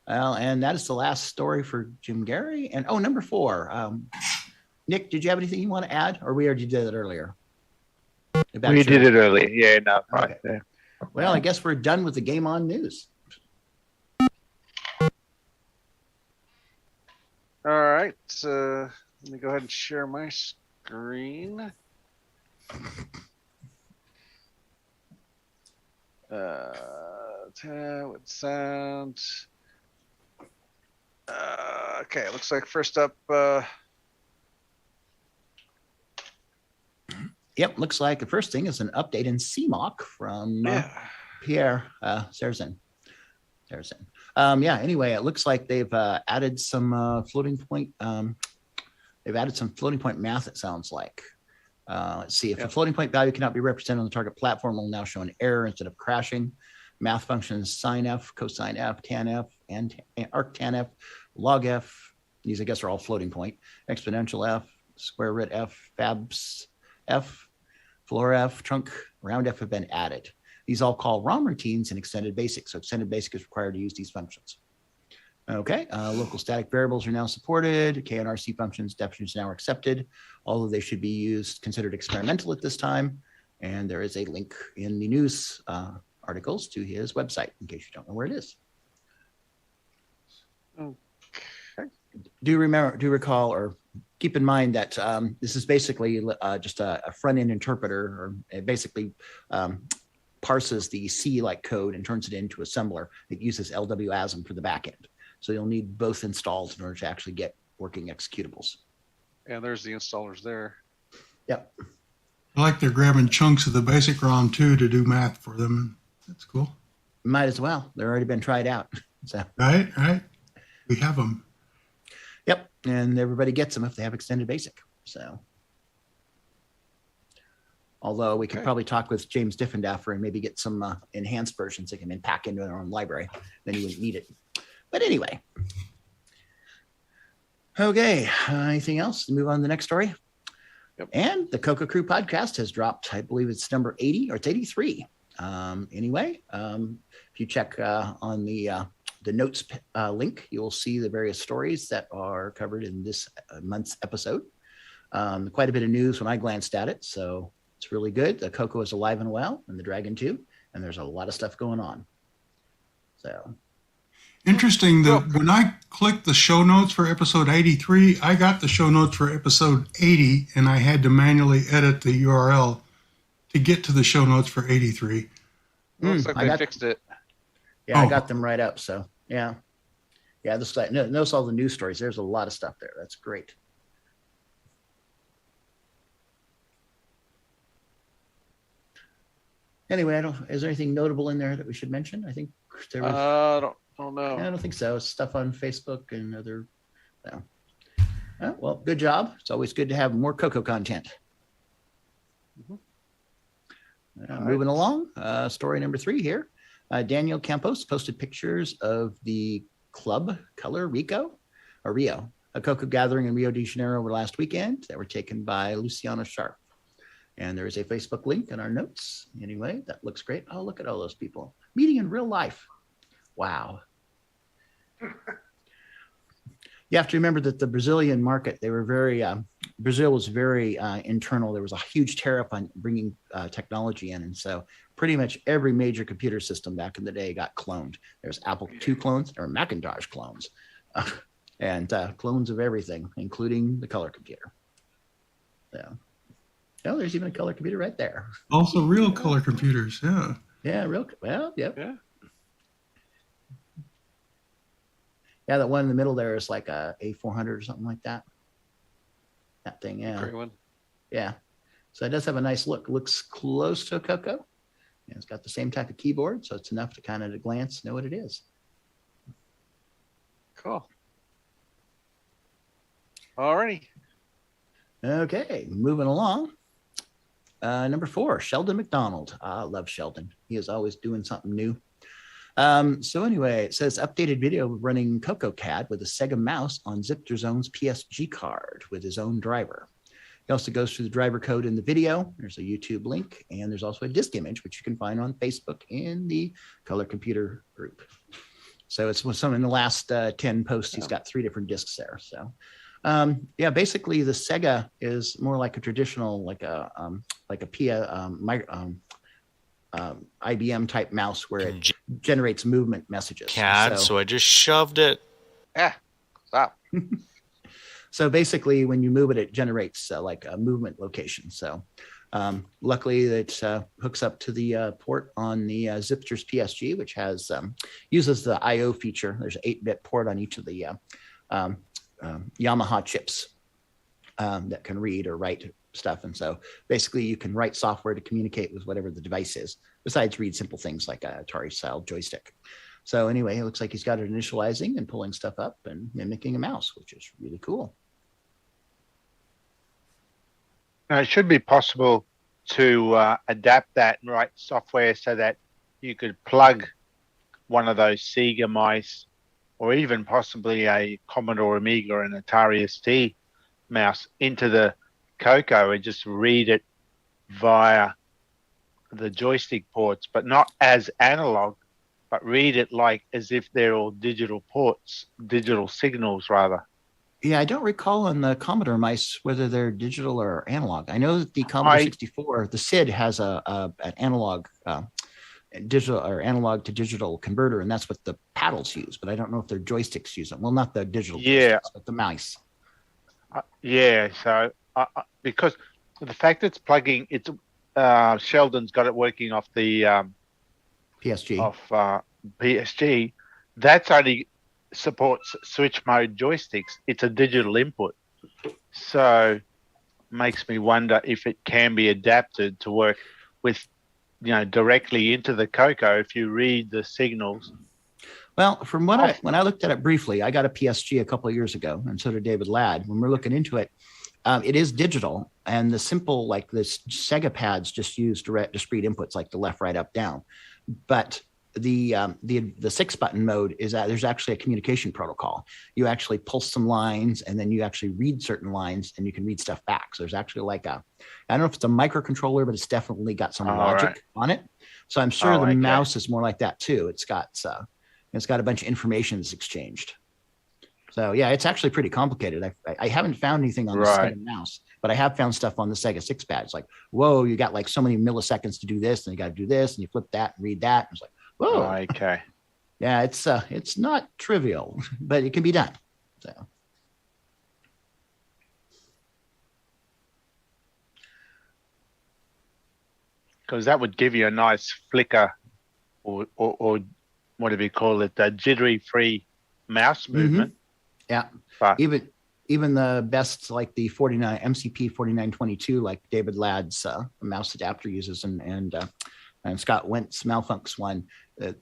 Well, and that is the last story for Jim Gary. And number 4. Nick, did you have anything you want to add, or we already did it earlier? We did it earlier. Yeah, no, right Okay. there. Well, I guess we're done with the Game On news. All right. Let me go ahead and share my screen. Tab with sound. Okay, looks like first up. Yep, looks like the first thing is an update in CMOC from Pierre Serzin. Anyway, it looks like they've added some floating point. They've added some floating point math, it sounds like. Let's see, if a floating point value cannot be represented on the target platform, it will now show an error instead of crashing. Math functions sinf, cosine f, tan f, and arctan f, log f. These, I guess, are all floating point. Exponential f, square root f, fabs f, floor f, trunk, round f have been added. These all call ROM routines in extended basic. So extended basic is required to use these functions. Okay, local static variables are now supported. KNRC functions definitions now are accepted, although they should be considered experimental at this time. And there is a link in the news articles to his website, in case you don't know where it is. Okay. Do recall, or keep in mind that this is basically just a front-end interpreter, or it basically parses the C-like code and turns it into assembler. It uses LWASM for the backend. So you'll need both installed in order to actually get working executables. And there's the installers there. Yep. I like they're grabbing chunks of the basic ROM too to do math for them. That's cool. Might as well. They've already been tried out. So. Right. We have them. Yep. And everybody gets them if they have extended basic. So. Although we could probably talk with James Diffendaffer and maybe get some enhanced versions that can then pack into their own library. Then you wouldn't need it. But anyway. Okay. Anything else? Move on to the next story. Yep. And the CoCo Crew podcast has dropped. I believe it's number 80 or it's 83. Anyway, if you check on the notes link, you'll see the various stories that are covered in this month's episode. Quite a bit of news when I glanced at it. So it's really good. The CoCo is alive and well, and the Dragon too. And there's a lot of stuff going on. So. Interesting that when I clicked the show notes for episode 83, I got the show notes for episode 80, and I had to manually edit the URL to get to the show notes for 83. Looks like they fixed it. Yeah, I got them right up. So, yeah. Yeah, notice all the news stories. There's a lot of stuff there. That's great. Anyway, is there anything notable in there that we should mention? I think there was. I don't know. I don't think so. It's stuff on Facebook and other. Well, good job. It's always good to have more CoCo content. Moving along, story number 3 here. Daniel Campos posted pictures of the Club Color Rio, a CoCo gathering in Rio de Janeiro over last weekend that were taken by Luciana Sharp. And there is a Facebook link in our notes. Anyway, that looks great. Oh, look at all those people meeting in real life. Wow. You have to remember that the Brazilian market, they were very, Brazil was very internal. There was a huge tariff on bringing technology in. And so pretty much every major computer system back in the day got cloned. There's Apple II clones, there were Macintosh clones, and clones of everything, including the color computer. So, there's even a color computer right there. Also real color computers, yeah. Yeah, yep. Yeah. Yeah, that one in the middle there is like a A400 or something like that. That thing, yeah. Great one. Yeah. So it does have a nice look. Looks close to a CoCo. Yeah, it's got the same type of keyboard, so it's enough to kind of at a glance know what it is. Cool. Alrighty. Okay, moving along. Number 4, Sheldon McDonald. I love Sheldon. He is always doing something new. So anyway, it says updated video running CoCoCAD with a Sega mouse on ZipDrazone's PSG card with his own driver. He also goes through the driver code in the video. There's a YouTube link, and there's also a disk image, which you can find on Facebook in the Color Computer group. So it's some in the last 10 posts. He's got 3 different discs there. So yeah, basically the Sega is more like a traditional, like a IBM type mouse where it generates movement messages. So I just shoved it. Stop. So basically, when you move it, it generates like a movement location. So luckily, it hooks up to the port on the Zipster's PSG, which has uses the I/O feature. There's an 8-bit port on each of the Yamaha chips that can read or write stuff. And so basically, you can write software to communicate with whatever the device is, besides read simple things like a Atari-style joystick. So anyway, it looks like he's got it initializing and pulling stuff up and mimicking a mouse, which is really cool. Now, it should be possible to adapt that and write software so that you could plug one of those Sega mice or even possibly a Commodore Amiga or an Atari ST mouse into the CoCo and just read it via the joystick ports, but not as analog, but read it like as if they're all digital ports, digital signals rather. Yeah, I don't recall on the Commodore mice whether they're digital or analog. I know that the Commodore 64, the SID has an analog, digital or analog to digital converter, and that's what the paddles use. But I don't know if their joysticks use them. Well, not the digital joysticks, but the mice. Yeah, so because the fact it's plugging, it's Sheldon's got it working off the PSG. Off PSG, that's only supports switch mode joysticks. It's a digital input, so makes me wonder if it can be adapted to work with, directly into the CoCo if you read the signals. Well, from what when I looked at it briefly, I got a PSG a couple of years ago, and so did David Ladd. When we're looking into it, it is digital, and the simple like this Sega pads just use direct discrete inputs like the left, right, up, down. But the 6-button mode is that there's actually a communication protocol. You actually pulse some lines, and then you actually read certain lines, and you can read stuff back. So there's actually like I don't know if it's a microcontroller, but it's definitely got some logic on it. So I'm sure the mouse is more like that too. It's got a bunch of information that's exchanged. So yeah, it's actually pretty complicated. I haven't found anything on the Sega mouse, but I have found stuff on the Sega 6 pad. It's like, whoa, you got like so many milliseconds to do this, and you got to do this, and you flip that and read that. And it's like, whoa. Oh, okay. Yeah, it's not trivial, but it can be done. So. Because that would give you a nice flicker, or what do we call it, a jittery-free mouse movement. Yeah, but even the best, like the MCP 4922, like David Ladd's mouse adapter uses, and Scott Wentz Malfunk's one,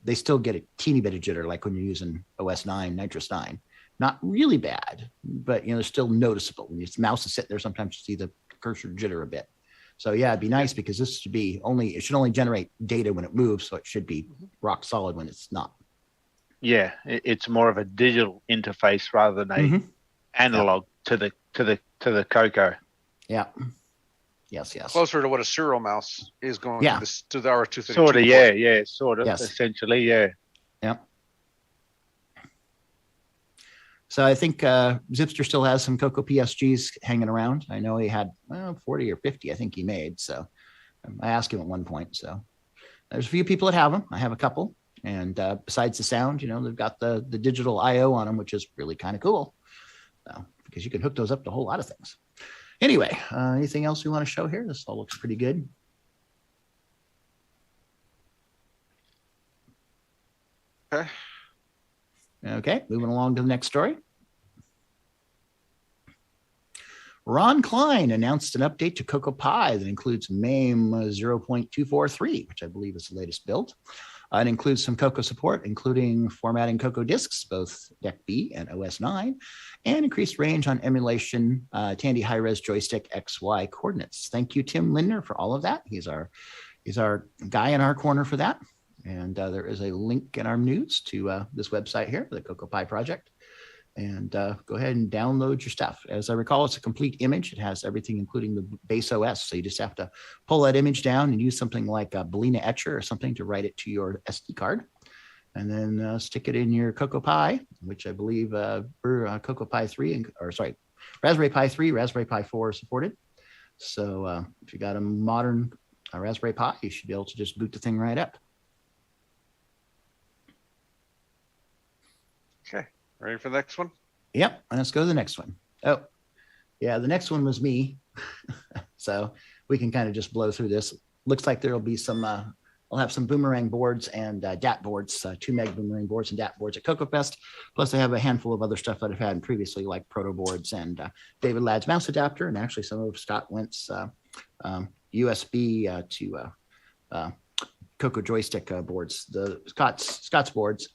they still get a teeny bit of jitter, like when you're using OS 9, Nitrous 9. Not really bad, but they're still noticeable. When your mouse is sitting there, sometimes you see the cursor jitter a bit. So yeah, it'd be nice because this should be it should only generate data when it moves, so it should be rock solid when it's not. Yeah, it's more of a digital interface rather than a analog to the CoCo. Yeah. Yes. Closer to what a serial mouse is going to the R232. Sort of, sort of, essentially, yeah. Yeah. So I think Zipster still has some CoCo PSGs hanging around. I know he had 40 or 50, I think he made. So I asked him at one point. So there's a few people that have them. I have a couple. And besides the sound, they've got the digital I/O on them, which is really kind of cool. Because you can hook those up to a whole lot of things. Anyway, anything else we want to show here? This all looks pretty good. Okay, moving along to the next story. Ron Klein announced an update to CoCoPi that includes MAME 0.243, which I believe is the latest build. It includes some CoCo support, including formatting CoCo disks, both DEC B and OS 9, and increased range on emulation, Tandy high-res joystick XY coordinates. Thank you, Tim Lindner, for all of that. He's our guy in our corner for that. And there is a link in our news to this website here, the CoCoPi project. and go ahead and download your stuff. As I recall, it's a complete image. It has everything, including the base OS. So you just have to pull that image down and use something like a Belina Etcher or something to write it to your SD card. And then stick it in your Cocoa Pi, which I believe Cocoa Pi 3, Raspberry Pi 3, Raspberry Pi 4 are supported. So if you got a modern Raspberry Pi, you should be able to just boot the thing right up. Okay, ready for the next one? Yep, and let's go to the next one. Oh, yeah, the next one was me. So we can kind of just blow through this. Looks like there'll be some, I'll have some Boomerang boards and DAT boards, 2 meg Boomerang boards and DAT boards at CoCoFest. Plus I have a handful of other stuff that I've had previously, like proto boards and David Ladd's mouse adapter, and actually some of Scott Went's USB to CoCo joystick boards. The Scott's boards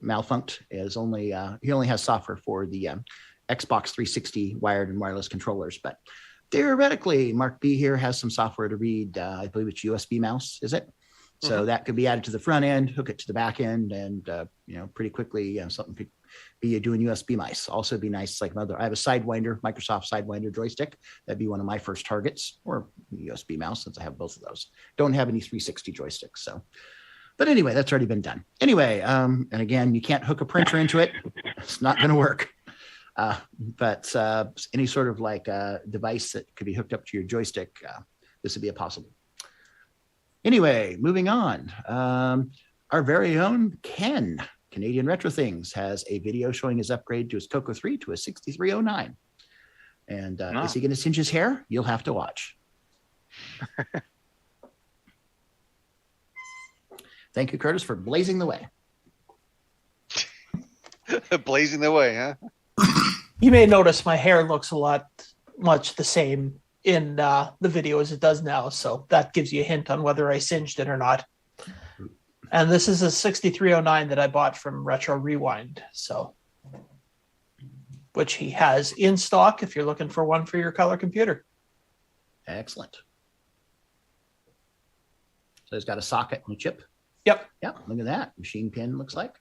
malfunctioned. Is only he only has software for the Xbox 360 wired and wireless controllers, but theoretically Mark B here has some software to read, I believe it's USB mouse, is it? So that could be added to the front end, hook it to the back end, and pretty quickly something could be doing USB mice. Also be nice, like I have a Sidewinder, Microsoft Sidewinder joystick. That'd be one of my first targets, or USB mouse, since I have both of those. Don't have any 360 joysticks, so. But anyway, that's already been done. Anyway, and again, you can't hook a printer into it. It's not going to work. But any sort of like device that could be hooked up to your joystick, this would be a possible. Anyway, moving on. Our very own Ken, Canadian Retro Things, has a video showing his upgrade to his CoCo 3 to a 6309. And is he going to singe his hair? You'll have to watch. Thank you, Curtis, for blazing the way. Blazing the way, huh? You may notice my hair looks much the same in the video as it does now, so that gives you a hint on whether I singed it or not. And this is a 6309 that I bought from Retro Rewind, so which he has in stock if you're looking for one for your color computer. Excellent. So it's got a socket and a chip. Yep. Yep. Look at that. Machine pin looks like.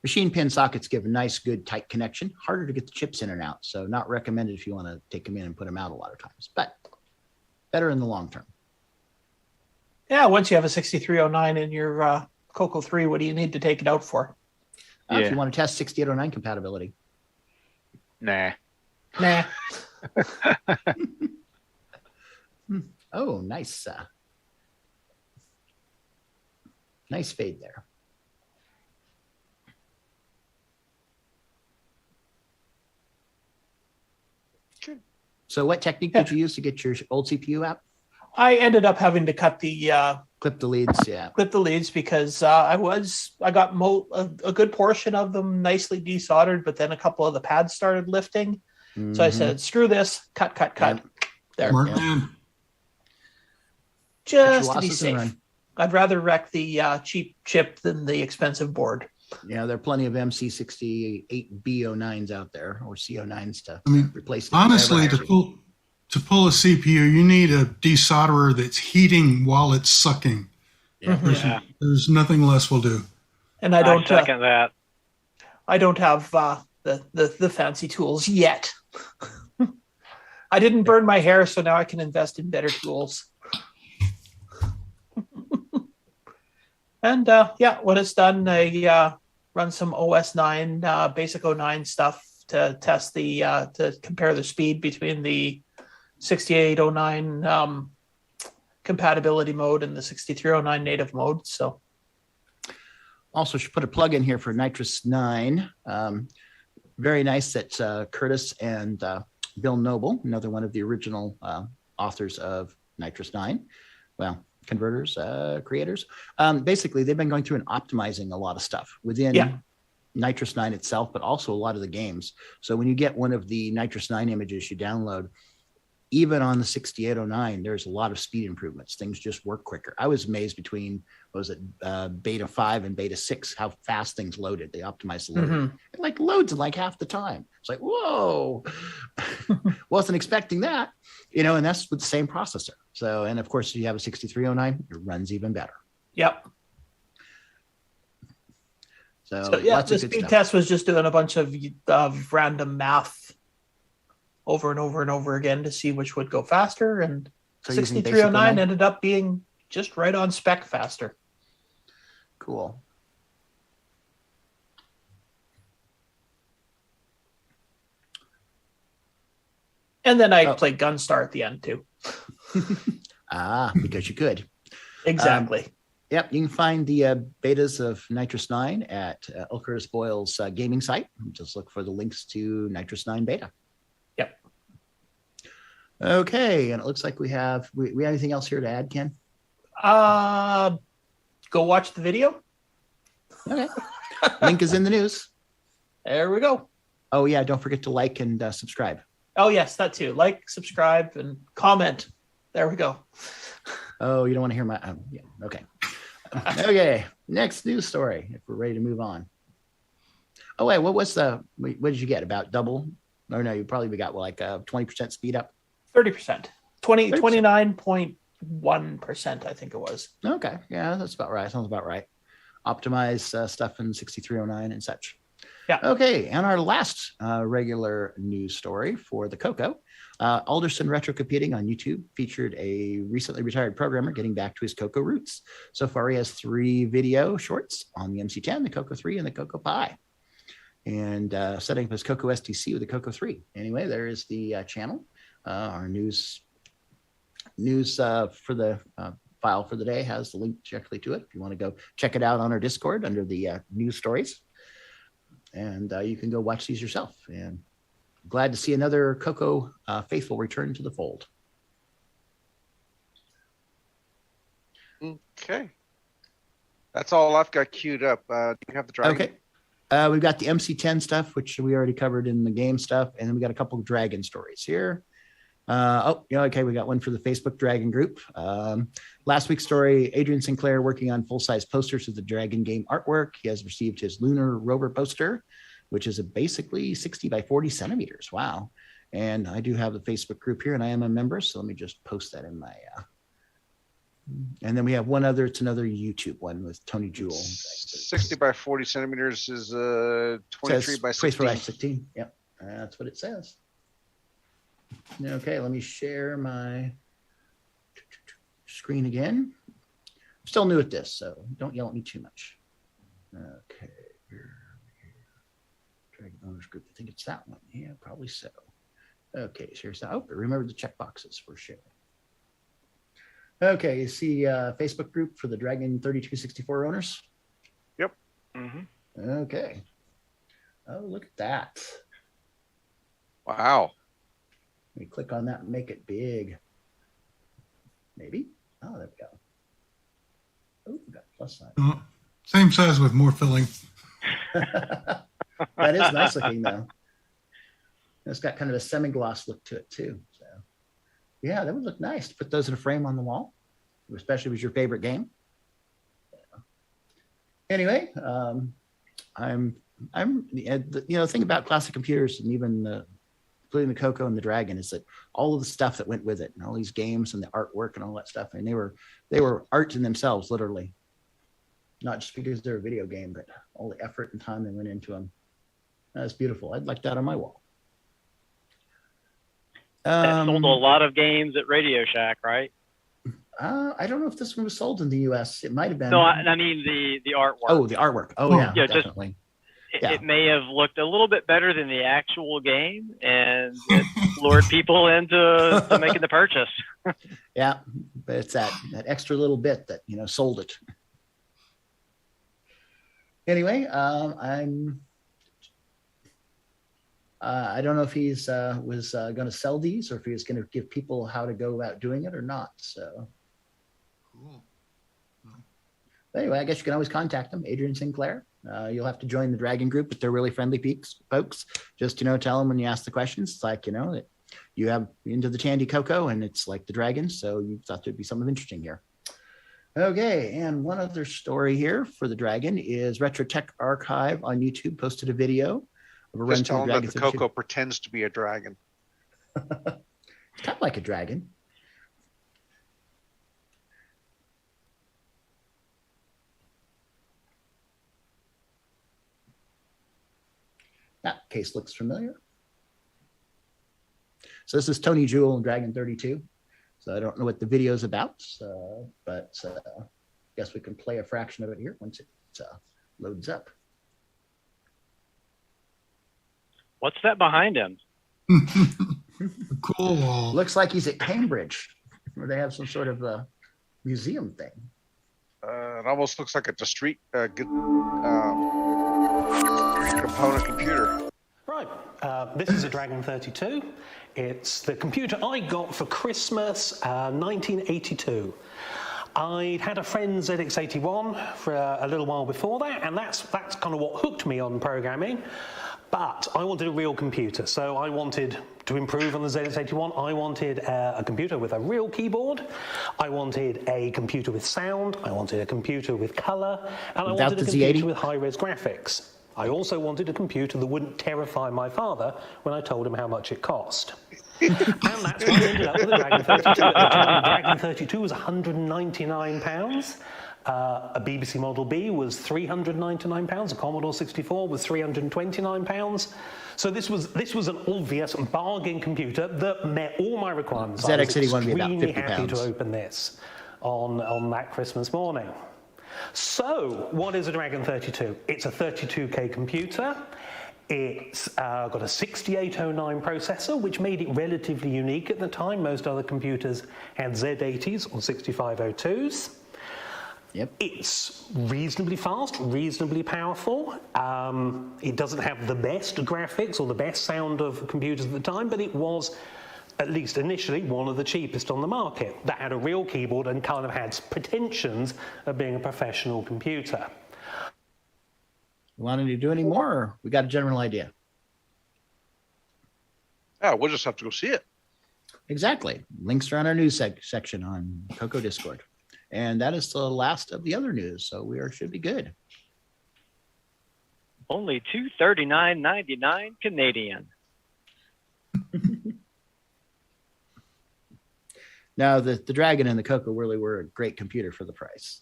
Machine pin sockets give a nice, good, tight connection. Harder to get the chips in and out, so not recommended if you want to take them in and put them out a lot of times, but better in the long term. Yeah, once you have a 6309 in your CoCo 3, what do you need to take it out for? If you want to test 6809 compatibility. Nah. Oh, nice. Nice fade there. So what technique did you use to get your old CPU out? I ended up having to cut the clip the leads, clip the leads, because I got a good portion of them nicely desoldered, but then a couple of the pads started lifting. So I said, screw this, cut. There. Just to be safe. I'd rather wreck the cheap chip than the expensive board. Yeah, there are plenty of MC68 B09s out there, or C09s to replace it. Honestly, to pull a CPU, you need a desolderer that's heating while it's sucking. Yeah. There's nothing less will do. And I don't second that. I don't have the fancy tools yet. I didn't burn my hair, so now I can invest in better tools. And when it's done, I run some OS 9, basic 09 stuff to test to compare the speed between the 6809 compatibility mode and the 6309 native mode. So, also should put a plug in here for Nitrous 9. Very nice that Curtis and Bill Noble, another one of the original authors of Nitrous 9. Well, converters, creators. Basically, they've been going through and optimizing a lot of stuff within Nitrous 9 itself, but also a lot of the games. So when you get one of the Nitrous 9 images you download, even on the 6809, there's a lot of speed improvements. Things just work quicker. I was amazed between, beta 5 and beta 6, how fast things loaded. They optimized the loading. It loads in half the time. It's like, whoa, wasn't expecting that, and that's with the same processor. So, and of course, if you have a 6309, it runs even better. Yep. So yeah, the speed test was just doing a bunch of random math over and over and over again to see which would go faster, and So using 6309 basic ended up being just right on spec faster. Cool. And then I played Gunstar at the end too. Because you could. Exactly. Yep, you can find the betas of Nitrous 9 at Curtis Boyle's gaming site. Just look for the links to Nitrous 9 beta. Yep. Okay, and it looks like we have anything else here to add, Ken? Go watch the video. Okay. Link is in the news. There we go. Oh yeah, don't forget to like and subscribe. Oh yes, that too. Like, subscribe, and comment. There we go. Oh, you don't want to hear my yeah, okay. Okay, next news story, if we're ready to move on. Oh wait, what did you get? About double? Or no, you probably got like 20% speed up? 30%. 29.1%, I think it was. Okay, yeah, that's about right. Sounds about right. Optimize stuff in 6309 and such. Yeah. Okay, and our last regular news story for the CoCo. Alderson Retro Computing on YouTube featured a recently retired programmer getting back to his CoCo roots. So far, he has 3 video shorts on the MC10, the CoCo 3, and the CoCo Pi. And setting up his CoCo STC with the CoCo 3. Anyway, there is the channel. Our news for the file for the day has the link directly to it. If you want to go check it out on our Discord under the news stories. And you can go watch these yourself. And glad to see another CoCo faithful return to the fold. Okay. That's all I've got queued up. Do you have the dragon? Okay. We've got the MC10 stuff, which we already covered in the game stuff. And then we got a couple of dragon stories here. Okay. We got one for the Facebook Dragon group. Last week's story, Adrian Sinclair working on full-size posters of the Dragon game artwork. He has received his Lunar Rover poster, which is basically 60 by 40 centimeters. Wow. And I do have the Facebook group here, and I am a member. So let me just post that in my... And then we have one other. It's another YouTube one with Tony Jewell. 60 by 40 centimeters is 23 by 16. Yep. That's what it says. Okay, let me share my screen again. I'm still new at this, so don't yell at me too much. Okay. Dragon Owners Group. I think it's that one. Yeah, probably so. Okay, so here's that. Oh, remember the check boxes for sharing. Okay, you see Facebook group for the Dragon 3264 owners? Yep. Mm-hmm. Okay. Oh, look at that. Wow. Let me click on that and make it big. Maybe. Oh, there we go. Oh, we got a plus sign. Same size with more filling. That is nice looking, though. It's got kind of a semi-gloss look to it, too. So, yeah, that would look nice to put those in a frame on the wall, especially if it's your favorite game. Yeah. Anyway, the thing about classic computers and even including the CoCo and the Dragon is that all of the stuff that went with it and all these games and the artwork and all that stuff, and they were art in themselves, literally. Not just because they're a video game, but all the effort and time that went into them. That's beautiful. I'd like that on my wall. Sold a lot of games at Radio Shack, right? I don't know if this one was sold in the U.S. It might have been. No, I mean the artwork. Oh, the artwork. Oh, yeah, definitely. It may have looked a little bit better than the actual game, and it lured people into making the purchase. Yeah, but it's that extra little bit that sold it. Anyway, I don't know if he's was going to sell these or if he was going to give people how to go about doing it or not. So, cool. Anyway, I guess you can always contact them, Adrian Sinclair. You'll have to join the Dragon group, but they're really friendly folks. Just tell them when you ask the questions, it's like that you have into the Tandy CoCo, and it's like the Dragon, so you thought there'd be something interesting here. Okay, and one other story here for the Dragon is Retro Tech Archive on YouTube posted a video of a run Just tell them that the Dragon CoCo pretends to be a dragon. It's kind of like a dragon. That case looks familiar. So this is Tony Jewell and Dragon 32. So I don't know what the video is about, but I guess we can play a fraction of it here once it loads up. What's that behind him? Cool wall. Looks like he's at Cambridge, where they have some sort of museum thing. It almost looks like a discrete component computer. Right, this is a Dragon 32. It's the computer I got for Christmas 1982. I'd had a friend ZX81 for a little while before that, and that's kind of what hooked me on programming. But I wanted a real computer, so I wanted to improve on the ZX81. I wanted a computer with a real keyboard. I wanted a computer with sound. I wanted a computer with color. And I wanted a computer with high-res graphics. I also wanted a computer that wouldn't terrify my father when I told him how much it cost. And that's why I ended up with a Dragon 32. At the time, the Dragon 32 was £199. A BBC Model B was £399. A Commodore 64 was £329. So this was an obvious bargain computer that met all my requirements. ZX81 would be about extremely £50. happy to open this on that Christmas morning. So, what is a Dragon 32? It's a 32K computer. It's got a 6809 processor, which made it relatively unique at the time. Most other computers had Z80s or 6502s. Yep. It's reasonably fast, reasonably powerful. It doesn't have the best graphics or the best sound of computers at the time, but it was, at least initially, one of the cheapest on the market that had a real keyboard and kind of had pretensions of being a professional computer. Wanted to do any more, or we got a general idea? Yeah, we'll just have to go see it. Exactly. Links are on our news section on CoCo Discord. And that is the last of the other news, so we should be good. Only $239.99 Canadian. Now, the Dragon and the CoCo really were a great computer for the price.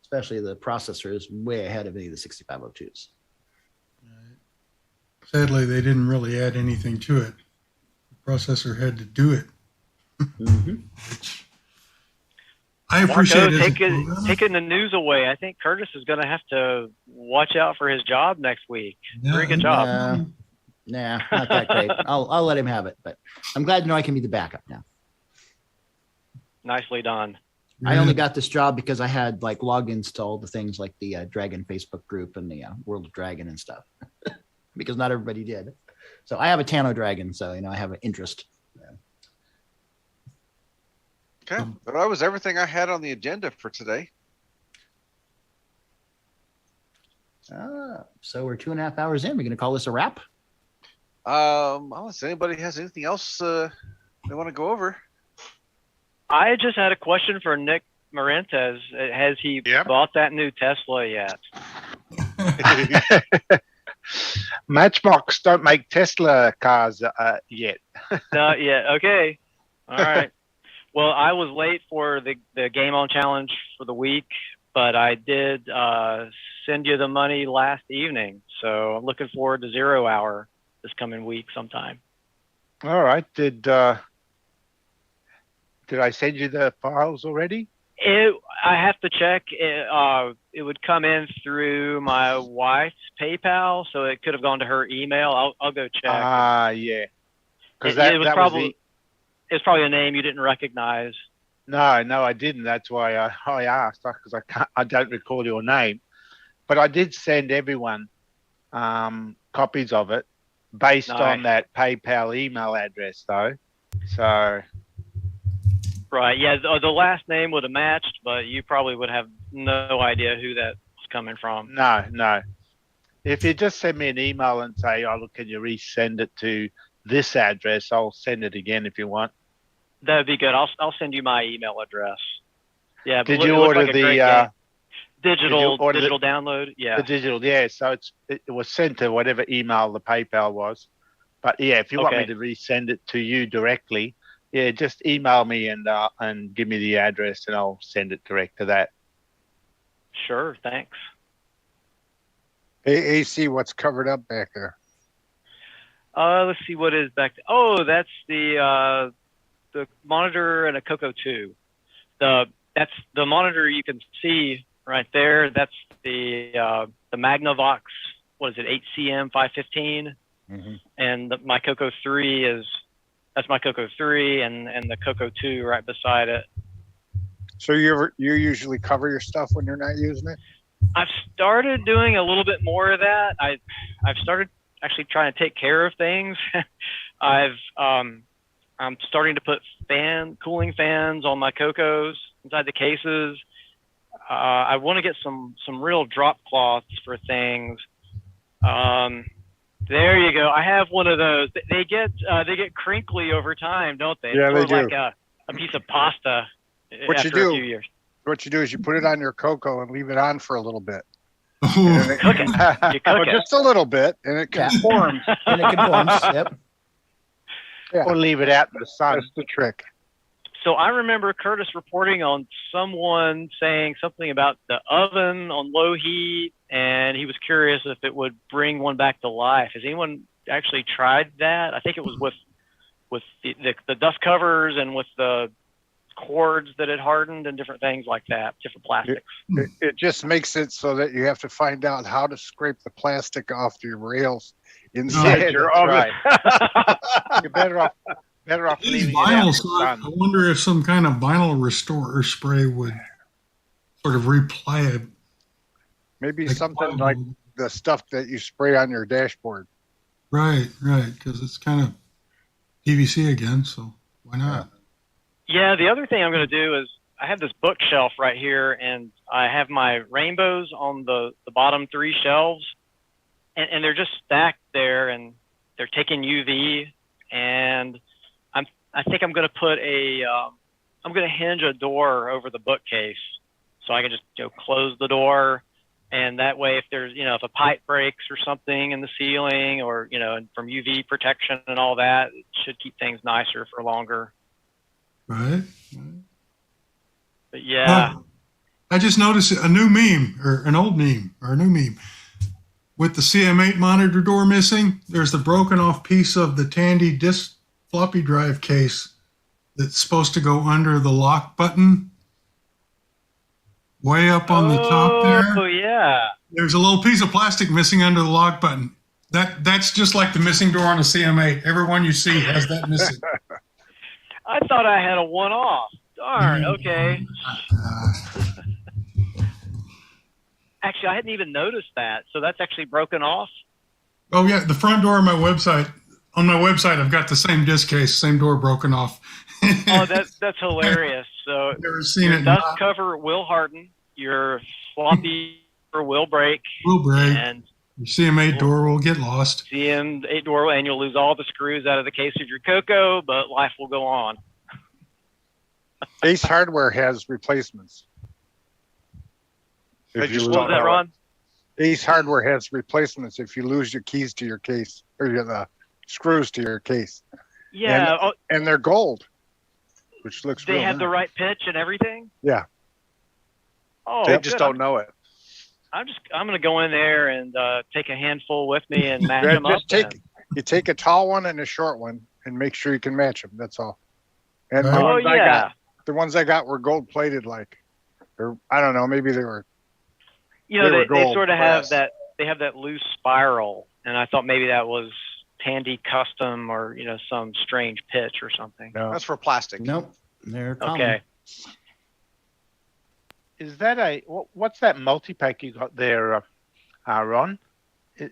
Especially the processor is way ahead of any of the 6502s. Sadly, they didn't really add anything to it. The processor had to do it. Which I appreciate Marco, taking the news away. I think Curtis is going to have to watch out for his job next week. Very good job. Nah, not that great. I'll let him have it, but I'm glad to know I can be the backup now. Nicely done. I only got this job because I had like logins to all the things like the Dragon Facebook group and the World of Dragon and stuff, because not everybody did. So I have a Tano Dragon, so I have an interest. Okay, well, that was everything I had on the agenda for today. So we're 2.5 hours in. We're going to call this a wrap. Unless anybody has anything else they want to go over. I just had a question for Nick Marentes. Has he bought that new Tesla yet? Matchbox don't make Tesla cars yet. Not yet. Okay. All right. Well, I was late for the Game On Challenge for the week, but I did send you the money last evening. So I'm looking forward to 0 Hour this coming week sometime. All right. Did I send you the files already? I have to check. It would come in through my wife's PayPal, so it could have gone to her email. I'll go check. Yeah. Because it's probably a name you didn't recognize. No, I didn't. That's why I asked, because I don't recall your name. But I did send everyone copies of it based on that PayPal email address, though. So. Right. Yeah. The last name would have matched, but you probably would have no idea who that was coming from. No. If you just send me an email and say, "Oh, look, can you resend it to this address?" I'll send it again if you want. That'd be good. I'll send you my email address. Yeah. Did you order the digital download? Yeah. The digital. Yeah. So it was sent to whatever email the PayPal was. But yeah, if you want me to resend it to you directly. Yeah, just email me and give me the address, and I'll send it direct to that. Sure, thanks. Hey, AC, what's covered up back there? Let's see what is back. Oh, that's the monitor and a CoCo 2. That's the monitor you can see right there. That's the Magnavox. What is it? 8CM 515. Mm-hmm. And my CoCo 3 that's my CoCo 3 and the CoCo 2 right beside it. So you usually cover your stuff when you're not using it? I've started doing a little bit more of that. I've started actually trying to take care of things. I'm starting to put cooling fans on my CoCos inside the cases. I want to get some real drop cloths for things. There you go. I have one of those. They get crinkly over time, don't they? Yeah, it's they sort of do. like a piece of pasta What after you do? a few years. What you do is you put it on your CoCo and leave it on for a little bit. Cook it. You cook it. Just a little bit, and it conforms. And it conforms. Yep. Yeah. Or leave it out in the sun. That's the trick. So I remember Curtis reporting on someone saying something about the oven on low heat, and he was curious if it would bring one back to life. Has anyone actually tried that? I think it was with the dust covers and with the cords that had hardened and different things like that, different plastics. It just makes it so that you have to find out how to scrape the plastic off your rails inside your oven. Right. You're better off These leaving it out in vinyl the stuff, sun. I wonder if some kind of vinyl restorer spray would sort of replay it. Maybe Like something vinyl. like the stuff that you spray on your dashboard. Right, because it's kind of PVC again, so why not? Yeah, the other thing I'm going to do is I have this bookshelf right here, and I have my rainbows on the bottom 3 shelves, and they're just stacked there, and they're taking UV, and I think I'm going to put I'm going to hinge a door over the bookcase, so I can just close the door, and that way if there's if a pipe breaks or something in the ceiling, or and from UV protection and all that, it should keep things nicer for longer. Right. But yeah. I just noticed a new meme, or an old meme, or a new meme. With the CM8 monitor door missing, there's the broken off piece of the Tandy disk floppy drive case that's supposed to go under the lock button. Way up on the top there. Oh, yeah. There's a little piece of plastic missing under the lock button. That's just like the missing door on a CM8. Everyone you see has that missing. I thought I had a one-off. Darn, okay. Actually, I hadn't even noticed that. So that's actually broken off? Oh, yeah, the front door of my website. On my website, I've got the same disc case, same door broken off. Oh, that's hilarious. So Never seen your it. dust cover will harden, your floppy will break. Will break. And Your CM8 door will get lost. CM8 door, and you'll lose all the screws out of the case of your CoCo, but life will go on. Ace Hardware has replacements. They just What don't was that, know Ron? Ace Hardware has replacements if you lose your keys to your case, or the screws to your case. Yeah. And they're gold, which looks They real have the nice. right pitch and everything? Yeah. Oh, They just good. don't know it. I'm going to go in there and take a handful with me and match Yeah, them up. you take a tall one and a short one and make sure you can match them. That's all. And Oh, yeah. the ones I got were gold plated, or I don't know, maybe they were. You know, were they gold sort of have pressed. that. They have that loose spiral, and I thought maybe that was Tandy custom or some strange pitch or something. No. That's for plastic. Nope. They're common. Okay. Is that what's that multi-pack you got there, Ron?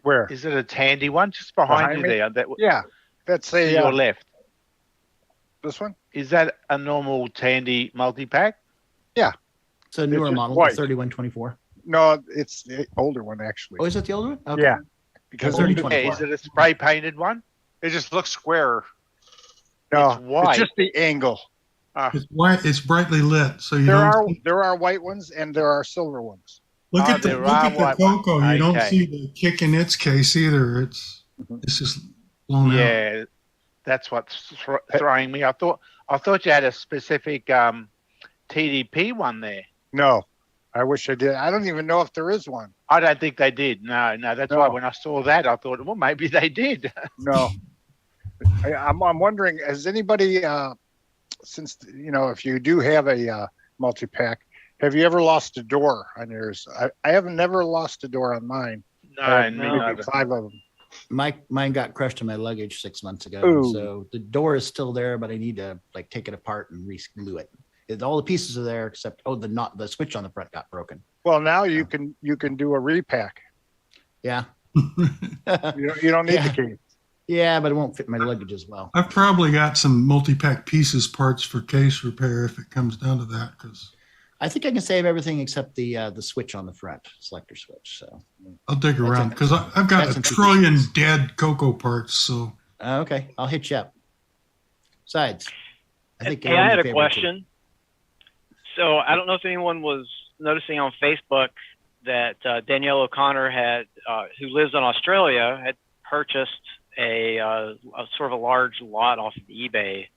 Where? Is it a Tandy one just behind you me? there? Yeah, that's To a your left. This one? Is that a normal Tandy multi-pack? Yeah. It's a newer just model, white. the 3124. No, it's the older one actually. Oh, is it the older one? Okay. Yeah, because Oh, 30, Okay, is it a spray painted one? It just looks square. no, it's white. it's just the angle. It's white. It's brightly lit, so you There don't. are there are white ones and there are silver ones. Look at the there are white ones. CoCo. You don't Okay. see the kick in its case either. It's just blown out. Yeah, that's what's throwing me. I thought you had a specific TDP one there. No, I wish I did. I don't even know if there is one. I don't think they did. No. That's why when I saw that, I thought, well, maybe they did. No. I'm wondering, has anybody, since, if you do have a multi-pack, have you ever lost a door on yours? I have never lost a door on mine. No, maybe 5 of them. Mine got crushed in my luggage 6 months ago. Ooh. So the door is still there, but I need to take it apart and re-glue it. All the pieces are there except the switch on the front got broken. Well, now you can do a repack. Yeah. You don't need the case. Yeah, but it won't fit my luggage as well. I've probably got some multi-pack pieces parts for case repair if it comes down to that. Because I think I can save everything except the switch on the front, selector switch. So I'll dig around because I've got a trillion dead CoCo parts. So okay, I'll hit you up. Besides, I think I had a question. So I don't know if anyone was noticing on Facebook that Danielle O'Connor had, who lives in Australia, had purchased a sort of a large lot off of eBay.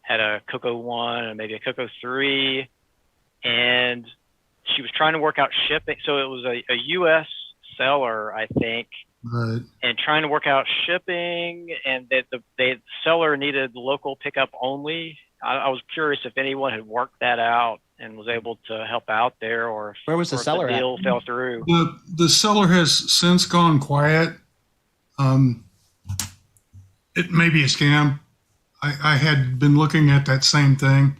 Had a CoCo 1 and maybe a CoCo 3, and she was trying to work out shipping. So it was a U.S. seller, I think, right, and trying to work out shipping, and that the seller needed local pickup only. I was curious if anyone had worked that out and was able to help out there, or where was the seller deal at? Fell through. The seller has since gone quiet. It may be a scam. I had been looking at that same thing,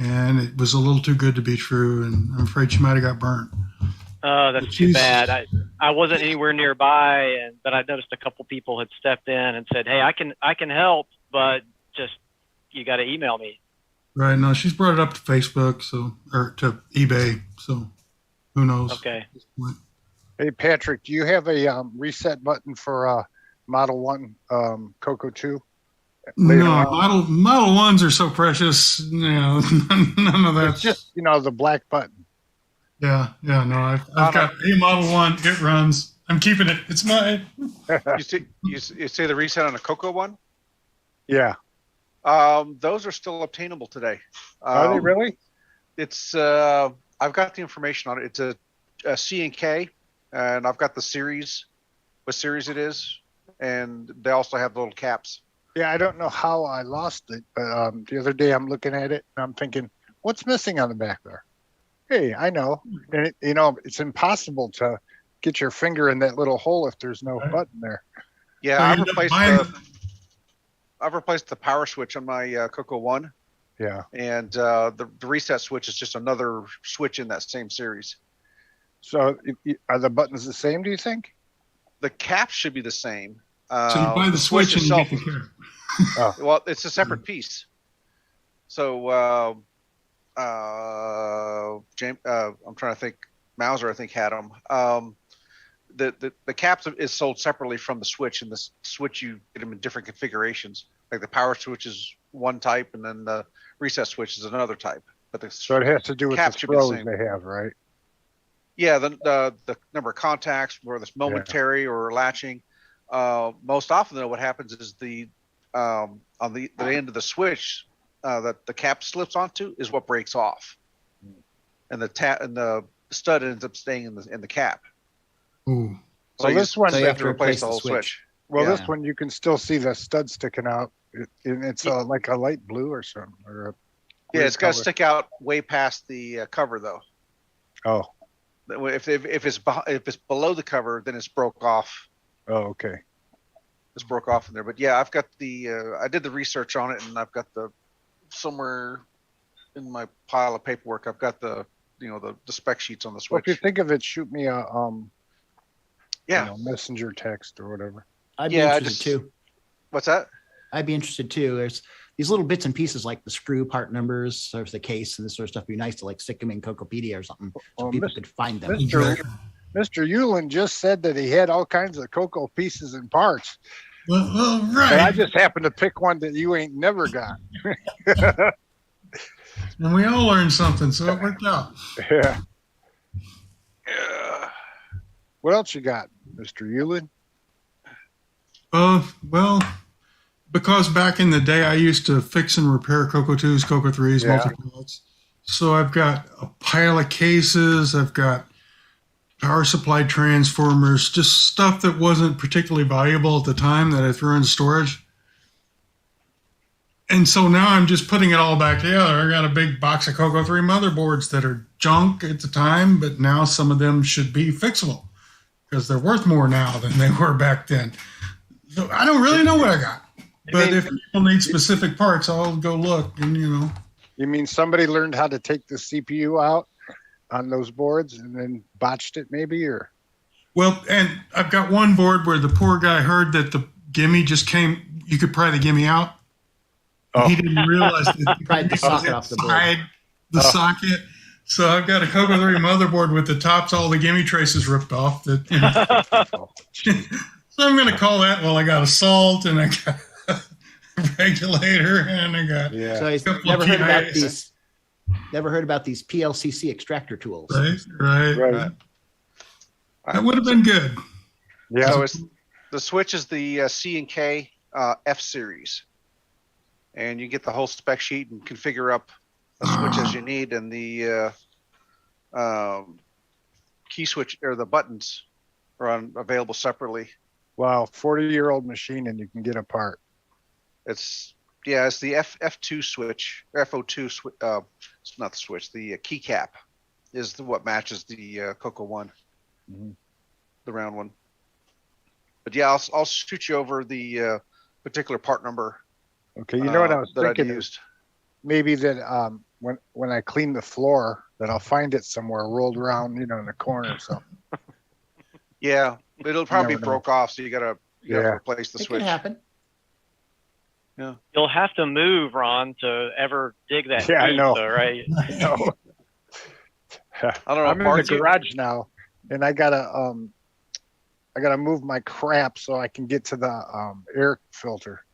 and it was a little too good to be true, and I'm afraid she might have got burnt. That's too bad. I wasn't anywhere nearby, but I noticed a couple people had stepped in and said, "Hey, I can help, but just you got to email me." Right. No, she's brought it up to Facebook, or to eBay. So who knows? Okay. Hey, Patrick, do you have a reset button for Model 1 CoCo 2? No, Model 1s are so precious. None of that. It's just, the black button. Yeah, no, I've got a Model 1. It runs. I'm keeping it. It's mine. You say the reset on a CoCo 1? Yeah. Those are still obtainable today. Are they really? It's I've got the information on it. It's a C and K, and I've got the series, what series it is, and they also have the little caps. Yeah, I don't know how I lost it, but the other day I'm looking at it and I'm thinking, what's missing on the back there? Hey, I know. And it's impossible to get your finger in that little hole if there's no button there. Yeah, I've replaced the power switch on my CoCo 1. Yeah. And the reset switch is just another switch in that same series. So are the buttons the same, do you think? The caps should be the same. So you buy the switch and you get the cap. Well, it's a separate piece. So James, I'm trying to think. Mauser, I think, had them. The caps is sold separately from the switch, and the switch you get them in different configurations. Like the power switch is one type, and then the reset switch is another type. But so it has to do with the throws they have, right? Yeah, the number of contacts, whether it's momentary or latching. Most often, though, what happens is on the end of the switch that the cap slips onto is what breaks off, and the stud ends up staying in the cap. Ooh. So this one you have to replace the whole switch. Well, this one you can still see the stud sticking out. It's like a light blue or something. It's got to stick out way past the cover, though. Oh. If it's below the cover, then it's broke off. Oh, okay. It's broke off in there, but yeah, I've got I did the research on it, and I've got somewhere in my pile of paperwork, I've got the spec sheets on the switch. Well, if you think of it, shoot me a messenger text or whatever. I'd be interested too. What's that? I'd be interested too. There's these little bits and pieces like the screw part numbers, or the case, and this sort of stuff. It'd be nice to stick them in CoCopedia or something, so people could find them. Mr. Euland just said that he had all kinds of CoCo pieces and parts. Well, right. But I just happened to pick one that you ain't never got. And we all learned something, so it worked out. Yeah. What else you got, Mr. Euland? Well, because back in the day I used to fix and repair CoCo 2s, CoCo 3s, multi-pads. So I've got a pile of cases. I've got power supply transformers, just stuff that wasn't particularly valuable at the time that I threw in storage. And so now I'm just putting it all back together. I got a big box of CoCo 3 motherboards that are junk at the time, but now some of them should be fixable because they're worth more now than they were back then. So I don't really know what I got. But if people need specific parts, I'll go look and, You mean somebody learned how to take the CPU out on those boards and then botched it maybe, or? Well, and I've got one board where the poor guy heard that the gimme just came, you could pry the gimme out. Oh. He didn't realize that Pried the socket off the board. The socket. So I've got a CoCo 3 motherboard with the tops, all the gimme traces ripped off. That, so I'm going to call that, well, I got a salt and I got a regulator and I got So he's never heard about these PLCC extractor tools. Right. That would have been good. Yeah. So the Switch is the C&K F series. And you get the whole spec sheet and configure up a switch as you need, and the key switch or the buttons are available separately. Wow, 40-year-old machine and you can get a part. It's the F2 switch, FO2 switch. It's not the switch. The keycap is what matches the CoCo 1, the round one. But yeah, I'll shoot you over the particular part number. Okay, you know what I was that thinking? I'd used. Maybe that when I clean the floor, that I'll find it somewhere rolled around, in the corner. So. Yeah, it'll probably broke off, so you gotta replace the It switch. could happen. Yeah. You'll have to move, Ron, to ever dig that. Yeah, I deep, know. though, right? I know. I don't know. I'm in the garage now, and I gotta move my crap so I can get to the air filter,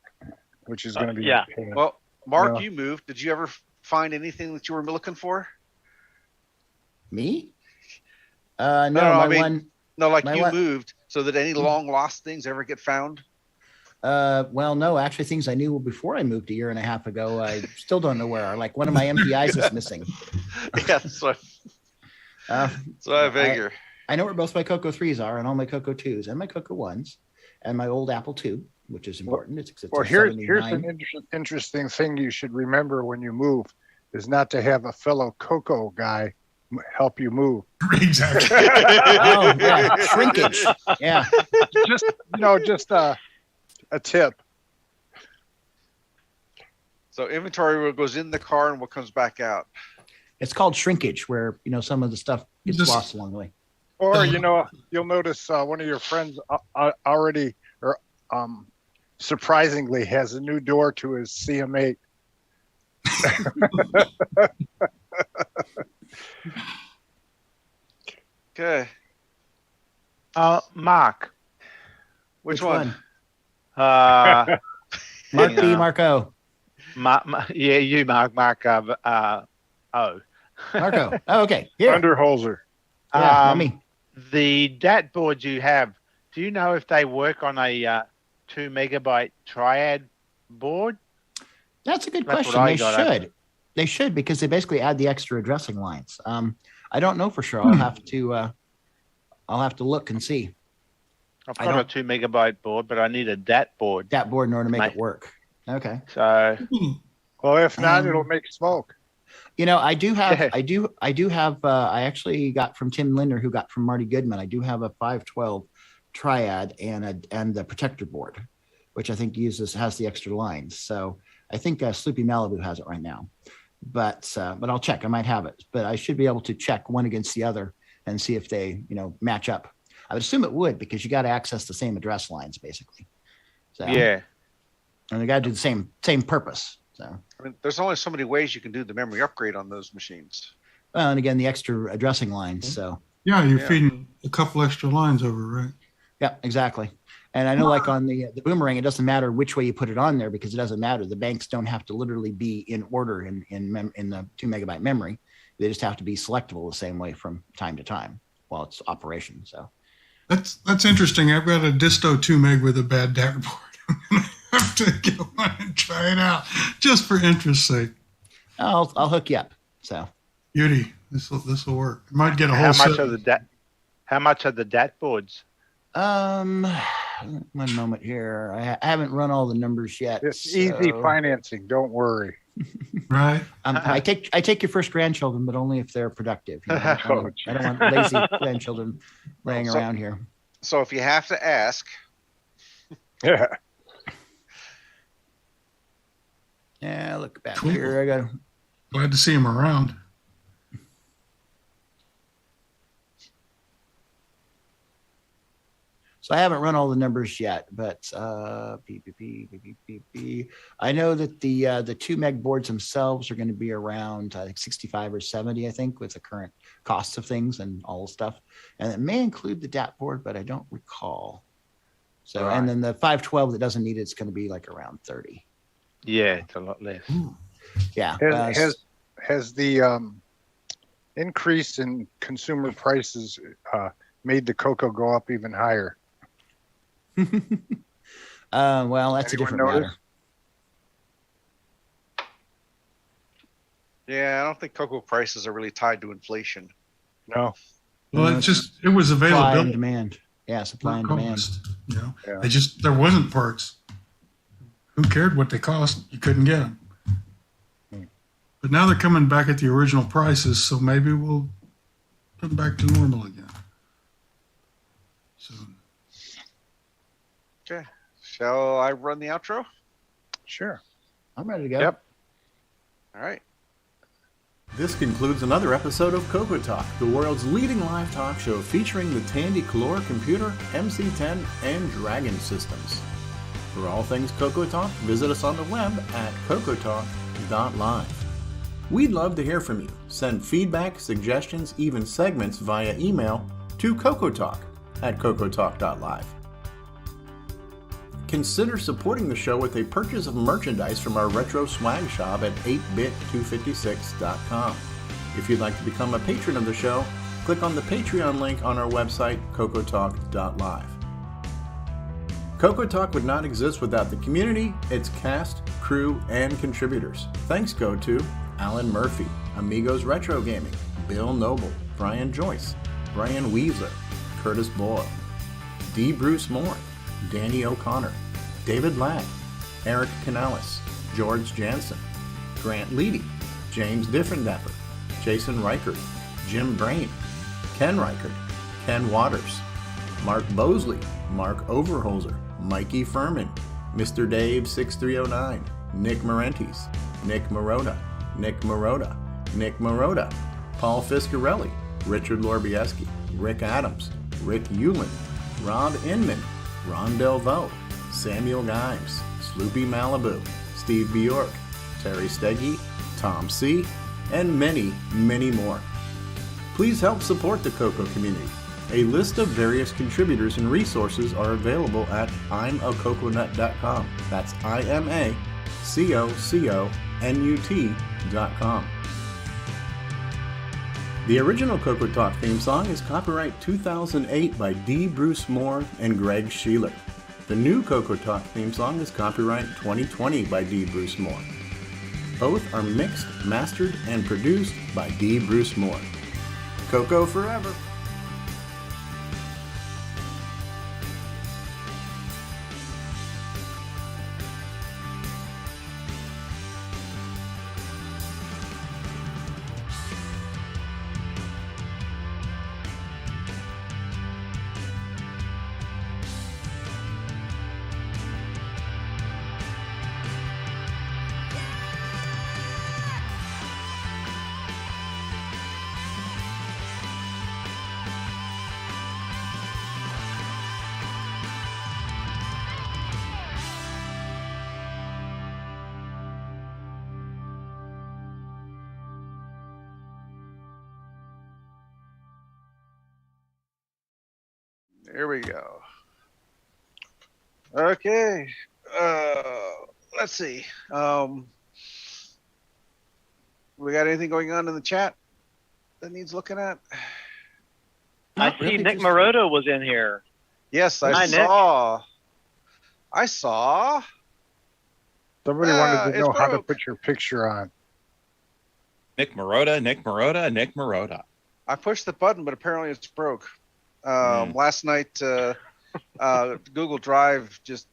which is going to be a pain. Well, Mark, you moved. Did you ever find anything that you were looking for? Me? No, you moved so that any long lost things ever get found. Well, no, actually, things I knew before I moved a year and a half ago, I still don't know where are. Like one of my MPIs is missing. Yeah, so I figure. I know where both my CoCo 3s are and all my CoCo 2s and my CoCo 1s and my old Apple II, which is important. It's here's an interesting thing you should remember when you move is not to have a fellow CoCo guy help you move. Exactly. Oh, yeah. Shrinkage. Yeah. Just a tip. So inventory what goes in the car and what comes back out. It's called shrinkage, where some of the stuff gets lost along the way. Or you'll notice one of your friends already or surprisingly has a new door to his CM8. Okay. Mark. Which one? Mark B. Marco. Yeah, you, Mark. Marco. Marco. Oh, okay. Here. Underholzer. Yeah, me. The DAT boards you have, do you know if they work on a 2 megabyte triad board? That's a good question. They should because they basically add the extra addressing lines. I don't know for sure. I'll have to look and see. I've got a 2 megabyte board, but I need a DAT board. DAT board in order to make it work. Okay. So, well, if not, it'll make smoke. I do have. I actually got from Tim Linder, who got from Marty Goodman. I do have a 512 triad and the protector board, which I think has the extra lines. So I think Sloopy Malibu has it right now, but I'll check. I might have it, but I should be able to check one against the other and see if they match up. I would assume it would because you got to access the same address lines basically. So yeah, and they got to do the same purpose. So I mean, there's only so many ways you can do the memory upgrade on those machines. Well, and again, the extra addressing lines. So yeah, you're feeding a couple extra lines over, right? Yeah, exactly. And I know, like on the Boomerang, it doesn't matter which way you put it on there because it doesn't matter. The banks don't have to literally be in order in the 2 megabyte memory. They just have to be selectable the same way from time to time while it's operation. So that's interesting. I've got a Disto 2 meg with a bad DAT board. I have to get one and try it out just for interest's sake. I'll hook you up. So Beauty. This will work. It might get a whole How much set. are the DAT boards? One moment here. I haven't run all the numbers yet. It's easy financing. Don't worry. Right. I take your first grandchildren, but only if they're productive. You know? I don't want lazy grandchildren laying around here. So if you have to ask. Yeah. Yeah, look back here. I got. Glad to see him around. So I haven't run all the numbers yet, but I know that the 2 meg boards themselves are going to be around I think 65 or 70, I think, with the current costs of things and all the stuff. And it may include the DAT board, but I don't recall. So Right. And then the 512 that doesn't need it's going to be like around 30. Yeah, it's a lot less. Yeah. Has the increase in consumer prices made the cocoa go up even higher? Well, that's a different matter. Yeah, I don't think cocoa prices are really tied to inflation. No. Well, it was Supply availability. and demand. Yeah, supply and demand. Cost, you know, there wasn't parts. Who cared what they cost? You couldn't get them. But now they're coming back at the original prices, so maybe we'll come back to normal again. So. Okay. Shall I run the outro? Sure. I'm ready to go. Yep. All right. This concludes another episode of CoCoTALK, the world's leading live talk show featuring the Tandy Color computer, MC10, and Dragon systems. For all things CoCoTALK, visit us on the web at CoCoTalk.live. We'd love to hear from you. Send feedback, suggestions, even segments via email to CoCoTalk@CoCoTalk.live. Consider supporting the show with a purchase of merchandise from our retro swag shop at 8bit256.com. If you'd like to become a patron of the show, click on the Patreon link on our website, CoCoTalk.live. CoCoTalk would not exist without the community, its cast, crew, and contributors. Thanks go to Alan Murphy, Amigos Retro Gaming, Bill Noble, Brian Joyce, Brian Weaver, Curtis Boyle, D. Bruce Moore, Danny O'Connor, David Ladd, Eric Canales, George Jansen, Grant Leedy, James Diffendapper, Jason Reichert, Jim Brain, Ken Reichert, Ken Waters, Mark Bosley, Mark Overholzer, Mikey Furman, Mr. Dave 6309, Nick Marentes, Nick Marotta, Nick Marotta, Nick Marotta, Paul Fiscarelli, Richard Lorbieski, Rick Adams, Rick Euland, Rob Inman, Ron Delvaux, Samuel Gimes, Sloopy Malibu, Steve Bjork, Terry Steggy, Tom C., and many, many more. Please help support the CoCo community. A list of various contributors and resources are available at imacoconut.com. That's IMACOCONUT.com. The original CoCoTalk theme song is copyright 2008 by D. Bruce Moore and Greg Sheeler. The new CoCoTalk theme song is copyright 2020 by D. Bruce Moore. Both are mixed, mastered, and produced by D. Bruce Moore. CoCo forever! There we go. Okay. Let's see. We got anything going on in the chat that needs looking at? I see Nick Marotta was in here. Yes, I Hi, saw. I saw. Somebody wanted to know how to put your picture on. Nick Marotta. I pushed the button, but apparently it's broke. Last night, Google Drive just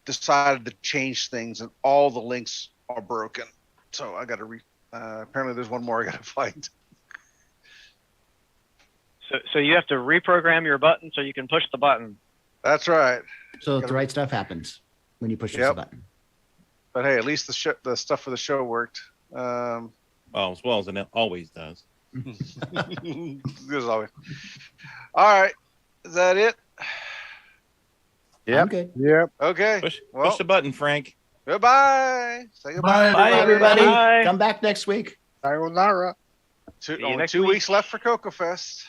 decided to change things, and all the links are broken. So I got to apparently there's one more I got to find. So you have to reprogram your button so you can push the button. That's right. So the right stuff happens when you push the button. But hey, at least the stuff for the show worked. Well, as well as it always does. As always. All right, is that it? Yep. Okay. Yep. Okay. Push Well, the button, Frank. Goodbye. Say goodbye. Bye, everybody. Bye. Come back next week. Sayonara. Only 2 weeks left for CoCo Fest.